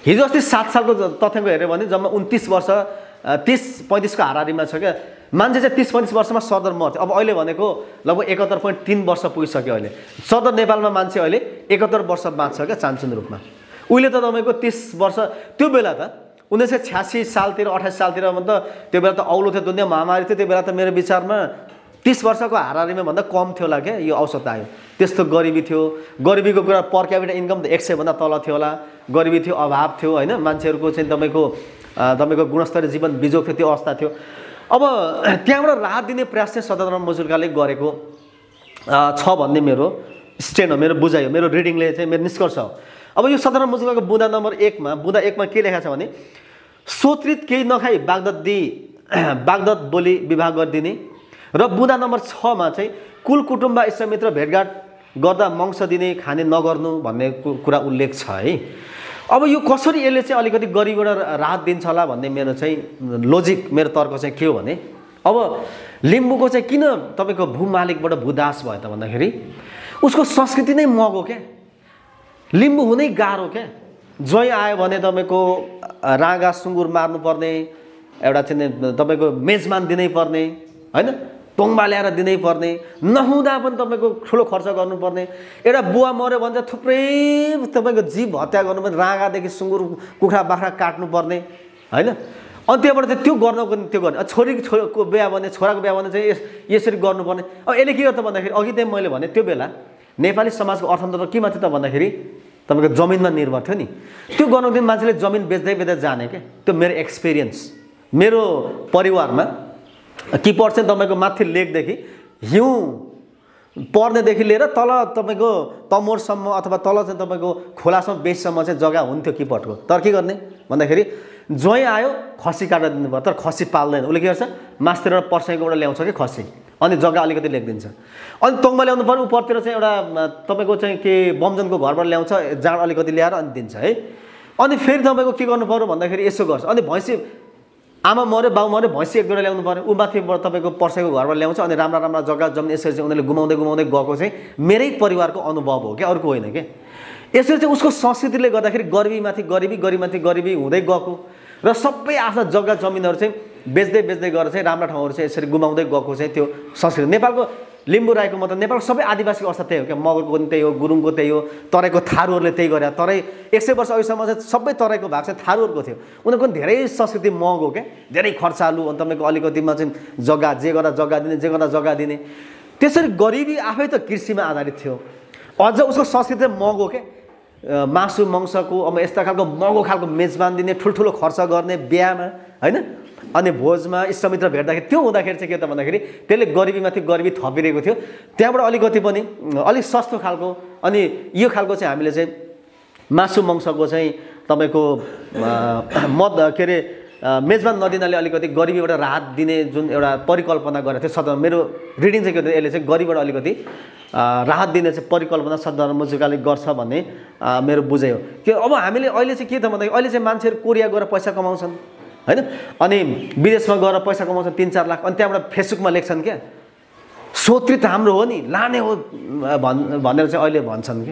हिजो अस्ति 7 सालको तथ्याङ्क हेऱ्यो भने जम्मा 29 वर्ष 30-35 को हाराहारीमा छ क्या। मान्छे चाहिँ 30-35 वर्षमा सरदर मर्थ्यो। अब अहिले भनेको लगभग 71.3 वर्ष पुगिसक्यो। अहिले सरदर नेपालमा मान्छे अहिले 71 वर्ष बाँच्छ क्या चान्चुन रूपमा। उहिले त तपाईँको 30 वर्ष। त्यो बेला त 1986 सालतिर 28 सालतिर त त्यो बेला त औलो थियो, दुनियाँ महामारी थियो। त्यो बेला त मेरो विचारमा 30 वर्षको हाराहारीमा भन्दा कम थियो होला क्या यो औसत आयो। त्यस्तो गरिबी थियो। गरिबीको कुरा पर क्यापिटा इन्कम त 100 भन्दा तल थियो होला। गरिबी थियो, अभाव थियो होइन। मान्छेहरूको चाहिँ तपाईँको गुणस्तरीय जीवन बिजोग थियो, त्यो अवस्था थियो। अब त्यहाँबाट राहत दिने प्रयास चाहिँ सदरमा मुजुलकाले गरेको छ भन्ने मेरो स्ट्यान्ड हो, मेरो बुझाइ हो, मेरो रिडिङले चाहिँ मेरो निष्कर्ष हो। अब यो सदरमा मुजुलकाको बुँदा नम्बर 1 मा के लेखेको छ भने सोत्रित केही नखाई बागदत बोली विवाह गरिदिने र बुँदा नम्बर 6 मा चाहिँ कुल कुटुम्ब इष्टमित्र भेटघाट गर्दा मंश दिने खाने नगर्नु भन्ने कुरा उल्लेख छ है। अब यो कसरी यसले चाहिँ अलिकति गरिबबाट राहत दिन्छ होला भन्ने मेरो चाहिँ लोजिक, मेरो तर्क चाहिँ के हो भने अब लिम्बूको चाहिँ किन तपाईँको भूमालिकबाट भूदास भयो त भन्दाखेरि उसको संस्कृति नै महँगो क्या। लिम्बू हुनै गाह्रो क्या। ज्वाइँ आयो भने तपाईँको राँगा सुँगुर मार्नुपर्ने, एउटा चाहिँ तपाईँको मेजमान दिनै पर्ने होइन, टोङ्बा ल्याएर दिनै पर्ने, नहुँदा पनि तपाईँको ठुलो खर्च गर्नुपर्ने। एउटा बुवा मऱ्यो भने चाहिँ थुप्रै तपाईँको जीव हत्या गर्नुपर्ने, राँगादेखि सुँगुर कुखुरा बाख्रा काट्नुपर्ने होइन। अनि त्यहाँबाट चाहिँ त्यो गर्नको त्यो गर्ने। छोरीको बिहा भने छोराको बिहा भने चाहिँ यसरी गर्नुपर्ने। अब यसले के गर्छ भन्दाखेरि अघि चाहिँ मैले भने त्यो बेला नेपाली समाजको अर्थतन्त्र केमा थियो त भन्दाखेरि तपाईँको जमिनमा निर्भर थियो नि। त्यो गर्नको दिन मान्छेले जमिन बेच्दै जाने क्या। त्यो मेरो एक्सपिरियन्स। मेरो परिवारमा कि पर्छ तपाईँको माथि लेकदेखि हिउँ पर्नेदेखि लिएर तल तपाईँको तमोरसम्म अथवा तल चाहिँ तपाईँको खोलासम्म बेचसम्म चाहिँ जग्गा हुन्थ्यो किपटको। तर के गर्ने भन्दाखेरि ज्वाइँ आयो खसी काटेर दिनु पर्छ, तर खसी पाल्दैन। उसले के गर्छ मासतिर पर्साइकोबाट ल्याउँछ कि खसी, अनि जग्गा अलिकति लेखिदिन्छ। अनि तोङमा ल्याउनु पर्यो, उपरतिर चाहिँ एउटा तपाईँको चाहिँ के बमजनको घरबाट ल्याउँछ, जाँड अलिकति ल्याएर अनि दिन्छ है। अनि फेरि तपाईँको के गर्नु पर्यो भन्दाखेरि यसो गर्छ। अनि भैँसी आमा मऱ्यो बाउ मऱ्यो, भैँसी 1-2 ल्याउनु पर्यो, ऊ माथिबाट तपाईँको पर्साइको घरबाट ल्याउँछ। अनि राम्रा जग्गा जमिन यसरी चाहिँ उनीहरूले गुमाउँदै गएको चाहिँ मेरै परिवारको अनुभव हो क्या, अर्को होइन क्या। यसरी चाहिँ उसको संस्कृतिले गर्दाखेरि गरिबीमाथि गरिबी हुँदै गएको र सबै आफ्ना जग्गा जमिनहरू चाहिँ बेच्दै गरेर चाहिँ राम्रा ठाउँहरू चाहिँ यसरी गुमाउँदै गएको चाहिँ त्यो संस्कृति। नेपालको लिम्बू राईको मतलब नेपालको सबै आदिवासीको अवस्था त्यही हो क्या। मगरको पनि त्यही हो, गुरुङको त्यही हो, तराईको थारूहरूले त्यही गरे। तराई 100 वर्ष अघिसम्म चाहिँ सबै तराईको भाग चाहिँ थारूहरूको थियो। उनीहरूको पनि धेरै संस्कृति महँगो क्या, धेरै खर्चालु। अनि तपाईँको अलिकतिमा चाहिँ जे गर्दा जग्गा दिने। त्यसरी गरिबी आफै त कृषिमा आधारित थियो। अझ उसको संस्कृति महँगो क्या। मासु मङ्सको अब यस्ता खालको महँगो खालको मेजबान दिने, ठुल्ठुलो खर्च गर्ने बिहामा होइन। अनि भोजमा इष्टमित्र भेट्दाखेरि त्यो हुँदाखेरि चाहिँ के त भन्दाखेरि त्यसले गरिबीमाथि गरिबी थपिरहेको थियो। त्यहाँबाट अलिकति पनि अलिक सस्तो खालको अनि यो खालको चाहिँ हामीले चाहिँ मासु मङ्सको चाहिँ तपाईँको के अरे मेजबान नदिनाले अलिकति गरिबीबाट राहत दिने जुन एउटा परिकल्पना गरेको थियो सदन। मेरो रिडिङ चाहिँ के हो यसले चाहिँ गरिबीबाट अलिकति राहत दिने चाहिँ परिकल्पना सदन मुजुलकाले गर्छ भन्ने मेरो बुझाइ हो। कि अब हामीले अहिले चाहिँ के त भन्दाखेरि अहिले चाहिँ मान्छेहरू कोरिया गएर पैसा कमाउँछन् होइन, अनि विदेशमा गएर पैसा कमाउँछन् 3-4 लाख, अनि त्यहाँबाट फेसबुकमा लेख्छन् क्या सोत्रित हाम्रो हो नि लाने हो भनेर चाहिँ अहिले भन्छन् कि।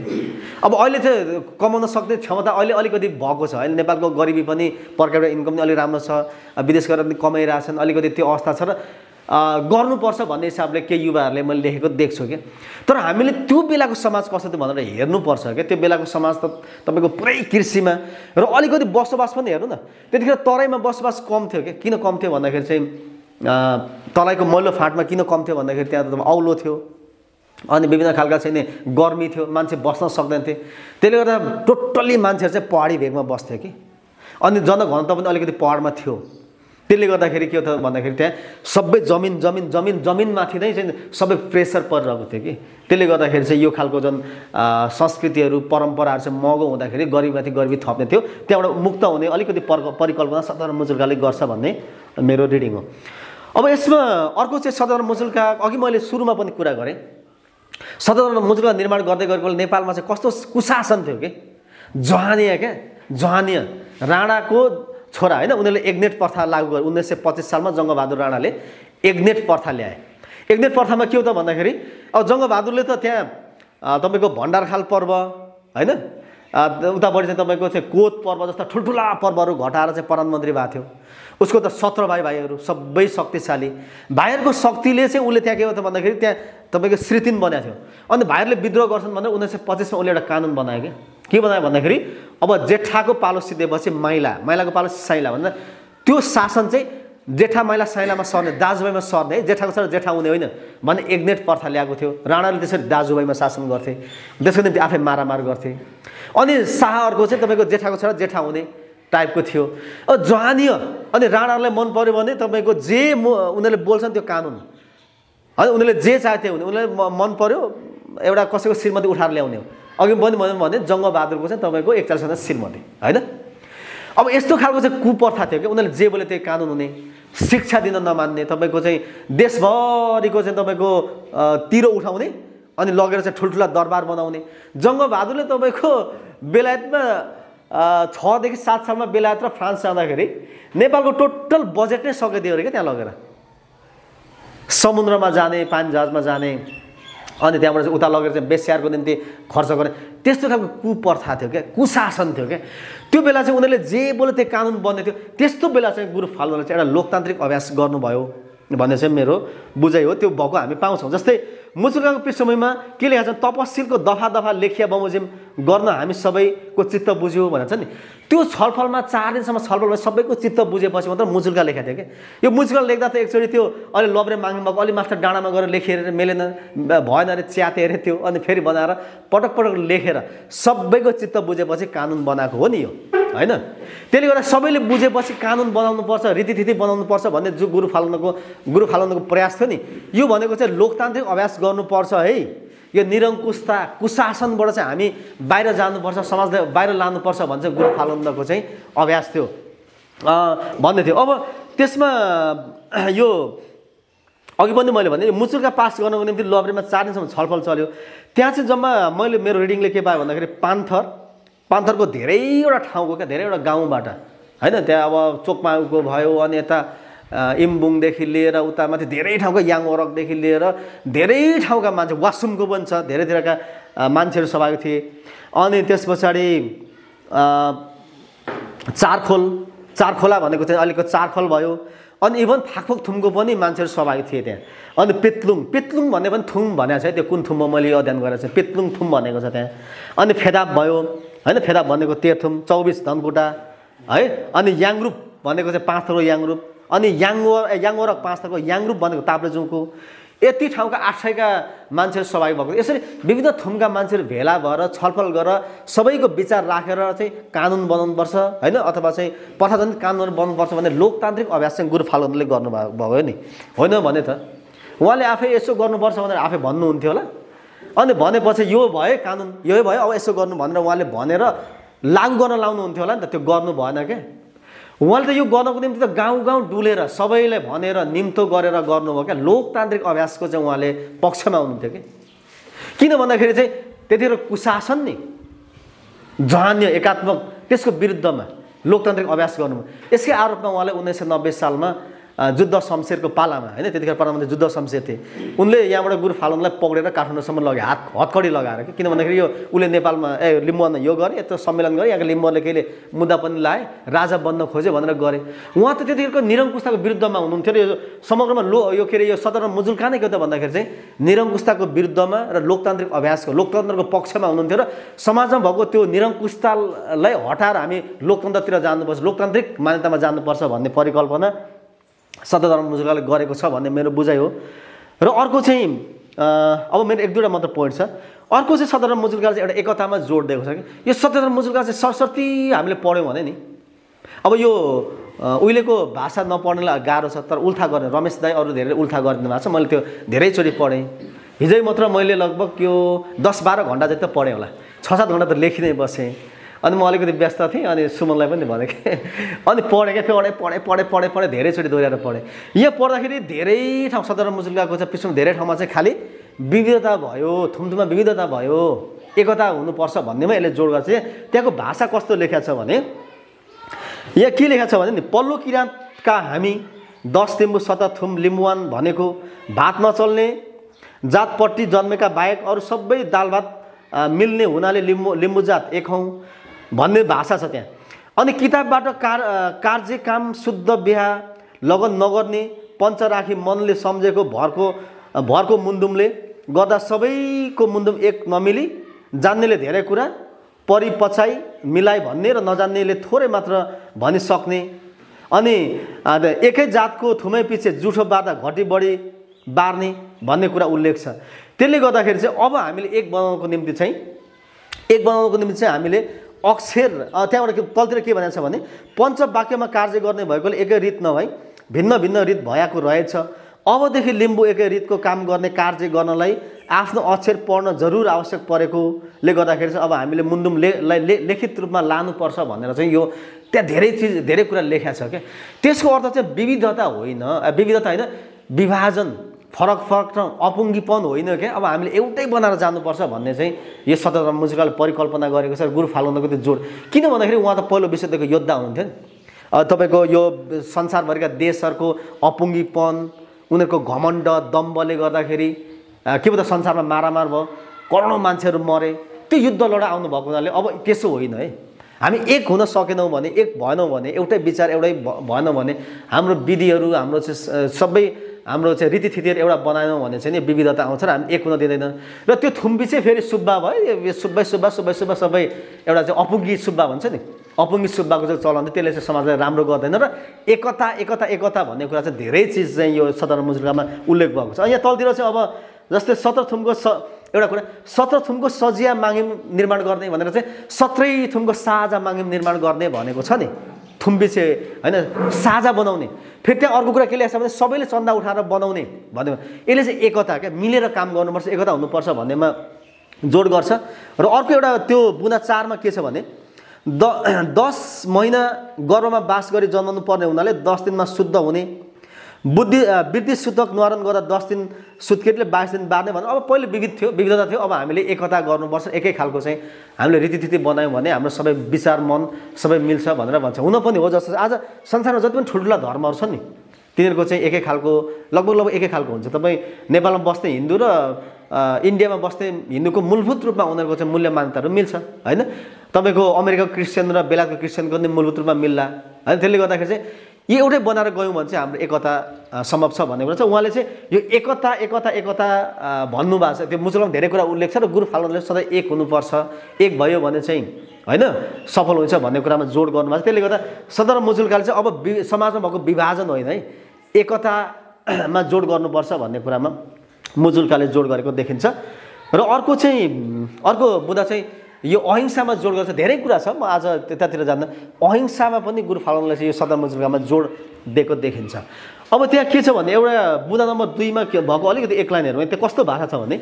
अब अहिले चाहिँ कमाउन सक्ने क्षमता अहिले अलिकति भएको छ। अहिले नेपालको गरिबी पनि पर क्यापिटा इन्कम पनि अलिक राम्रो छ, विदेश गएर पनि कमाइरहेछन्, अलिकति त्यो अवस्था छ र गर्नुपर्छ भन्ने हिसाबले केही युवाहरूले मैले लेखेको देख्छु क्या। तर हामीले त्यो बेलाको समाज कस्तो थियो भनेर हेर्नुपर्छ क्या। त्यो बेलाको समाज त तपाईँको पुरै कृषिमा र अलिकति बसोबास पनि हेर्नु न। त्यतिखेर तराईमा बसोबास कम थियो क्या। किन कम थियो भन्दाखेरि चाहिँ तराईको मैलो फाँटमा किन कम थियो भन्दाखेरि त्यहाँ त औलो थियो, अनि विभिन्न खालका चाहिँ गर्मी थियो, मान्छे बस्न सक्दैन थिए। त्यसले गर्दा टोटल्ली मान्छेहरू चाहिँ पहाडी भेगमा बस्थ्यो कि। अनि जनघनत्व पनि अलिकति पहाडमा थियो। त्यसले गर्दाखेरि के हो त भन्दाखेरि त्यहाँ सबै जमिनमाथि नै चाहिँ सबै प्रेसर परिरहेको थियो कि त्यसले गर्दाखेरि चाहिँ यो खालको जुन संस्कृतिहरू परम्पराहरू चाहिँ महँगो हुँदाखेरि गरिबीमाथि गरिबी थप्ने थियो त्यहाँबाट मुक्त हुने अलिकति परिकल्पना सत्यधर्म मुजुल्काले गर्छ भन्ने मेरो रिडिङ हो। अब यसमा अर्को चाहिँ सत्यधर्म मुजुल्का अघि मैले सुरुमा पनि कुरा गरेँ सत्यधर्म मुजुल्का निर्माण गर्दै गरेको नेपालमा चाहिँ कस्तो कुशासन थियो कि जहानिया राणाको छोरा होइन उनीहरूले एकनेट प्रथा लागू गरे 1925 सालमा जङ्गबहादुर राणाले एकनेट प्रथा ल्याए। एकनेट प्रथामा के हो त भन्दाखेरि अब जङ्गबहादुरले त त्यहाँ तपाईँको भण्डारखाल पर्व होइन उतापट्टि चाहिँ तपाईँको चाहिँ कोत पर्व जस्ता ठुल्ठुला पर्वहरू घटाएर चाहिँ प्रधानमन्त्री भएको थियो। उसको त 17 भाइहरू सबै शक्तिशाली भाइहरूको शक्तिले चाहिँ उसले त्यहाँ के हो त भन्दाखेरि त्यहाँ तपाईँको श्रीतिन बनाएको थियो। अनि भाइहरूले विद्रोह गर्छन् भनेर 1925 मा उसले एउटा कानुन बनायो के बनायो भन्दाखेरि अब जेठाको पालो सिधेपछि माइलाको पालो साइला भन्दा त्यो शासन चाहिँ जेठा माइला साइलामा सर्ने दाजुभाइमा सर्ने जेठाको छोरा जेठा हुने होइन भन्ने एकनेट प्रथा ल्याएको थियो। राणाले त्यसरी दाजुभाइमा शासन गर्थे त्यसको निम्ति आफै मारामार गर्थे। अनि शाहहरूको चाहिँ तपाईँको जेठाको छोरा जेठा हुने टाइपको थियो। अब जहानिय अनि राणालाई मन पर्यो भने तपाईँको जे उनीहरूले बोल्छन् त्यो कानुन है उनीहरूले जे चाहे त्यो हुने उनीहरूले मन पर्यो एउटा कसैको श्रीमती उठाएर ल्याउने हो। अघि पनि भन्यो भने जङ्गबहादुरको चाहिँ तपाईँको 41जना श्रीमती होइन। अब यस्तो खालको चाहिँ कुप्रथा थियो कि उनीहरूले जे बोले त्यही कानुन हुने शिक्षा दिन नमान्ने तपाईँको चाहिँ देशभरिको चाहिँ तपाईँको तिरो उठाउने अनि लगेर चाहिँ ठुल्ठुला दरबार बनाउने। जङ्गबहादुरले तपाईँको बेलायतमा 6 देखि 7 सालमा बेलायत र फ्रान्स जाँदाखेरि नेपालको टोटल बजेट नै सकिदियो अरे क्या त्यहाँ लगेर समुद्रमा जाने पानी जहाजमा जाने अनि त्यहाँबाट चाहिँ उता लगेर चाहिँ बेस्याहारको निम्ति खर्च गर्ने त्यस्तो खालको कुप्रथा थियो क्या कुशासन थियो क्या। त्यो बेला चाहिँ उनीहरूले जे बोले त्यो कानुन बन्ने थियो। त्यस्तो बेला चाहिँ गुरु फाल्गुनले चाहिँ एउटा लोकतान्त्रिक अभ्यास गर्नुभयो भन्ने चाहिँ मेरो बुझाइ हो। त्यो भएको हामी पाउँछौँ। जस्तै मुजुल्काको पृष्ठभूमिमा के लेखेको छ तपस्सिलको दफा लेखिया बमोजिम गर्न हामी सबैको चित्त बुझ्यो भनेर छ नि त्यो छलफलमा 4 दिनसम्म छलफलमा सबैको चित्त बुझेपछि मात्र मुजुल्का लेखेको थियो कि यो मुजुल्का लेख्दा त एकचोटि त्यो अलि लब्रे माग्नु भएको अलि मास्टर डाँडामा गएर लेखेर मिलेन भएन अरे च्याते अरे त्यो अनि फेरि बनाएर पटक लेखेर सबैको चित्त बुझेपछि कानुन बनाएको हो नि यो होइन। त्यसले गर्दा सबैले बुझेपछि कानुन बनाउनुपर्छ रीतिथिति बनाउनुपर्छ भन्ने जो गुरु फाल्गुनको प्रयास थियो नि यो भनेको चाहिँ लोकतान्त्रिक अभ्यास गर्नुपर्छ है। यो निरङ्कुशता कुशासनबाट चाहिँ हामी बाहिर जानुपर्छ समाजलाई बाहिर लानुपर्छ भन्छ गुरु फाल्गुनको चाहिँ अभ्यास थियो भन्ने थियो। अब त्यसमा यो अघि पनि मैले भने मुजुल्का पास गर्नको निम्ति लबरेमा 4 दिनसम्म छलफल चल्यो। त्यहाँ चाहिँ जम्मा मैले मेरो रिडिङले के पाएँ भन्दाखेरि पान्थरको धेरैवटा ठाउँको क्या धेरैवटा गाउँबाट होइन त्यहाँ अब चोकमाको भयो अनि यता इम्बुङदेखि लिएर उता माथि धेरै ठाउँका याङवरकदेखि लिएर धेरै ठाउँका मान्छे वासुमको पनि छ धेरैतिरका मान्छेहरू सहभागी थिए। अनि त्यस पछाडि चारखोला भनेको चाहिँ अलिकति चारखोल भयो अनि इभन फाकफोक थुमको पनि मान्छेहरू सहभागी थिए त्यहाँ। अनि पेत्लुङ भन्ने पनि थुम भनेको छ त्यो कुन थुममा मैले अध्ययन गरेको छु पेत्लुङ थुम भनेको छ त्यहाँ। अनि फेदाप भयो होइन फेदाप भनेको तेह्रथुम 24 धनकुटा है। अनि याङरूप भनेको चाहिँ 5 थरको याङरूप अनि याङवरक 5 थरको याङरूप भनेको ताप्लेजुङको यति ठाउँका 800का मान्छेहरू सहभागी भएको। यसरी विविध थुमका मान्छेहरू भेला भएर छलफल गरेर सबैको विचार राखेर चाहिँ कानुन बनाउनुपर्छ होइन अथवा चाहिँ प्रथाजनित कानुन बनाउनुपर्छ भन्ने लोकतान्त्रिक अभ्यास चाहिँ गुरु फाल्गुनले गर्नुभयो नि होइन भने त उहाँले आफै यसो गर्नुपर्छ भनेर आफै भन्नुहुन्थ्यो होला। अनि भनेपछि यो भयो कानुन यही भयो अब यसो गर्नु भनेर उहाँले भनेर लागू गर्न लाउनुहुन्थ्यो होला नि त त्यो गर्नु भएन क्या। उहाँले त यो गर्नको निम्ति त गाउँ डुलेर सबैलाई भनेर निम्तो गरेर गर्नुभयो क्या। लोकतान्त्रिक अभ्यासको चाहिँ उहाँले पक्षमा हुनुहुन्थ्यो कि किन भन्दाखेरि चाहिँ त्यतिखेर कुशासन नि जहान्य एकात्मक त्यसको विरुद्धमा लोकतान्त्रिक अभ्यास गर्नुभयो। यसकै आरोपमा उहाँले 1990 सालमा जुद्ध शमशेरको पालामा होइन त्यतिखेर प्रधानमन्त्री जुद्ध शमशेर थिए उनले यहाँबाट गुरु फाल्गुनलाई पक्रेर काठमाडौँसम्म लगे हतकडी लगाएर कि किन भन्दाखेरि यो उसले नेपालमा लिम्बुवानमा यो गरे यत्रो सम्मेलन गरे यहाँको लिम्बुवाले केले मुद्दा पनि लाए राजा बन्न खोज्यो भनेर गरे। उहाँ त त्यतिखेरको निरङ्कुशताको विरुद्धमा हुनुहुन्थ्यो र यो समग्रमा यो के अरे यो सदरमा मुजुल्का नै के त भन्दाखेरि चाहिँ निरङ्कुशताको विरुद्धमा र लोकतान्त्रिक अभ्यासको लोकतन्त्रको पक्षमा हुनुहुन्थ्यो र समाजमा भएको त्यो निरङ्कुशतालाई हटाएर हामी लोकतन्त्रतिर जानुपर्छ लोकतान्त्रिक मान्यतामा जानुपर्छ भन्ने परिकल्पना सत्यधर्म मुजुल्काले गरेको छ भन्ने मेरो बुझाइ हो। र अर्को चाहिँ अब मेरो 1-2 मात्र पोइन्ट छ। अर्को चाहिँ सत्यधर्म मुजुल्काले चाहिँ एउटा एकतामा जोड दिएको छ कि यो सत्यधर्म मुजुल्का चाहिँ सरस्वती हामीले पढ्यौँ भने नि अब यो उहिलेको भाषा नपढ्नेलाई गाह्रो छ, तर उल्था गर्ने रमेश दाई अरू धेरै उल्था गरिदिनु भएको छ। मैले त्यो धेरैचोटि पढेँ। हिजै मात्र मैले लगभग यो 10-12 घन्टा जति त पढेँ होला, 6-7 घन्टा त लेखिँदै बसेँ। अनि म अलिकति व्यस्त थिएँ, अनि सुमनलाई पनि भने कि अनि पढेँ क्या, पढेँ धेरैचोटि दोहोऱ्याएर पढेँ। यहाँ पढ्दाखेरि धेरै ठाउँ सदरमुकाम मुचुल्काको चाहिँ पृष्ठमा धेरै ठाउँमा चाहिँ खालि विविधता भयो, थुम्थुममा विविधता भयो, एकता हुनुपर्छ भन्नेमा यसले जोड गर्छ। त्यहाँको भाषा कस्तो लेखेको छ भने यहाँ के लेखेको छ भने नि, पल्लो किराँतका हामी 10 लिम्बू सतथुम लिम्बुवान भनेको भात नचल्ने जातपट्टि जन्मेका बाहेक अरू सबै दाल भात मिल्ने हुनाले लिम्बू जात एक हौँ भन्ने भाषा छ त्यहाँ। अनि किताबबाट कार्य काम शुद्ध बिहा लगन नगर्ने पञ्चराखी मनले सम्झेको भरको मुन्दुमले गर्दा सबैको मुन्दुम एक नमिली जान्नेले धेरै कुरा परिपचाइ मिलाइ भन्ने र नजान्नेले थोरै मात्र भनिसक्ने। अनि एकै जातको थुमै पछि जुठो बार्दा घटी बढी बार्ने भन्ने कुरा उल्लेख छ। त्यसले गर्दाखेरि चाहिँ अब हामीले एक बनाउनको निम्ति चाहिँ हामीले अक्षर त्यहाँबाट तलतिर के भनेको छ भने पञ्चवाक्यमा कार्य गर्ने भएकोले एकै रीत नभई भिन्न भिन्न रीत भएको रहेछ। अबदेखि लिम्बू एकै रीतको काम गर्ने कार्य गर्नलाई आफ्नो अक्षर पढ्न जरुर आवश्यक परेकोले गर्दाखेरि चाहिँ अब हामीले मुन्दुमलाई लिखित रूपमा लानुपर्छ भनेर चाहिँ यो त्यहाँ धेरै कुरा लेखेको छ क्या। त्यसको अर्थ चाहिँ विविधता होइन, विभाजन, फरक अपुङ्गीपन होइन क्या। अब हामीले एउटै बनाएर जानुपर्छ भन्ने चाहिँ यो सदरमुकाम मुचुल्काले परिकल्पना गरेको छ। गुरु फाल्गुनको त्यो जोड किन भन्दाखेरि उहाँ त पहिलो विश्वयुद्धको योद्धा हुनुहुन्थ्यो नि। तपाईँको यो संसारभरिका देशहरूको अपुङ्गीपन, उनीहरूको घमण्ड दम्बले गर्दाखेरि के पो त संसारमा मारामार भयो, करोडौँ मान्छेहरू मरे, त्यो युद्ध लडा आउनु भएको हुनाले अब त्यसो होइन है। हामी एक हुन सकेनौँ भने, एक भएनौँ भने, एउटै विचार एउटै भएनौँ भने हाम्रो विधिहरू, हाम्रो चाहिँ सबै हाम्रो चाहिँ रीतिथितिहरू एउटा बनाएनौँ भने चाहिँ नि विविधता आउँछ र हामी एक हुन दिँदैन। र त्यो थुम्बी चाहिँ फेरि सुब्बा भयो, यो सुब्बै सबै एउटा चाहिँ अपुङ्गी सुब्बा भन्छ नि, अपुङ्गी सुब्बाको चाहिँ चलन थियो। त्यसले चाहिँ समाजलाई राम्रो गर्दैन र एकता भन्ने कुरा चाहिँ धेरै चिज चाहिँ यो सदरमुकाम मुचुल्कामा उल्लेख भएको छ। यहाँ तलतिर चाहिँ अब जस्तै 17 थुमको एउटा कुरा 17 थुमको सजिया माङ्गिम निर्माण गर्ने भनेर चाहिँ 17 थुमको साझा माङ्गिम निर्माण गर्ने भनेको छ नि। थुम्बी चाहिँ होइन साझा बनाउने। फेरि त्यहाँ अर्को कुरा के लेखेको छ भने सबैले चन्दा उठाएर बनाउने भन्ने। यसले चाहिँ एकता क्या, मिलेर काम गर्नुपर्छ, एकता हुनुपर्छ भन्नेमा जोड गर्छ। र अर्को एउटा त्यो बुँदा 4मा के छ भने 10 महिना गर्भमा बास गरी जन्माउनु पर्ने हुनाले 10 दिनमा शुद्ध हुने, वृद्धि सूतक निवारण गर्दा 10 दिन सुत्केटले 22 दिन बार्ने भने। अब पहिले विविधता थियो, अब हामीले एकता गर्नुपर्छ, एकै खालको चाहिँ हामीले रीतिथिति बनायौँ भने हाम्रो सबै विचार मन सबै मिल्छ भनेर भन्छ। हुन पनि हो जस्तो आज संसारमा जति पनि ठुल्ठुला धर्महरू छन् नि तिनीहरूको चाहिँ एकै खालको लगभग एकै खालको हुन्छ। तपाईँ नेपालमा बस्ने हिन्दू र इन्डियामा बस्ने हिन्दूको मूलभूत रूपमा उनीहरूको चाहिँ मूल्य मान्यताहरू मिल्छ होइन। तपाईँको अमेरिकाको क्रिस्चियन र बेलायतको क्रिस्चियनको पनि मूलभूत रूपमा मिल्ला होइन। त्यसले गर्दाखेरि चाहिँ यो एउटै बनाएर गयौँ भने चाहिँ हाम्रो एकता सम्भव छ भन्ने कुरा छ। उहाँले चाहिँ यो एकता भन्नुभएको छ। त्यो मुचुल्कामा धेरै कुरा उल्लेख छ र गुरु फाल्गुनले सधैँ एक हुनुपर्छ, एक भयो भने चाहिँ होइन सफल हुन्छ भन्ने कुरामा जोड गर्नुभएको छ। त्यसले गर्दा सदरमुकाम मुचुल्काले चाहिँ अब समाजमा भएको विभाजन होइन है, एकतामा जोड गर्नुपर्छ भन्ने कुरामा मुचुल्काले जोड गरेको देखिन्छ। र अर्को बुँदा चाहिँ यो अहिंसामा जोड गर्छ। धेरै कुरा छ, म आज त्यतातिर जान्न। अहिंसामा पनि गुरु फाल्गुनले चाहिँ यो सदरमुकाम मुचुल्कामा जोड दिएको देखिन्छ। अब त्यहाँ के छ भने एउटा बुँदा नम्बर 2मा के भएको अलिकति एक लाइन हेरौँ। त्यो कस्तो भाषा छ भने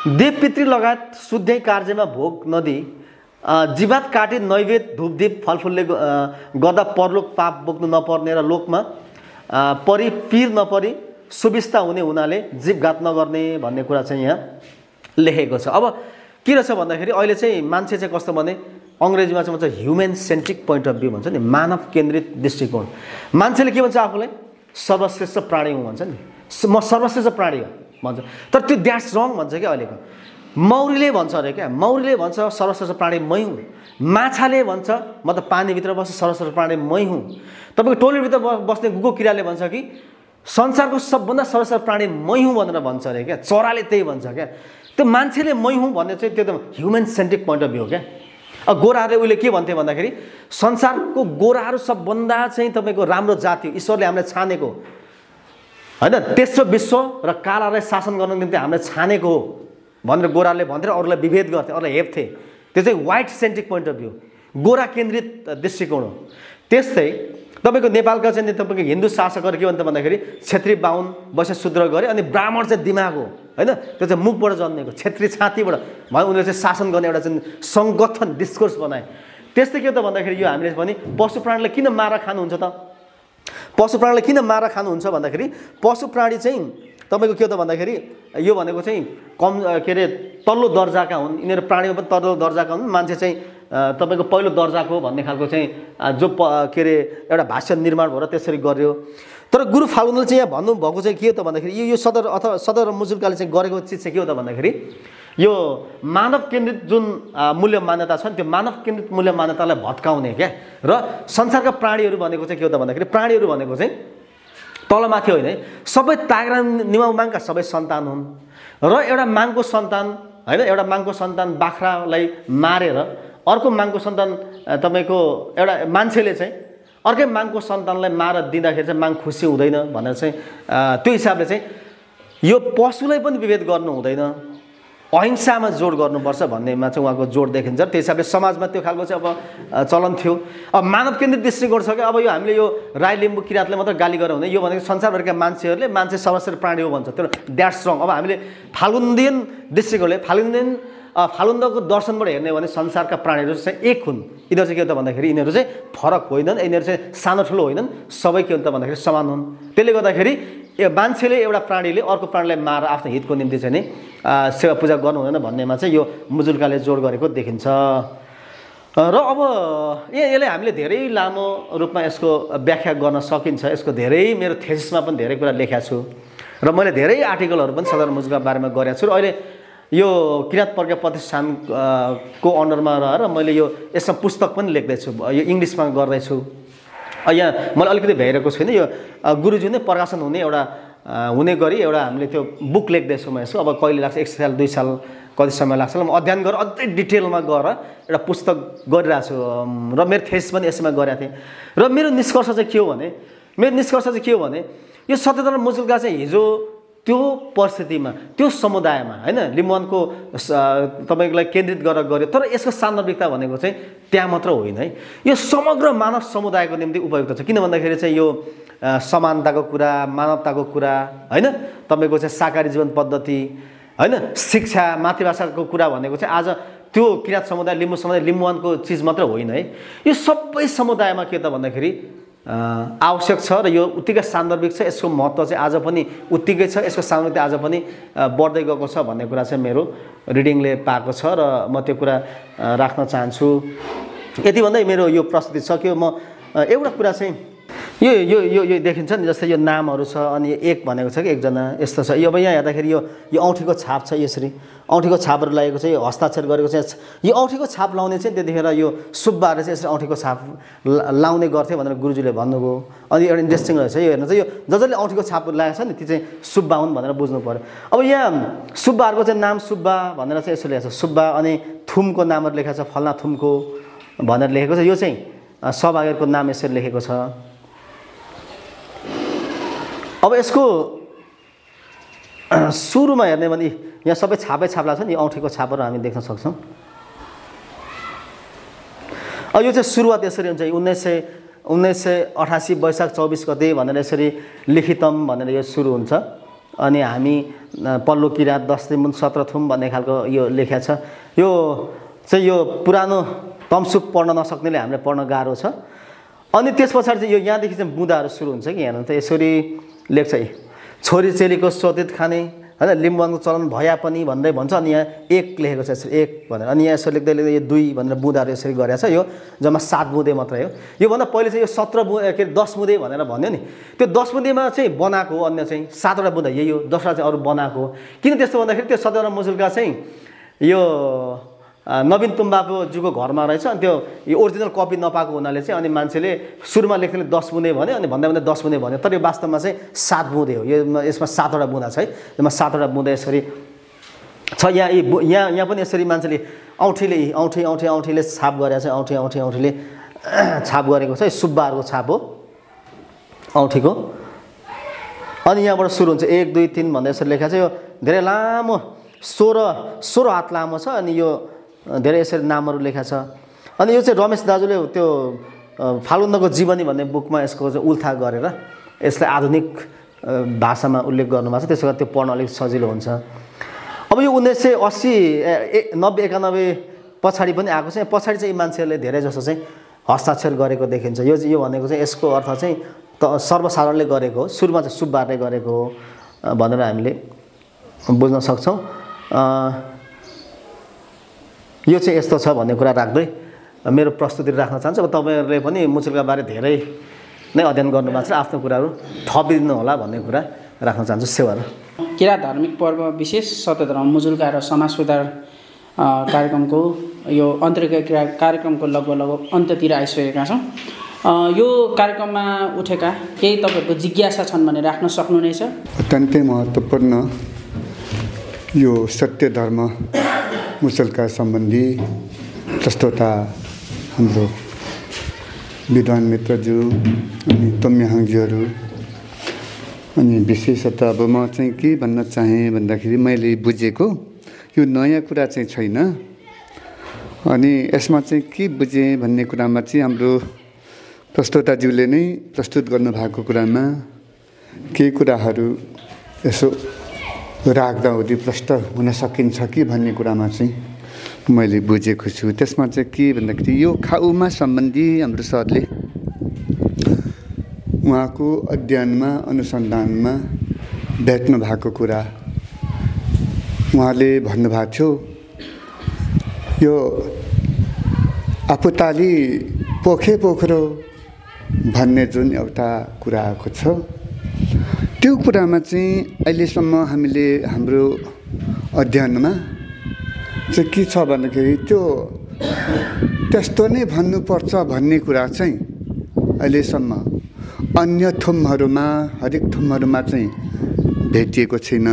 देवपितृ लगायत शुद्धै कार्यमा भोग नदिई जीवात काटी नैवेद्य धूपदीप फलफुलले गर्दा परलोक पाप बोक्नु नपर्ने र लोकमा पीर नपरी सुविस्ता हुने हुनाले जीवघात नगर्ने भन्ने कुरा चाहिँ यहाँ लेखेको छ। अब के रहेछ भन्दाखेरि अहिले चाहिँ मान्छे चाहिँ कस्तो भने अङ्ग्रेजीमा चाहिँ भन्छ human centric point of view भन्छ नि, मानव केन्द्रित दृष्टिकोण। मान्छेले के भन्छ आफूलाई सर्वश्रेष्ठ प्राणी हो भन्छ नि, म सर्वश्रेष्ठ प्राणी हो भन्छ। तर त्यो द्याट्स रङ भन्छ क्या अहिलेको। मौरीले भन्छ अरे क्या, मौरीले भन्छ सर्वश्रेष्ठ प्राणी मै हुँ। माछाले भन्छ म त पानीभित्र बस्छ सर्वश्रेष्ठ प्राणी मै हुँ। तपाईँको टोइलेटभित्र बस्ने गुगो किराले भन्छ कि संसारको सबभन्दा सर्वश्रेष्ठ प्राणी मै हुँ भनेर भन्छ अरे क्या। चराले त्यही भन्छ क्या। त्यो मान्छेले मै हुँ भन्ने चाहिँ त्यो त human centric point of view हो क्या। गोराहरूले उहिले के भन्थे भन्दाखेरि संसारको गोराहरू सबभन्दा चाहिँ तपाईँको राम्रो जाति हो, ईश्वरले हामीलाई छानेको होइन, तेस्रो विश्व र कालालाई शासन गर्नको निम्ति हामीलाई छानेको हो भनेर गोराहरूले भन्थे र अरूलाई विभेद गर्थे, अरूलाई हेप्थे। त्यो चाहिँ white centric point of view, गोरा केन्द्रित दृष्टिकोण हो। त्यस्तै तपाईँको नेपालका चाहिँ तपाईँको हिन्दू शासकहरू के भन्छ भन्दाखेरि क्षेत्री बाहुन वैश्य शूद्र गरे अनि ब्राह्मण चाहिँ दिमाग हो होइन, त्यो चाहिँ मुखबाट जन्मेको क्षेत्री छातीबाट भयो, उनीहरूले चाहिँ शासन गर्ने एउटा चाहिँ सङ्गठन डिस्कोर्स बनाए। त्यस्तै के त भन्दाखेरि यो हामीले पनि पशु प्राणीलाई किन मारा खानुहुन्छ त, पशु प्राणीलाई किन मारा खानुहुन्छ भन्दाखेरि पशु प्राणी चाहिँ तपाईँको के हो त भन्दाखेरि यो भनेको चाहिँ कम के अरे तल्लो दर्जाका हुन्, यिनीहरू प्राणीमा पनि तल्लो दर्जाका हुन्, मान्छे चाहिँ तपाईँको पहिलो दर्जाको भन्ने खालको चाहिँ जो के अरे एउटा भाष्य निर्माण भएर त्यसरी गर्यो। तर गुरु फाल्गुनले चाहिँ यहाँ भन्नुभएको चाहिँ के हो त भन्दाखेरि यो सदर अथवा सदर र मुजुल्काले चाहिँ गरेको चिज चाहिँ के हो त भन्दाखेरि यो मानव केन्द्रित जुन मूल्य मान्यता छ नि त्यो मानव केन्द्रित मूल्य मान्यतालाई भत्काउने क्या। र संसारका प्राणीहरू भनेको चाहिँ के हो त भन्दाखेरि प्राणीहरू भनेको चाहिँ तलमाथि होइन है, सबै तागरा निमाउ माङका सबै सन्तान हुन् र एउटा माङको सन्तान होइन, एउटा माङको सन्तान बाख्रालाई मारेर अर्को माङको सन्तान तपाईँको एउटा मान्छेले चाहिँ अर्कै माङको सन्तानलाई मार दिँदाखेरि चाहिँ माङ खुसी हुँदैन भनेर चाहिँ त्यो हिसाबले चाहिँ यो पशुलाई पनि विभेद गर्नु हुँदैन, अहिंसामा जोड गर्नुपर्छ भन्नेमा चाहिँ उहाँको जोड देखिन्छ। त्यो हिसाबले समाजमा त्यो खालको चाहिँ अब चलन थियो। अब मानव केन्द्रित दृष्टिकोण छ कि अब यो हामीले यो राई लिम्बू किराँतले मात्र गाली गरेर हुँदैन, यो भनेको संसारभरिका मान्छेहरूले मान्छे सर्वश्रेष्ठ प्राणी हो भन्छ, त्यो द्याट्स रङ। अब हामीले फाल्गुन्दियन दृष्टिकोणले फालुन्दाको दर्शनबाट हेर्ने भने संसारका प्राणीहरू चाहिँ एक हुन्। यिनीहरू चाहिँ के हो त भन्दाखेरि यिनीहरू चाहिँ फरक होइनन्, यिनीहरू चाहिँ सानो ठुलो होइनन्, सबै के हो त भन्दाखेरि समान हुन्। त्यसले गर्दाखेरि मान्छेले एउटा प्राणीले अर्को प्राणीलाई मार आफ्नो हितको निम्ति चाहिँ नि सेवा पूजा गर्नु हुँदैन भन्नेमा चाहिँ यो मुजुल्काले जोड गरेको देखिन्छ। र अब यसले हामीले धेरै लामो रूपमा यसको व्याख्या गर्न सकिन्छ। यसको धेरै मेरो थेसिसमा पनि धेरै कुरा लेखेको छु र मैले धेरै आर्टिकलहरू पनि सदर मुजुल्का बारेमा गरेको छु र अहिले यो किराँत प्रज्ञा प्रतिष्ठान को अन्डरमा रहेर मैले यो यसमा पुस्तक पनि लेख्दैछु, यो इङ्ग्लिसमा गर्दैछु। यहाँ मलाई अलिकति भ्याइरहेको छैन, यो गुरुजी नै प्रकाशन हुने एउटा हुने गरी एउटा हामीले त्यो बुक लेख्दैछु म यसो। अब कहिले लाग्छ, 1 साल 2 साल कति समय लाग्छ, म अध्ययन गरेर अझै डिटेलमा गएर एउटा पुस्तक गरिरहेको छु र मेरो थेसिस पनि यसमा गरेको थिएँ। र मेरो निष्कर्ष चाहिँ के हो भने यो सत्यधर्म मुजुल्का चाहिँ हिजो त्यो परिस्थितिमा त्यो समुदायमा होइन लिम्बुवानको तपाईँलाई केन्द्रित गरेर गर्यो, तर यसको सान्दर्भिकता भनेको चाहिँ त्यहाँ मात्र होइन है, यो समग्र मानव समुदायको निम्ति उपयुक्त छ। किन भन्दाखेरि चाहिँ यो समानताको कुरा, मानवताको कुरा होइन, तपाईँको चाहिँ शाकाहारी जीवन पद्धति होइन, शिक्षा, मातृभाषाको कुरा भनेको चाहिँ आज त्यो किराँत समुदाय लिम्बुवानको चिज मात्र होइन है, यो सबै समुदायमा के त भन्दाखेरि आवश्यक छ र यो उत्तिकै सान्दर्भिक छ। यसको महत्त्व चाहिँ आज पनि उत्तिकै छ, यसको सान्दर्भिकता आज पनि बढ्दै गएको छ भन्ने कुरा चाहिँ मेरो रिडिङले पाएको छ र म त्यो कुरा राख्न चाहन्छु। यति भन्दै मेरो यो प्रस्तुति सक्यो। म एउटा कुरा चाहिँ यो यो यो यो देखिन्छ नि, जस्तै यो नामहरू छ अनि एक भनेको छ कि एकजना यस्तो छ। यो अब यहाँ हेर्दाखेरि यो औँठीको छाप छ, यसरी औँठीको छापहरू लागेको छ, यो हस्ताक्षर गरेको छ। यो औँठीको छाप लाउने चाहिँ त्यतिखेर यो सुब्बाहरूले चाहिँ यसरी औँठीको छाप लाउने गर्थे भनेर गुरुजीले भन्नुभयो। अनि एउटा इन्ट्रेस्टिङ रहेछ यो हेर्नु चाहिँ, यो जसले औँठीको छापहरू लागेको छ नि ती चाहिँ सुब्बा हुन् भनेर बुझ्नु पऱ्यो। अब यहाँ सुब्बाहरूको चाहिँ नाम सुब्बा भनेर चाहिँ यसो लेखेको छ, सुब्बा, अनि थुमको नामहरू लेखेको छ, फल्ना थुमको भनेर लेखेको छ। यो चाहिँ सभागरको नाम यसरी लेखेको छ। अब यसको सुरुमा हेर्ने भने यहाँ सबै छाप लाग्छ नि, औँठीको छापहरू हामी देख्न सक्छौँ। अब यो चाहिँ सुरुवात यसरी हुन्छ, 1988 वैशाख 24 गते भनेर यसरी लिखितम भनेर यो सुरु हुन्छ। अनि हामी पल्लो किराँत 10 लिम्बुन 17 थुम भन्ने खालको यो लेख्या छ। यो चाहिँ यो पुरानो तमसुक पढ्न नसक्नेले हामीलाई पढ्न गाह्रो छ। अनि त्यस पछाडि चाहिँ यो यहाँदेखि चाहिँ बुँदाहरू सुरु हुन्छ कि हेर्नु त यसरी लेख्छ, छोरी चेलीको स्वतित खाने होइन, लिम्बुवानको चलन भया पनि भन्दै भन्छ। अनि यहाँ एक लेखेको छ यसरी एक भनेर, अनि यहाँ यसो लेख्दै लेख्दै यो 2 भनेर बुँदाहरू यसरी गरेको छ। यो जम्मा 7 बुँदे मात्रै हो। योभन्दा पहिले चाहिँ यो 17 बुँदे के 10 बुँदे भनेर भन्यो नि, त्यो 10 बुँदेमा चाहिँ बनाएको हो, अन्य चाहिँ 7वटा बुँदा यही हो, 10वटा चाहिँ अरू बनाएको हो। किन त्यस्तो भन्दाखेरि त्यो सत्यधर्म मुजुल्का चाहिँ यो नवीन तुम्बाजुको घरमा रहेछ। अनि त्यो यो ओरिजिनल कपी नपाएको हुनाले चाहिँ अनि मान्छेले सुरुमा लेख्ने 10 बुँदे भन्यो, अनि भन्दा 10 बुँदे भन्यो, तर यो वास्तवमा चाहिँ 7 बुँदे हो। यो यसमा 7वटा बुँदा छ है, यसमा 7वटा बुँदा यसरी छ। यहाँ पनि यसरी मान्छेले औँठीले छाप गरेको छ, औँठीले छाप गरेको छ। सुब्बाहरूको छाप हो औँठीको। अनि यहाँबाट सुरु हुन्छ 1 2 3 भन्दा यसरी लेखेको छ। यो धेरै लामो 16 हात लामो छ। अनि यो धेरै यसरी नामहरू लेखेको छ। अनि यो चाहिँ रमेश दाजुले त्यो फाल्गुन्दको जीवनी भन्ने बुकमा यसको चाहिँ उल्था गरेर यसलाई आधुनिक भाषामा उल्लेख गर्नुभएको छ। त्यसो गर्दा त्यो पढ्न अलिक सजिलो हुन्छ। अब यो 1980 90 91 पछाडि पनि आएको छ। पछाडि चाहिँ मान्छेहरूले धेरै जसो चाहिँ हस्ताक्षर गरेको देखिन्छ। यो भनेको चाहिँ यसको अर्थ चाहिँ सर्वसाधारणले गरेको हो, सुरुमा चाहिँ सुब्बाले गरेको हो भनेर हामीले बुझ्न सक्छौँ। यो चाहिँ यस्तो छ भन्ने कुरा राख्दै मेरो प्रस्तुति राख्न चाहन्छु। अब तपाईँहरूले पनि मुचुल्का बारे धेरै नै अध्ययन गर्नुभएको छ, आफ्नो कुराहरू थपिदिनु होला भन्ने कुरा राख्न चाहन्छु। सेवा किराँत धार्मिक पर्व विशेष सत्यधर्म मुचुल्का र समाज सुधार कार्यक्रमको यो अन्तर्क्रिया कार्यक्रमको लगभग अन्त्यतिर आइसकेका छौँ। यो कार्यक्रममा उठेका केही तपाईँहरूको जिज्ञासा छन् भने राख्न सक्नुहुनेछ। अत्यन्तै महत्त्वपूर्ण यो सत्य धर्म मुचुल्का सम्बन्धी प्रस्तोता हाम्रो विद्वान मित्रज्यू अनि तम्याहाङज्यूहरू अनि विशेषतः अब म चाहिँ के भन्न चाहेँ भन्दाखेरि मैले बुझेको यो नयाँ कुरा चाहिँ छैन। अनि यसमा चाहिँ के बुझेँ भन्ने कुरामा चाहिँ हाम्रो प्रस्तोताज्यूले नै प्रस्तुत गर्नुभएको कुरामा केही कुराहरू यसो राख्दा हुँदै प्रष्ट हुन सकिन्छ कि भन्ने कुरामा चाहिँ मैले बुझेको छु। त्यसमा चाहिँ के भन्दाखेरि यो खाउमा सम्बन्धी हाम्रो सरले उहाँको अध्ययनमा अनुसन्धानमा भेट्नु भएको कुरा उहाँले भन्नुभएको थियो। यो आफूताली पोखे पोखरो भन्ने जुन एउटा कुरा आएको छ, त्यो कुरामा चाहिँ अहिलेसम्म हामीले हाम्रो अध्ययनमा चाहिँ के छ भन्दाखेरि त्यो त्यस्तो नै भन्नुपर्छ भन्ने कुरा चाहिँ अहिलेसम्म अन्य थुमहरूमा हरेक थुमहरूमा चाहिँ भेटिएको छैन।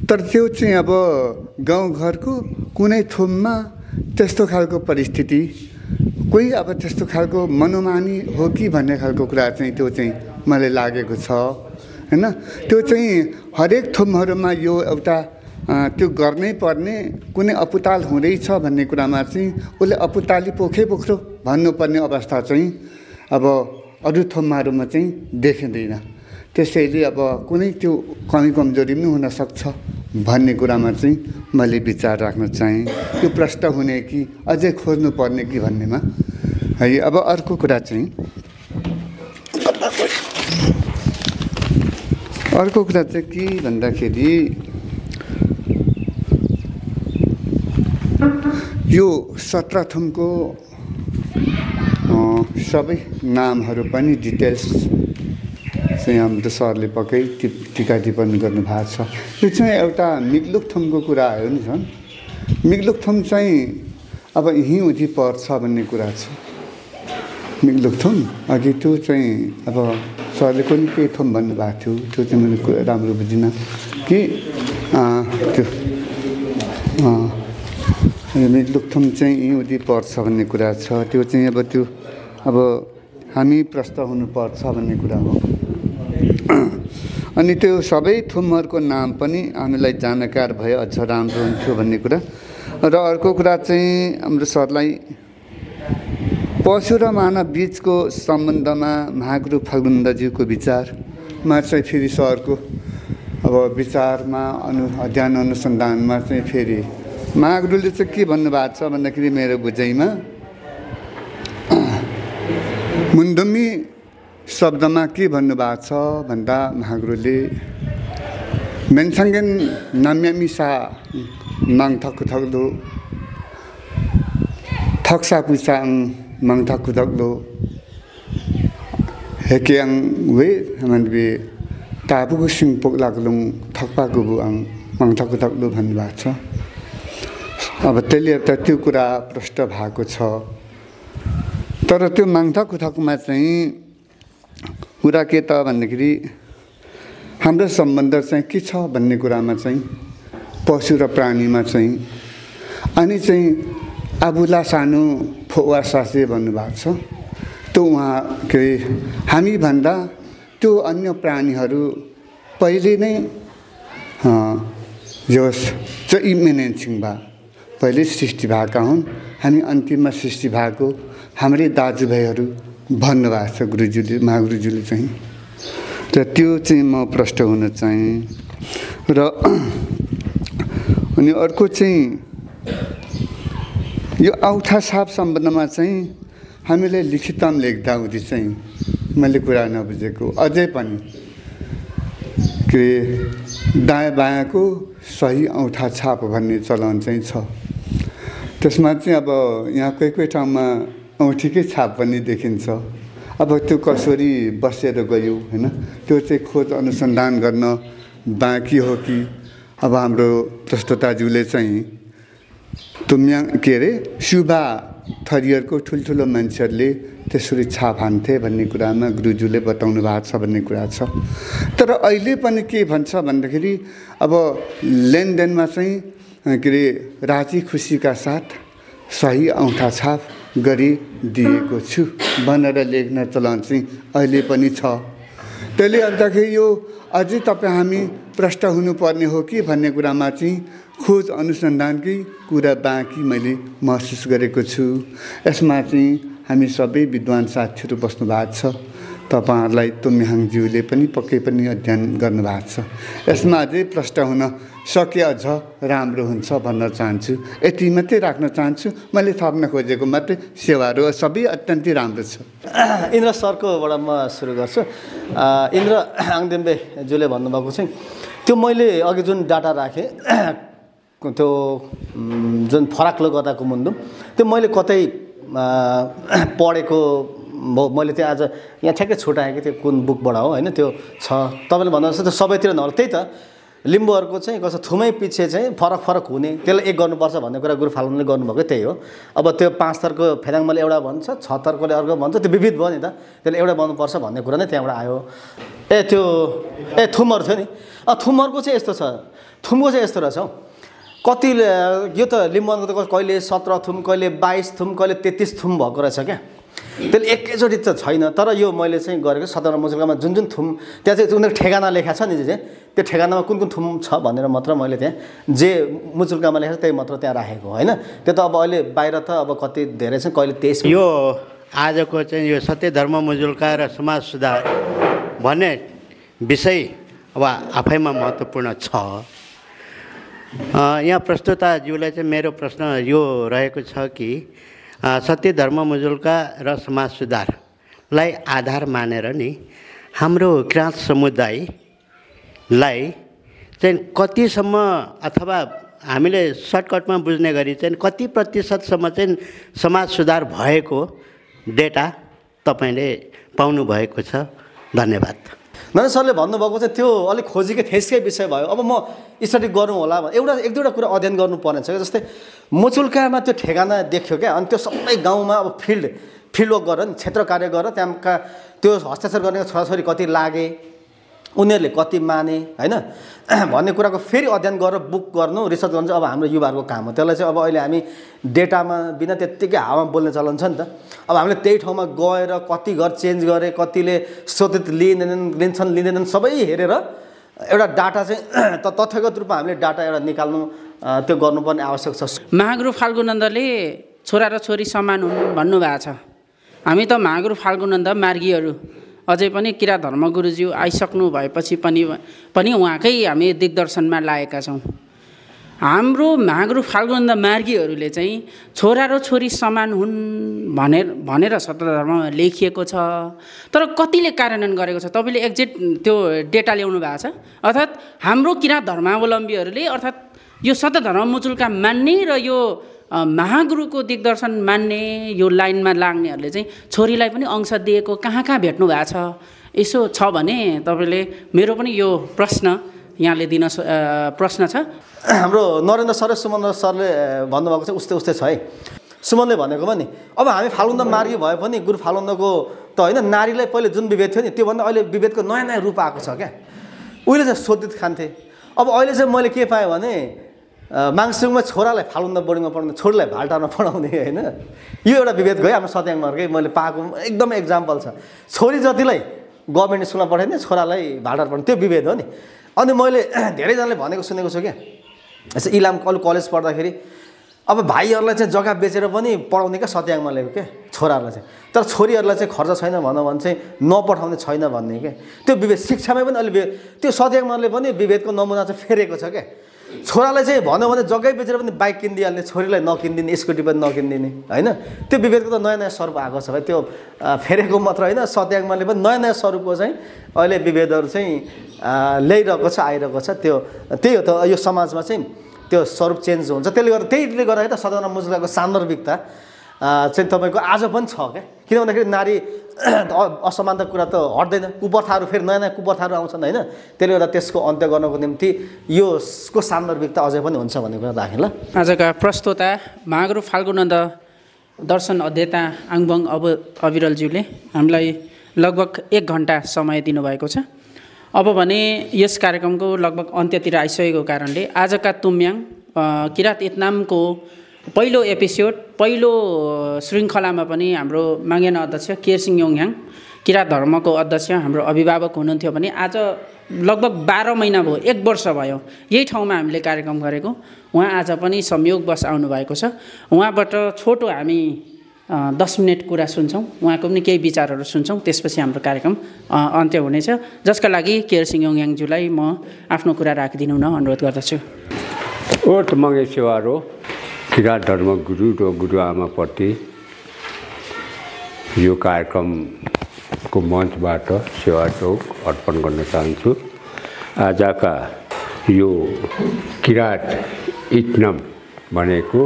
तर त्यो चाहिँ अब गाउँघरको कुनै थुममा त्यस्तो खालको परिस्थिति कोही अब त्यस्तो खालको मनोमानी हो कि भन्ने खालको कुरा चाहिँ त्यो चाहिँ मलाई लागेको छ हैन। त्यो चाहिँ हरेक थुमहरूमा यो एउटा त्यो गर्नै पर्ने कुनै अपुताल हुँदैछ भन्ने कुरामा चाहिँ उसले अपुताली पोखे पोखरो भन्नुपर्ने अवस्था चाहिँ अब अरू थुमहरूमा चाहिँ देखिँदैन। त्यसैले अब कुनै त्यो कमी कमजोरी पनि हुनसक्छ भन्ने कुरामा चाहिँ मैले विचार राख्न चाहेँ। त्यो प्रष्ट हुने कि अझै खोज्नु पर्ने कि भन्नेमा है। अब अर्को कुरा चाहिँ के भन्दाखेरि यो 17 थुमको सबै नामहरू पनि डिटेल्स चाहिँ हाम्रो सरले पक्कै टिका टिप्पणी गर्नुभएको छ। यो चाहिँ एउटा मिग्लुक थुमको कुरा हो नि झन्। मिग्लुक थुम चाहिँ अब यहीँ उति पर्छ भन्ने कुरा छ। मिग्लुक थुम अघि त्यो चाहिँ अब सरले कुनै केही थुम भन्नुभएको थियो, त्यो चाहिँ मैले राम्रो बुझिनँ कि त्यो मिग्लुक थुम चाहिँ यहीँ उति पर्छ भन्ने कुरा छ। त्यो चाहिँ अब हामी प्रष्ट हुनुपर्छ भन्ने कुरा हो। अनि त्यो सबै थुमहरूको नाम पनि हामीलाई जानकार भए अझ राम्रो हुन्थ्यो भन्ने कुरा। र अर्को कुरा चाहिँ हाम्रो सरलाई पशु र मानव बिचको सम्बन्धमा महागुरु फाल्गुन्दज्यूको विचारमा चाहिँ फेरि सरको अब विचारमा अध्ययन अनुसन्धानमा चाहिँ फेरि महागुरुले चाहिँ के भन्नुभएको छ भन्दाखेरि मेरो बुझाइमा मुन्दुमी शब्दमा के भन्नुभएको छ भन्दा महागुरुले मेन्साङ्गेन नाम्यामिसा माङथाकु थग्लो थक्सा पुसाङ माङथाकु थग्लो हेक्याङ वे हामनबे ताबुको सिङपोक लाग्लुङ थक्पाको बुआङ माङथाकु थग्लो भन्नुभएको छ। अब त्यसले एउटा त्यो कुरा प्रष्ट भएको छ। तर त्यो माङथाकु थकमा चाहिँ कुरा के त भन्दाखेरि हाम्रो सम्बन्ध चाहिँ के छ भन्ने कुरामा चाहिँ पशु र प्राणीमा चाहिँ अनि चाहिँ आबुला सानो फोवा सासे भन्नुभएको छ। त्यो उहाँ के हामी भन्दा त्यो अन्य प्राणीहरू पहिले नै जस चाहिँ इमेनेन्सिङ भए पहिले सृष्टि भएका हुन् हामी अन्तिममा सृष्टि भएको हाम्रै दाजुभाइहरू भन्नुभएको छ गुरुज्यूले, महागुरुज्यूले चाहिँ। र त्यो चाहिँ म प्रष्ट हुन चाहेँ। र अनि अर्को चाहिँ यो औँठा छाप सम्बन्धमा चाहिँ हामीले लिखितमा लेख्दाहुँदी चाहिँ मैले कुरा नबुझेको अझै पनि के दायाँ बायाँको सही औँठा छाप भन्ने चलन चाहिँ छ। त्यसमा चाहिँ अब यहाँ कोही ठाउँमा औँठीकै छाप पनि देखिन्छ। अब त्यो कसरी बसेर गयो होइन, त्यो चाहिँ खोज अनुसन्धान गर्न बाँकी हो कि अब हाम्रो प्रस्तोताज्यूले चाहिँ तुम्याङ के अरे सुबा थरियरको ठुल्ठुलो मान्छेहरूले त्यसरी छाप हान्थे भन्ने कुरामा गुरुज्यूले बताउनु भएको छ भन्ने कुरा छ। तर अहिले पनि के भन्छ भन्दाखेरि अब लेनदेनमा चाहिँ के अरे राजी खुसीका साथ सही औँठा छाप गरिदिएको छु भनेर लेख्न चलन चाहिँ अहिले पनि छ। त्यसले गर्दाखेरि यो अझै तपाईँ हामी प्रष्ट हुनुपर्ने हो कि भन्ने कुरामा चाहिँ खोज अनुसन्धानकै कुरा बाँकी मैले महसुस गरेको छु। यसमा चाहिँ हामी सबै विद्वान साथीहरू बस्नु भएको छ। तपाईँहरूलाई तुम्याङज्यूले पनि पक्कै पनि अध्ययन गर्नुभएको छ। यसमा अझै प्रष्ट हुन सके अझ राम्रो हुन्छ भन्न चाहन्छु। यति मात्रै राख्न चाहन्छु। मैले थप्न खोजेको मात्रै सेवाहरू सबै अत्यन्तै राम्रो छ। इन्द्र सरकोबाट म सुरु गर्छु। इन्द्र आङदेम्बेज्यूले भन्नुभएको चाहिँ त्यो मैले अघि जुन डाटा राखेँ त्यो जुन फराक्लो गर्दाको मुन्दुम त्यो मैले कतै पढेको मैले त्यो आज यहाँ ठ्याक्कै छुटाएँ कि त्यो कुन बुकबाट हो होइन, त्यो छ। तपाईँले भन्नुहुन्छ त्यो सबैतिर नहोला, त्यही त लिम्बूहरूको चाहिँ कस्तो थुमै पछि चाहिँ फरक फरक हुने, त्यसलाई एक गर्नुपर्छ भन्ने कुरा गुरु फाल्गुनले गर्नुभएको त्यही हो। अब त्यो 5 थरको फेदाङमाले एउटा भन्छ, 6 थरकोले अर्को भन्छ, त्यो विविध भयो नि त, त्यसले एउटा गर्नुपर्छ भन्ने कुरा नै त्यहाँबाट आयो। त्यो थुमहरू थियो नि, थुमहरूको चाहिँ यस्तो छ, थुमको चाहिँ यस्तो रहेछ हौ। कतिले यो त लिम्बूको त कहिले 17 थुम, कहिले 22 थुम, कहिले 33 थुम भएको रहेछ क्या। त्यसले एकैचोटि त छैन। तर यो मैले चाहिँ गरेको 17 मुजुल्कामा जुन जुन थुम त्यहाँ चाहिँ उनीहरू ठेगाना लेखा छ नि, चाहिँ त्यो ठेगानामा कुन कुन थुम छ भनेर मात्र मैले त्यहाँ जे मुजुल्कामा लेखेको छ त्यही मात्र त्यहाँ राखेको होइन। त्यो त अब अहिले बाहिर त अब कति धेरै छ, कहिले 23। यो आजको चाहिँ यो सत्य धर्म मुजुल्का र समाज सुधार भन्ने विषय अब आफैमा महत्त्वपूर्ण छ। यहाँ प्रस्तोताज्यूलाई चाहिँ मेरो प्रश्न यो रहेको छ कि सत्य धर्म मुजुल्का र समाज सुधारलाई आधार मानेर नि हाम्रो किराँत समुदायलाई चाहिँ कतिसम्म अथवा हामीले सर्टकटमा बुझ्ने गरी चाहिँ कति प्रतिशतसम्म चाहिँ समाज सुधार भएको डेटा तपाईँले पाउनु भएको छ? धन्यवाद। नरेन्द्र सरले भन्नुभएको चाहिँ त्यो अलिक खोजीकै थेसकै विषय भयो। अब म स्टडी गरौँ होला, एक दुईवटा कुरा अध्ययन गर्नुपर्ने छ। जस्तै मुचुल्कामा त्यो ठेगाना देख्यो क्या, अनि त्यो सबै गाउँमा अब फिल्डवर्क गरेर नि क्षेत्र कार्य गरेर त्यहाँका त्यो हस्ताक्षर गर्ने छोराछोरी कति लागे, उनीहरूले कति माने होइन भन्ने कुराको फेरि अध्ययन गरेर बुक गर्नु, रिसर्च गर्नु चाहिँ अब हाम्रो युवाहरूको काम हो। त्यसलाई चाहिँ अब अहिले हामी डेटामा बिना त्यत्तिकै हावामा बोल्ने चलन छ नि त। अब हामीले त्यही ठाउँमा गएर कति घर चेन्ज गरे, कतिले स्वतन्त्र लिन्छन् लिँदैनन् सबै हेरेर एउटा डाटा चाहिँ तथ्यगत रूपमा हामीले डाटा एउटा निकाल्नु त्यो गर्नुपर्ने आवश्यक छ। महागुरु फाल्गुनन्दले छोरा र छोरी समान हुन् भन्नुभएको छ। हामी त महागुरु फाल्गुनन्द मार्गीहरू अझै पनि किराँत धर्म गुरुज्यू आइसक्नु भएपछि पनि उहाँकै हामी दिग्दर्शनमा लागेका छौँ। हाम्रो महागुरु फाल्गुनन्द मार्गीहरूले चाहिँ छोरा र छोरी समान हुन् भनेर सत्य धर्ममा लेखिएको छ। तर कतिले कार्यान्वयन गरेको छ तपाईँले एक्ज्याक्ट त्यो डेटा ल्याउनु भएको छ? अर्थात् हाम्रो किराँत धर्मावलम्बीहरूले अर्थात् यो सत्य धर्म मुचुल्का मान्ने र यो महागुरुको दिग्दर्शन मान्ने यो लाइनमा लाग्नेहरूले चाहिँ छोरीलाई पनि अंश दिएको कहाँ भेट्नु भएको छ? यसो छ भने तपाईँले मेरो पनि यो प्रश्न यहाँले दिन प्रश्न छ। हाम्रो नरेन्द्र सर र सुमन सरले भन्नुभएको चाहिँ उस्तै छ है। सुमनले भनेको पनि अब हामी फाल्गुन्द मार्गी भए पनि गुरु फाल्गुन्दको त होइन, नारीलाई पहिले जुन विभेद थियो नि त्योभन्दा अहिले विभेदको नयाँ नयाँ रूप आएको छ क्या। उहिले चाहिँ शोधित खान्थे, अब अहिले चाहिँ मैले के पाएँ भने माङसिङमा छोरालाई फाल्गुन्द बोर्डिङमा पढाउने, छोरीलाई भाल्टारमा पढाउने होइन। यो एउटा विभेद गयो हाम्रो सत्याङमार्गै मैले पाएको एकदम एक्जाम्पल छ। छोरी जतिलाई गभर्मेन्ट स्कुलमा पढाइदिने, छोरालाई भाल्टामा पढाउने, त्यो विभेद हो नि। अनि मैले धेरैजनाले भनेको सुनेको छु क्या, यसो इलाम कलेज पढ्दाखेरि अब भाइहरूलाई चाहिँ जग्गा बेचेर पनि पढाउने क्या सत्याङमा ल्याएको क्या छोराहरूलाई चाहिँ। तर छोरीहरूलाई चाहिँ खर्च छैन भनौँ भने चाहिँ नपठाउने छैन भन्ने क्या। त्यो विभेद शिक्षामै पनि अलि त्यो सत्याङमाले पनि विभेदको नमुना चाहिँ फेरेको छ क्या। छोरालाई चाहिँ भन्यो भने जग्गै बेचेर पनि बाइक किनिदिइहाल्ने, छोरीलाई नकिनिदिने, स्कुटी पनि नकिनिदिने होइन। त्यो विभेदको त नयाँ नयाँ स्वरूप आएको छ भाइ। त्यो फेरेको मात्र होइन, सत्याङमाले पनि नयाँ नयाँ स्वरूपको चाहिँ अहिले विभेदहरू चाहिँ ल्याइरहेको छ, आइरहेको छ। त्यही हो त, यो समाजमा चाहिँ त्यो स्वरूप चेन्ज हुन्छ। त्यहीले गर्दाखेरि त सत्यधर्म मुचुल्काको सान्दर्भिकता चाहिँ तपाईँको आज पनि छ क्या। किन भन्दाखेरि नारी असमानता कुरा त हट्दैन, कुप्रथाहरू फेरि नयाँ नयाँ कुप्रथाहरू आउँछन् होइन। त्यसले गर्दा त्यसको अन्त्य गर्नको निम्ति यसको सान्दर्भिकता अझै पनि हुन्छ भन्ने कुरा राखेँ ल। आजका प्रस्तोता महागुरु फाल्गुनन्द दर्शन अध्येता आङबङ अविरलज्यूले हामीलाई लगभग 1 घन्टा समय दिनुभएको छ। अब भने यस कार्यक्रमको लगभग अन्त्यतिर आइसकेको कारणले आजका तुम्याङ किरात इतनामको पहिलो एपिसोड, पहिलो श्रृङ्खलामा पनि हाम्रो माङ्गेन अध्यक्ष केरसिंह योङयाङ किरात धर्मको अध्यक्ष हाम्रो अभिभावक हुनुहुन्थ्यो भने आज लगभग 12 महिना भयो, 1 वर्ष भयो यही ठाउँमा हामीले कार्यक्रम गरेको। उहाँ आज पनि संयोगवश आउनुभएको छ। उहाँबाट छोटो हामी 10 मिनट कुरा सुन्छौँ, उहाँको पनि केही विचारहरू सुन्छौँ, त्यसपछि हाम्रो कार्यक्रम अन्त्य हुनेछ। जसका लागि केरसिंह योङयाङज्यूलाई म आफ्नो कुरा राखिदिनु हुन अनुरोध गर्दछु। ओट मगे सेवारो किरात धर्मगुरु र गुरुआमाप्रति यो कार्यक्रमको मञ्चबाट सेवा चौक अर्पण गर्न चाहन्छु। आजका यो किरात इतनाम भनेको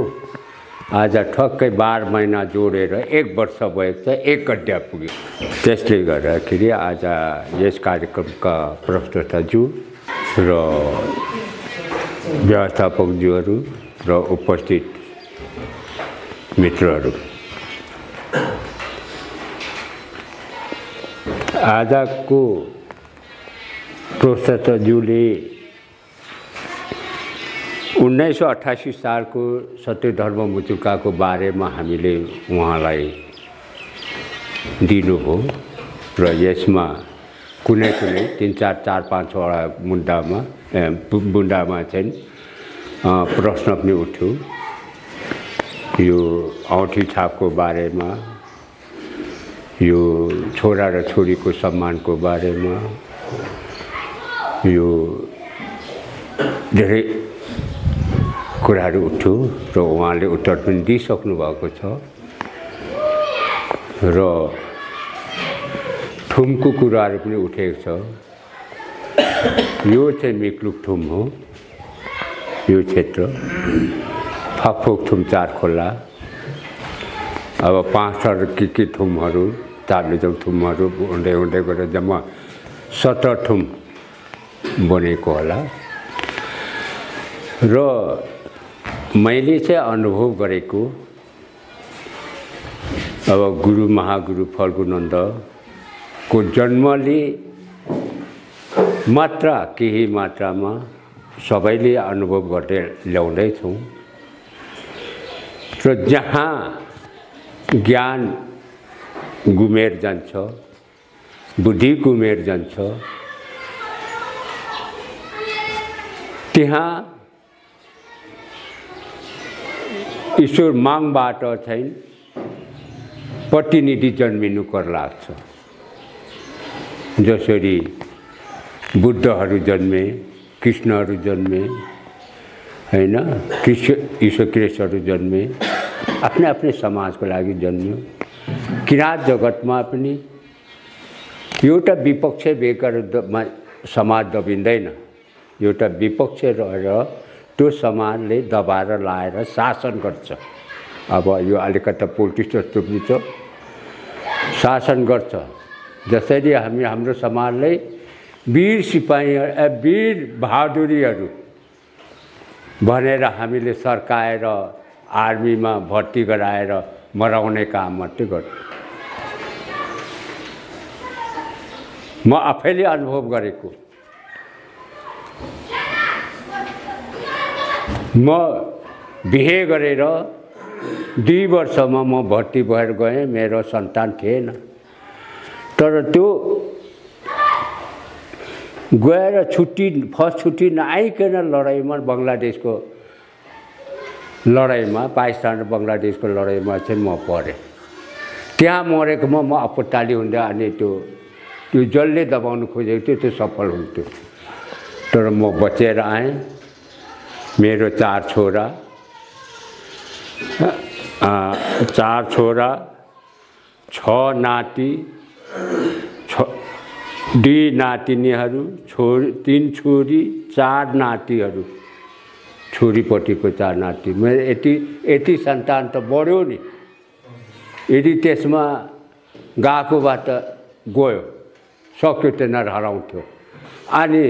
आज ठक्कै 12 महिना जोडेर 1 वर्ष भएको छ, 1 गड्डा पुग्यो। त्यसले गर्दाखेरि आज यस कार्यक्रमका प्रस्तोताज्यू र व्यवस्थापकज्यूहरू र उपस्थित मित्रहरू, आजको प्रस्तोताज्यूले 1988 सालको सत्यधर्म मुचुल्काको बारेमा हामीले उहाँलाई दिनुभयो र यसमा कुनै 3, 4, 5 वटा मुद्दामा चाहिँ प्रश्न पनि उठ्यो। यो औँठी छापको बारेमा, यो छोरा र छोरीको सम्मानको बारेमा, यो धेरै कुराहरू उठ्यो र उहाँले उत्तर पनि दिइसक्नु भएको छ। र थुमको कुराहरू पनि उठेको छ। यो चाहिँ मिक्लुक थुम हो, यो क्षेत्र फाकफोक थुम 4 खोला, अब 5 थर के थुमहरू, 4 लिजोङ थुमहरू हुँदै गएर जम्मा 17 थुम बनेको होला। र मैले चाहिँ अनुभव गरेको अब गुरु महागुरु फाल्गुनन्दको जन्मले मात्र केही मात्रामा सबैले अनुभव गर्दै ल्याउँदैछौँ। र जहाँ ज्ञान गुमेर जान्छ, बुद्धि गुमेर जान्छ, त्यहाँ ईश्वर मागबाट चाहिँ प्रतिनिधि जन्मिनु कर लाग्छ। जसरी बुद्धहरू जन्मे, कृष्णहरू जन्मे हैन, ईशो क्रिस्टहरू जन्मे, आफ्नै आफ्नै समाजको लागि जन्मियो। किरात जगतमा पनि एउटा विपक्ष बेगर समाज दबिँदैन, एउटा विपक्ष रहेर त्यो समाजले दबाएर लाएर शासन गर्छ। अब यो अलिकति पोलिटिक्स जस्तो पनि छ, शासन गर्छ। जसरी हाम्रो समाजले वीर सिपाही, वीर बहादुरीहरू भनेर हामीले सर्काएर आर्मीमा भर्ती गराएर मराउने काम मात्रै गर्छ। म आफैले अनुभव गरेको, म बिहे गरेर 2 वर्षमा म भर्ती भएर गएँ, मेरो सन्तान थिएन। तर त्यो गएर फर्स्ट छुट्टी नआइकन लडाइँमा बङ्गलादेशको लडाइँमा पाकिस्तान र बङ्गलादेशको लडाइँमा चाहिँ म परेँ। त्यहाँ मरेकोमा म अपत्ताली हुँदा अनि त्यो जसले दबाउनु खोजेको थियो त्यो सफल हुन्थ्यो। तर म बचेर आएँ। मेरो 4 छोरा 6 नाति 2 नातिनीहरू 3 छोरी 4 नातिहरू। छोरीपट्टिको 4 नाति। मेरो यति सन्तान त बढ्यो नि। यदि त्यसमा गएकोबाट गयो सक्यो त्यसलाई हराउँथ्यो। अनि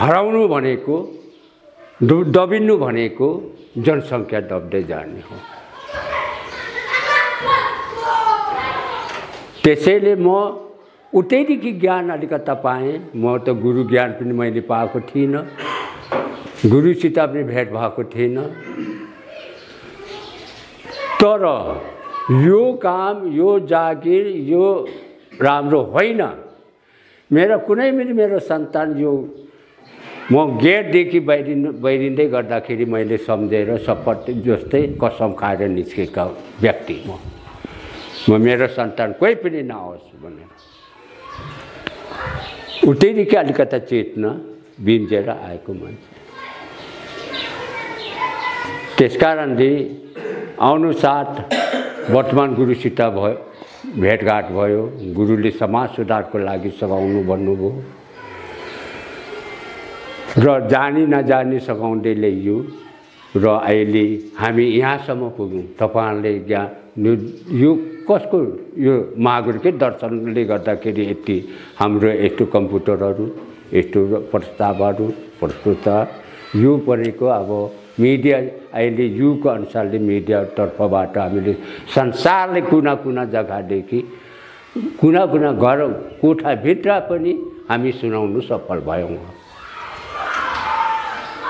हराउनु भनेको दबिनु भनेको जनसङ्ख्या दब्दै जाने हो। त्यसैले म उतैदेखि ज्ञान अलिकता पाएँ। म त गुरु ज्ञान पनि मैले पाएको थिइनँ। गुरुसित पनि भेट भएको थिएन। तर यो काम यो जागिर यो राम्रो होइन। मेरो सन्तान यो म गेटदेखि बाहिरिँदै गर्दाखेरि मैले सम्झेर शपथ जस्तै कसम खाएर निस्केका व्यक्ति म मेरो सन्तान कोही पनि नहोस् भनेर उतैदेखि अलिकता चेतना बिन्जेर आएको मान्छे। त्यसकारणले आउनुसाथ वर्तमान गुरुसित भेटघाट भयो। गुरुले समाज सुधारको लागि सघाउनु भन्नुभयो र जानी नजानी सघाउँदै ल्याइयो र अहिले हामी यहाँसम्म पुग्यौँ। तपाईँहरूले यो कसको यो महागुरुकै दर्शनले गर्दाखेरि यति हाम्रो यस्तो कम्प्युटरहरू यस्तो प्रस्तावहरू प्रस्तुत यो परेको अब मिडिया अहिले युगको अनुसारले मिडिया तर्फबाट हामीले संसारले कुना कुना जग्गादेखि कुना कुना घर कोठाभित्र पनि हामी सुनाउनु सफल भयौँ।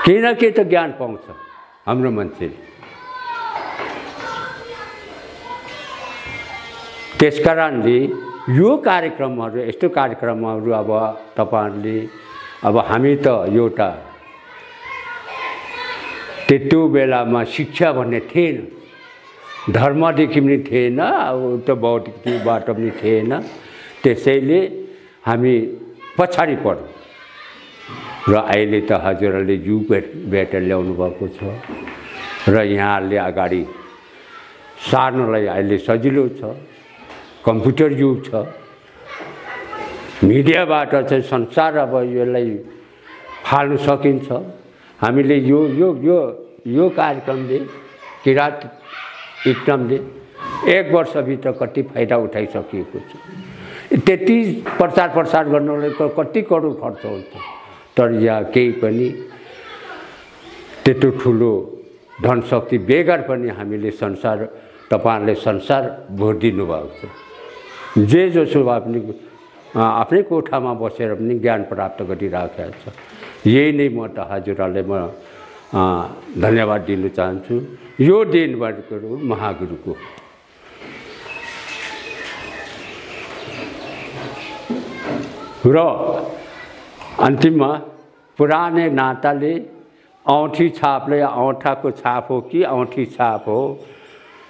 केही न केही त ज्ञान पाउँछ हाम्रो मान्छेले। त्यसकारणले यो कार्यक्रमहरू यस्तो कार्यक्रमहरू अब तपाईहरुले अब हामी त एउटा त्यो बेलामा शिक्षा भन्ने थिएन, धर्मदेखि पनि थिएन, अब त्यो भौतिकबाट पनि थिएन। त्यसैले हामी पछाडि पढ्यौं र अहिले त हजुरहरूले युग भेटेर ल्याउनु भएको छ र यहाँहरूले अगाडि सार्नलाई अहिले सजिलो छ। कम्प्युटर युग छ, मिडियाबाट चाहिँ संसार अब यसलाई फाल्न सकिन्छ। हामीले यो कार्यक्रमले किरात इक्नमले 1 वर्षभित्र कति फाइदा उठाइसकिएको छ। त्यति प्रचार गर्नलाई कति करोड खर्च हुन्छ, तर यहाँ केही पनि त्यत्रो ठुलो धनशक्ति बेगर पनि हामीले संसार तपाईहरुले संसार भरिदिनु भएको छ। जे जसो पनि आफ्नै कोठामा बसेर पनि ज्ञान प्राप्त गरिराखेको छ। यही नै म त हजुरहरूले म धन्यवाद दिन चाहन्छु। यो दिनबाट महागुरुको र अन्तिममा पुराने नाताले औँठी छापले औँठाको छाप हो कि औँठी छाप हो,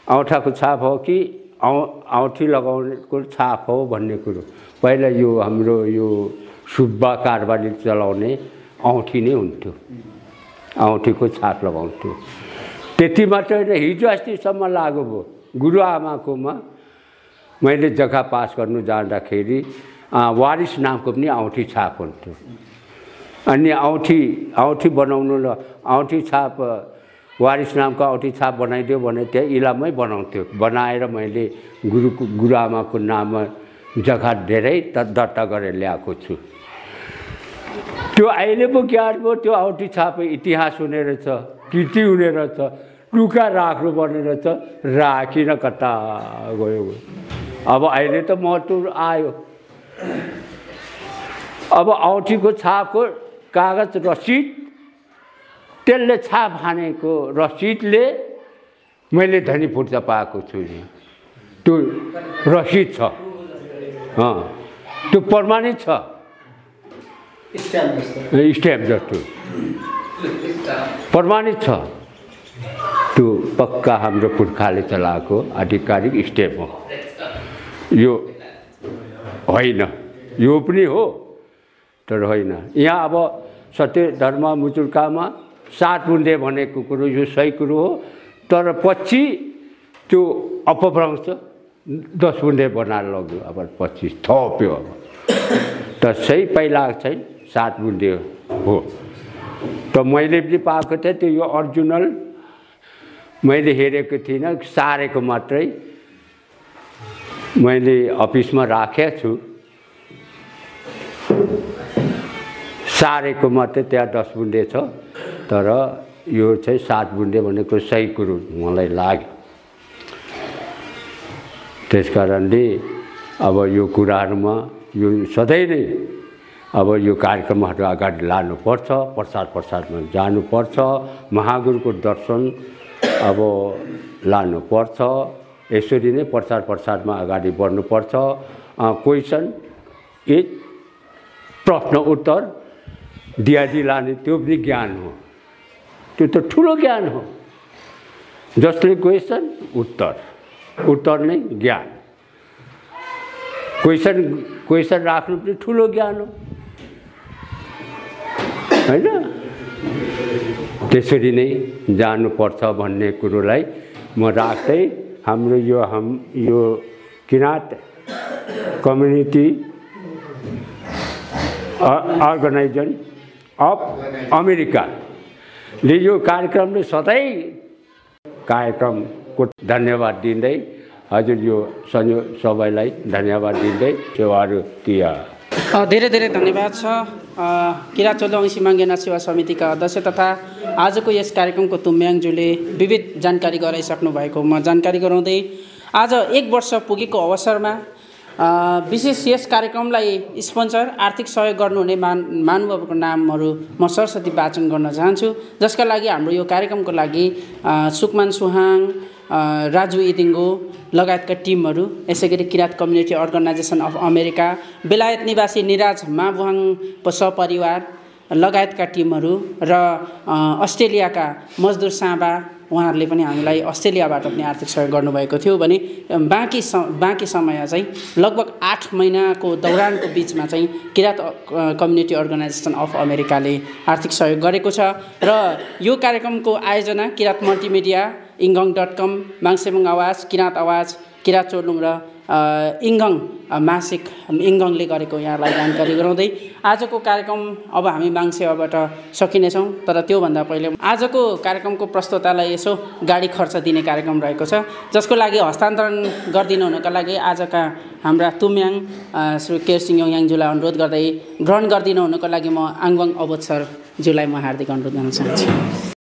औँठाको छाप हो कि औँठी लगाउनेको छाप हो भन्ने कुरो पहिला यो हाम्रो यो सुब्बा कारबारले चलाउने औँठी नै हुन्थ्यो, औँठीको छाप लगाउँथ्यो। त्यति मात्रै होइन, हिजो अस्तिसम्म लागु भयो। गुरुआमाकोमा मैले जग्गा पास गर्नु जाँदाखेरि वारिस नामको पनि औँठी छाप हुन्थ्यो। अनि औँठी बनाउनु ल औँठी छाप वारिस नामको औँठी छाप बनाइदियो भने त्यहाँ इलाममै बनाउँथ्यो। बनाएर मैले गुरुआमाको नाममा जग्गा धेरै दर्ता गरेर ल्याएको छु। त्यो अहिले पो ज्ञान भयो। त्यो औँठी छाप इतिहास हुने रहेछ, कीर्ति हुने रहेछ, टुका राख्नु पर्ने रहेछ, राखिन कता गयो। अब अहिले त महत्त्व आयो। अब औँठीको छापको कागज रसिद, त्यसले छाप हानेको रसिदले मैले धनी फुर्ता पाएको छु। त्यो रसिद छ, त्यो प्रमाणित छ, स्ट्याम्प जस्तो प्रमाणित छ। पक्का हाम्रो पुर्खाले चलाएको आधिकारिक स्टेप हो। यो होइन, यो पनि हो तर होइन। यहाँ अब सत्य धर्म मुचुल्कामा 7 बुन्दे भनेको कुरो यो सही कुरो हो, तर पछि त्यो अपभ्रंश 10 बुन्दे बनाएर लग्यो, अब 25 थप्यो। अब त सही पहिला चाहिँ 7 बुन्दे हो। त मैले पनि पाएको थिएँ त्यो, यो ओरिजिनल मैले हेरेको थिइनँ, सारेको मात्रै मैले अफिसमा राखेको छु। सारेको मात्रै त्यहाँ 10 बुन्दे छ, तर यो चाहिँ 7 बुन्दे भनेको सही कुरो मलाई लाग्यो। त्यसकारणले अब यो कुराहरूमा यो सधैँ नै अब यो कार्यक्रमहरू अगाडि लानुपर्छ, प्रसारमा जानुपर्छ, महागुरुको दर्शन अब लानुपर्छ। यसरी नै प्रसारमा अगाडि बढ्नुपर्छ। क्वेसन एक प्रश्न उत्तर दियादी लाने त्यो पनि ज्ञान हो, त्यो त ठुलो ज्ञान हो। जसले क्वेसन उत्तर नै ज्ञान। क्वेसन राख्नु पनि ठुलो ज्ञान हो, होइन? त्यसरी नै जानुपर्छ भन्ने कुरोलाई म राख्दै हाम्रो यो किराँत कम्युनिटी अर्गनाइजेसन अफ अमेरिकाले यो कार्यक्रमले सधैँ कार्यक्रमको धन्यवाद दिँदै हजुर यो सबैलाई धन्यवाद दिँदै सेवाहरू दिए। धेरै धेरै धन्यवाद छ किराँत चोलुवाङ माङ्गेना सेवा समितिका अध्यक्ष तथा आजको यस कार्यक्रमको तुम्याङज्यूले विविध जानकारी गराइसक्नु भएको म जानकारी गराउँदै आज 1 वर्ष पुगेको अवसरमा विशेष यस कार्यक्रमलाई स्पोन्सर आर्थिक सहयोग गर्नुहुने महानुभावको नामहरू म सरस्वती वाचन गर्न चाहन्छु, जसका लागि हाम्रो यो कार्यक्रमको लागि सुकमान सुहाङ, राजु इदिङ्गो लगायतका टिमहरू, यसै गरी Kirat community organization of America, बेलायत निवासी निराज माबुहाङ सपरिवार लगायतका टिमहरू र अस्ट्रेलियाका मजदुर साँबा उहाँहरूले पनि हामीलाई अस्ट्रेलियाबाट पनि आर्थिक सहयोग गर्नुभएको थियो भने बाँकी समय चाहिँ लगभग 8 महिनाको दौरानको बिचमा चाहिँ किराँत कम्युनिटी अर्गनाइजेसन अफ अमेरिकाले आर्थिक सहयोग गरेको छ। र यो कार्यक्रमको आयोजना किराँत मल्टिमिडिया, इङ्गङ.com, माङसेबुङ आवाज, किराँत आवाज, किराँत चोलुङ र इङ्गङ मासिक इङ्गङले गरेको यहाँलाई जानकारी गराउँदै आजको कार्यक्रम अब हामी माङसेवाबाट सकिनेछौँ। तर त्योभन्दा पहिले आजको कार्यक्रमको प्रस्तुतालाई यसो गाडी खर्च दिने कार्यक्रम रहेको छ, जसको लागि हस्तान्तरण गरिदिनु हुनका लागि आजका हाम्रा तुम्याङ श्री केरसिङ याङज्यूलाई अनुरोध गर्दै ग्रहण गरिदिनु हुनको लागि म आङवाङ अबोध सरज्यूलाई म हार्दिक अनुरोध गर्न चाहन्छु।